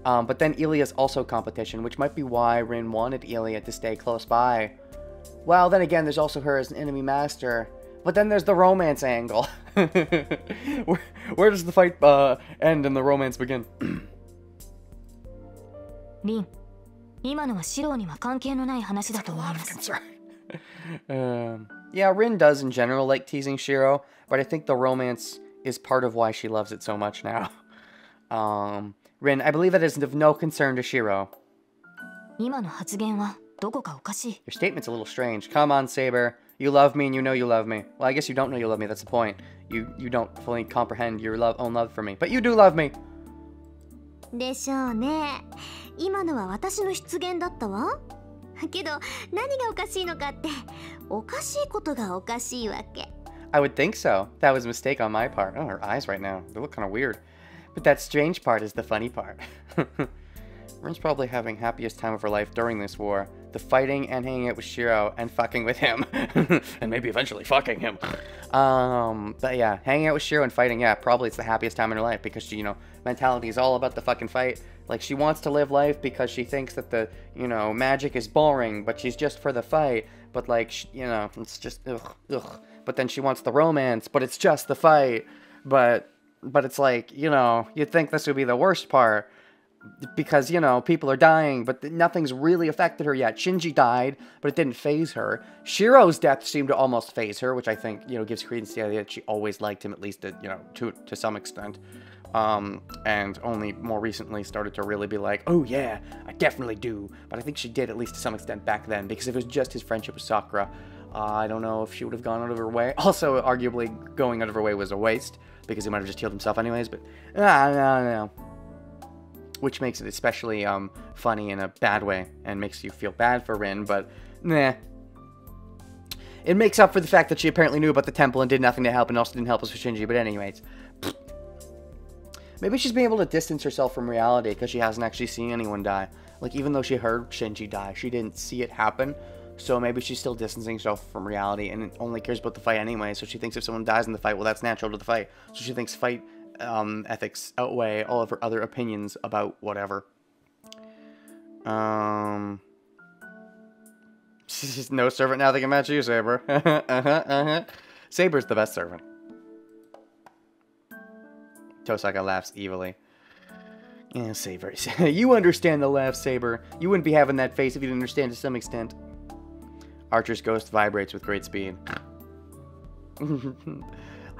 Speaker 1: But then Ilia's also competition, which might be why Rin wanted Ilia to stay close by. Well, then again, there's also her as an enemy master. But then there's the romance angle. Where does the fight end and the romance begin?
Speaker 3: Rin, 今のはシロには関係のない話だと思います。
Speaker 1: Yeah, Rin does in general like teasing Shiro, but I think the romance is part of why she loves it so much now. Rin, I believe that is of no concern to Shiro.
Speaker 3: 今の発言はどこかおかしい。
Speaker 1: Your statement's a little strange. Come on, Sabre. You love me and you know you love me. Well, I guess you don't know you love me, that's the point. You don't fully comprehend your own love for me. But you do love me.
Speaker 2: でしょうね。今のは私の失言だったわ。けど何がおかしいのかっておかしいことがおかしいわけ。
Speaker 1: I would think so. That was a mistake on my part. Oh, her eyes right now. They look kind of weird. But that strange part is the funny part. Rin's probably having happiest time of her life during this war. The fighting and hanging out with Shiro and fucking with him. And maybe eventually fucking him. But yeah, hanging out with Shiro and fighting, yeah, probably it's the happiest time in her life because she, you know, mentality is all about the fucking fight. Like, she wants to live life because she thinks that the, you know, magic is boring, but she's just for the fight. But, like, you know, it's just, ugh. But then she wants the romance, but it's just the fight. But But it's like, you know, you'd think this would be the worst part. Because, you know, people are dying, but nothing's really affected her yet. Shinji died, but it didn't phase her. Shiro's death seemed to almost phase her, which I think, you know, gives credence to the idea that she always liked him, at least, you know, to some extent. And only more recently started to really be like, oh yeah, I definitely do. But I think she did, at least to some extent, back then, because if it was just his friendship with Sakura, I don't know if she would have gone out of her way. Also, arguably, going out of her way was a waste, because he might have just healed himself anyways, but, I don't know. Which makes it especially funny in a bad way, and makes you feel bad for Rin, but nah. It makes up for the fact that she apparently knew about the temple and did nothing to help, and also didn't help us with Shinji, but anyways. Maybe she's been able to distance herself from reality, because she hasn't actually seen anyone die. Like, even though she heard Shinji die, she didn't see it happen, so maybe she's still distancing herself from reality, and only cares about the fight anyway, so she thinks if someone dies in the fight, well, that's natural to the fight. So she thinks fight ethics outweigh all of her other opinions about whatever. No servant now that can match you, Sabre. Sabre's the best servant. Tosaka laughs evilly. Yeah, Sabre. You understand the laugh, Sabre. You wouldn't be having that face if you didn't understand to some extent. Archer's ghost vibrates with great speed.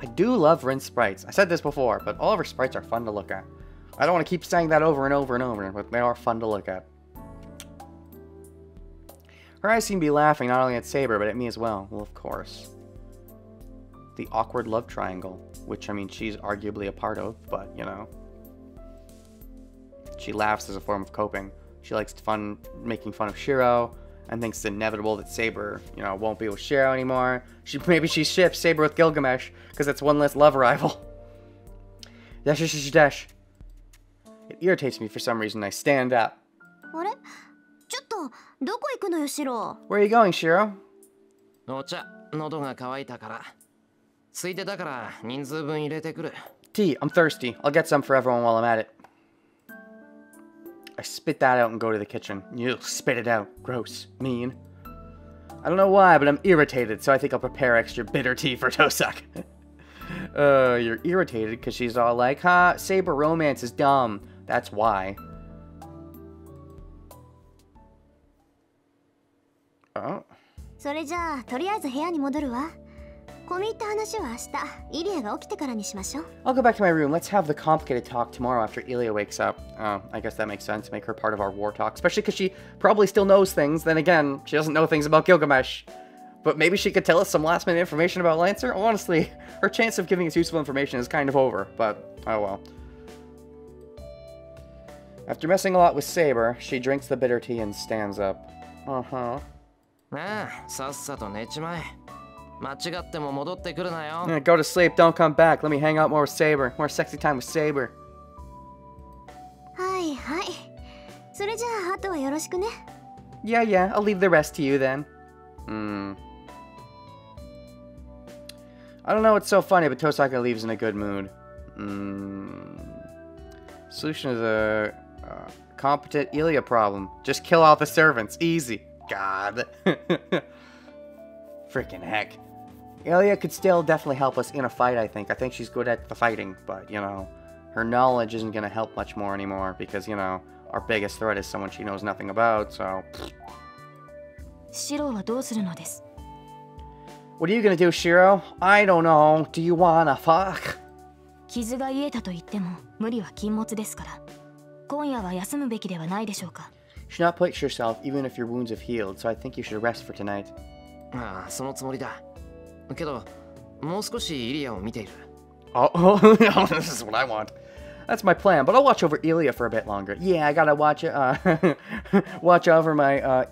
Speaker 1: I do love Rin's sprites. I said this before, but all of her sprites are fun to look at. I don't want to keep saying that over and over and over, but they are fun to look at. Her eyes seem to be laughing not only at Sabre, but at me as well. Well, of course. The awkward love triangle, which, I mean, she's arguably a part of, but, you know. She laughs as a form of coping. She likes making fun of Shiro, and thinks it's inevitable that Sabre, you know, won't be with Shiro anymore. Maybe she ships Sabre with Gilgamesh, because that's one less love rival. Dash, dash, dash. It irritates me for some reason. I stand up. Where are you going, Shiro? Tea, I'm thirsty. I'll get some for everyone while I'm at it. I spit that out and go to the kitchen. You spit it out. Gross. Mean. I don't know why, but I'm irritated, so I think I'll prepare extra bitter tea for Tosaka. You're irritated because she's all like, ha, Sabre romance is dumb. That's why. Oh. I'll go back to my room. Let's have the complicated talk tomorrow after Ilya wakes up. I guess that makes sense. Make her part of our war talk. Especially because she probably still knows things. Then again, she doesn't know things about Gilgamesh. But maybe she could tell us some last minute information about Lancer. Honestly, her chance of giving us useful information is kind of over. But, oh well. After messing a lot with Sabre, she drinks the bitter tea and stands up. Uh-huh. Yeah, go to sleep, don't come back. Let me hang out more with Sabre. More sexy time with Sabre. Yeah, I'll leave the rest to you then. I don't know what's so funny, but Tosaka leaves in a good mood. Solution is a competent Ilya problem. Just kill all the servants. Easy. God. Freaking heck. Ilya could still definitely help us in a fight, I think. I think she's good at the fighting, but, you know, her knowledge isn't going to help much more anymore because, you know, our biggest threat is someone she knows nothing about, so... What are you going to do, Shiro? I don't know. Do you wanna fuck? You should not put yourself, even if your wounds have healed, so I think you should rest for tonight. Oh, this is what I want. That's my plan, but I'll watch over Ilya for a bit longer. Yeah, I gotta watch watch over my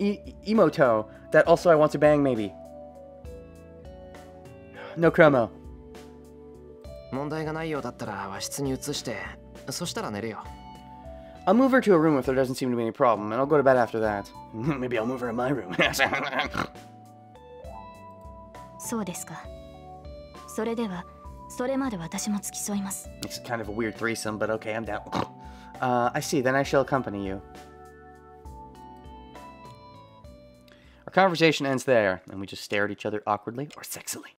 Speaker 1: Emoto that also I want to bang, maybe. No chromo. I'll move her to a room if there doesn't seem to be any problem, and I'll go to bed after that. Maybe I'll move her in my room. It's kind of a weird threesome, but okay, I'm down. I see, then I shall accompany you. Our conversation ends there, and we just stare at each other awkwardly or sexily.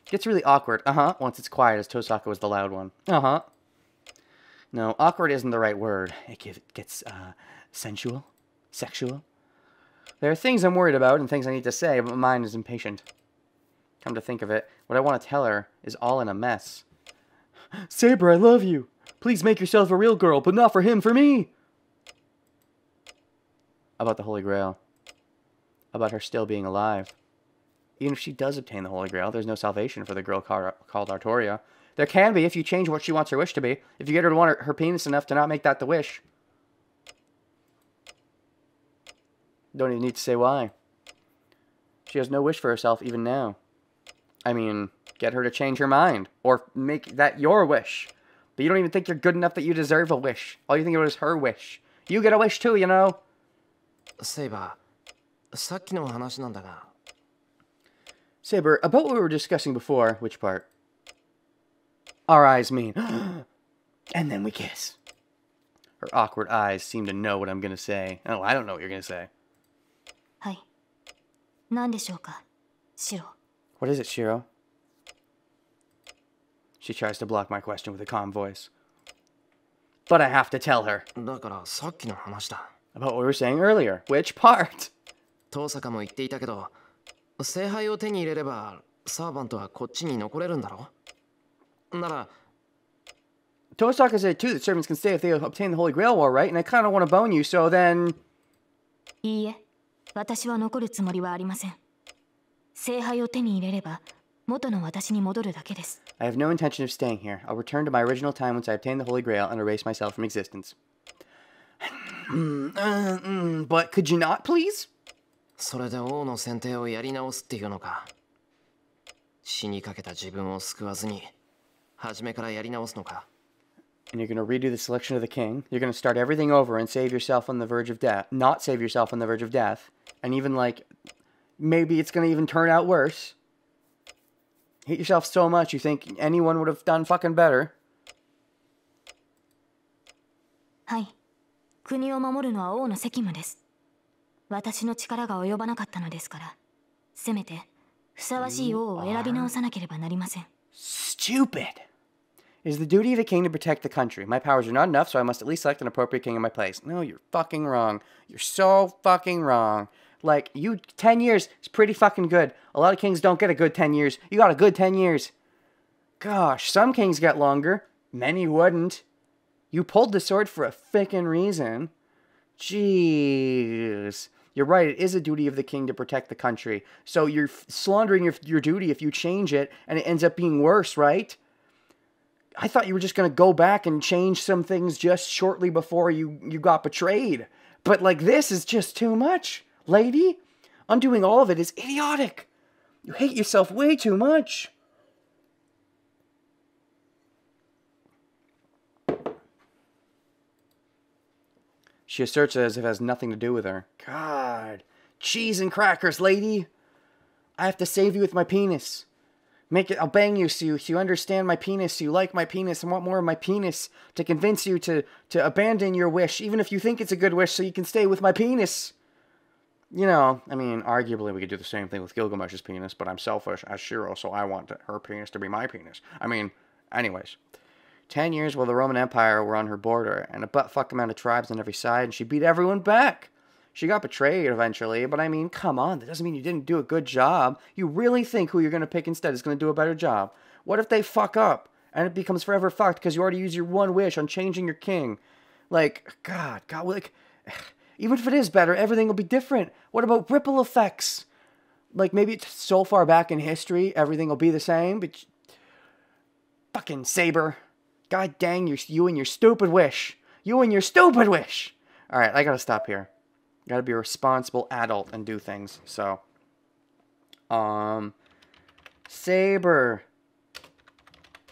Speaker 1: Gets really awkward. Once it's quiet, as Tosaka was the loud one. No, awkward isn't the right word. It gets sensual, sexual. There are things I'm worried about and things I need to say, but my mind is impatient. Come to think of it, what I want to tell her is all in a mess. Sabre, I love you. Please make yourself a real girl, but not for him, for me. About the Holy Grail. About her still being alive. Even if she does obtain the Holy Grail, there's no salvation for the girl called Artoria. There can be if you change what she wants her wish to be. If you get her to want her penis enough to not make that the wish. Don't even need to say why. She has no wish for herself even now. I mean, get her to change her mind. Or make that your wish. But you don't even think you're good about that you deserve a wish. All you think about is her wish. You get a wish too, you know?
Speaker 4: Sabre, さっきの話なんだが。
Speaker 1: Sabre, about what we were discussing before, which part? Our eyes meet. And then we kiss. Her awkward eyes seem to know what I'm going to say. Oh, I don't know what you're going to say.
Speaker 3: はい。何でしょうか、シロ。
Speaker 1: What is it, Shiro? She tries to block my question with a calm voice. But I have to tell her.
Speaker 4: だからさっきの話だ。
Speaker 1: About what we were saying earlier. Which part?
Speaker 4: 遠坂も言っていたけど、聖杯を手に入れればサーバントはこっちに残れるんだろ。なら
Speaker 1: Tosaka said too that servants can stay if they obtain the Holy Grail War, right? And I kind of want to bone you, so then...
Speaker 3: いいえ、私は残るつもりはありません。聖杯を手に入れれば元の私に戻るだけです。
Speaker 1: I have no intention of staying here. I'll return to my original time once I obtain the Holy Grail and erase myself from existence. But could you not, please?
Speaker 4: それで王の選定をやり直すっていうのか。死にかけた自分を救わずに初めからやり直すのか。
Speaker 1: And you're going to redo the selection of the king. You're going to start everything over and save yourself on the verge of death. Not save yourself on the verge of death. And even like, maybe it's going to even turn out worse. Hate yourself so much you think anyone would have done fucking better.
Speaker 3: はい。国を守るのは王の責務です。私の力が及ばなかったのですから、せめてふさわしい王を選び直さなければなりません。
Speaker 1: Stupid! It is the duty of the king to protect the country. My powers are not enough, so I must at least select an appropriate king in my place. No, you're fucking wrong. You're so fucking wrong. Like, 10 years is pretty fucking good. A lot of kings don't get a good 10 years. You got a good 10 years. Gosh, some kings get longer. Many wouldn't. You pulled the sword for a fucking reason. Jeez. You're right, it is a duty of the king to protect the country. So you're slandering your duty if you change it, and it ends up being worse, right? I thought you were just going to go back and change some things just shortly before you got betrayed. But, like, this is just too much. Lady, undoing all of it is idiotic. You hate yourself way too much. She asserts it as if it has nothing to do with her. God. Cheese and crackers, lady. I have to save you with my penis. I'll bang you so you understand my penis, so you like my penis and want more of my penis, to convince you to abandon your wish, even if you think it's a good wish, so you can stay with my penis. You know, I mean, arguably we could do the same thing with Gilgamesh's penis, but I'm selfish as Shiro, so I want her penis to be my penis. I mean, anyways. 10 years while the Roman Empire were on her border, and a butt-fuck amount of tribes on every side, and she beat everyone back. She got betrayed eventually, but I mean, come on, that doesn't mean you didn't do a good job. You really think who you're going to pick instead is going to do a better job? What if they fuck up, and it becomes forever fucked because you already used your one wish on changing your king? Like, God, like, even if it is better, everything will be different. What about ripple effects? Like, maybe it's so far back in history, everything will be the same, but... Fucking Sabre. God dang, you and your stupid wish. You and your stupid wish. Alright, I gotta stop here. Gotta be a responsible adult and do things, so. Sabre.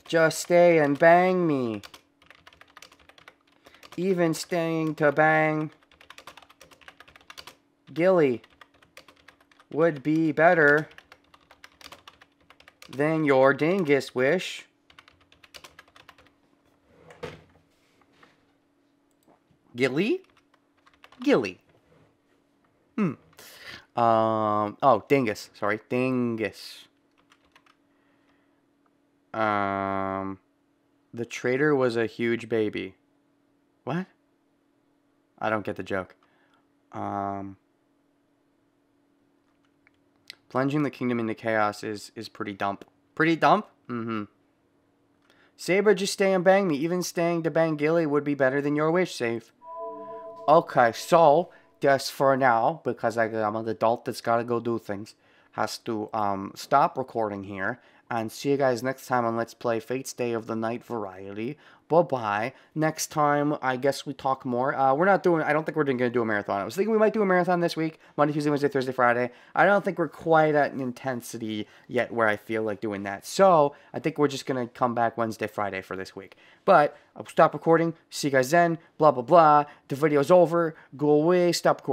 Speaker 1: Just stay and bang me. Even staying to bang Gilly would be better than your dingus wish. Gilly? Gilly. Oh, dingus. Sorry, dingus. The traitor was a huge baby. What? I don't get the joke. Plunging the kingdom into chaos is pretty dumb. Pretty dumb? Mm-hmm. Sabre, just stay and bang me. Even staying to bang Gilly would be better than your wish, Safe. Okay, so, just for now, because I'm an adult that's got to go do things, has to stop recording here, and see you guys next time on Let's Play Fate's Day of the Night Variety. Bye-bye. Next time, I guess we talk more. We're not doing, I don't think we're going to do a marathon. I was thinking we might do a marathon this week, Monday, Tuesday, Wednesday, Thursday, Friday. I don't think we're quite at an intensity yet where I feel like doing that. So, I think we're just going to come back Wednesday, Friday for this week. But, I'll stop recording. See you guys then. Blah, blah, blah. The video's over. Go away. Stop recording.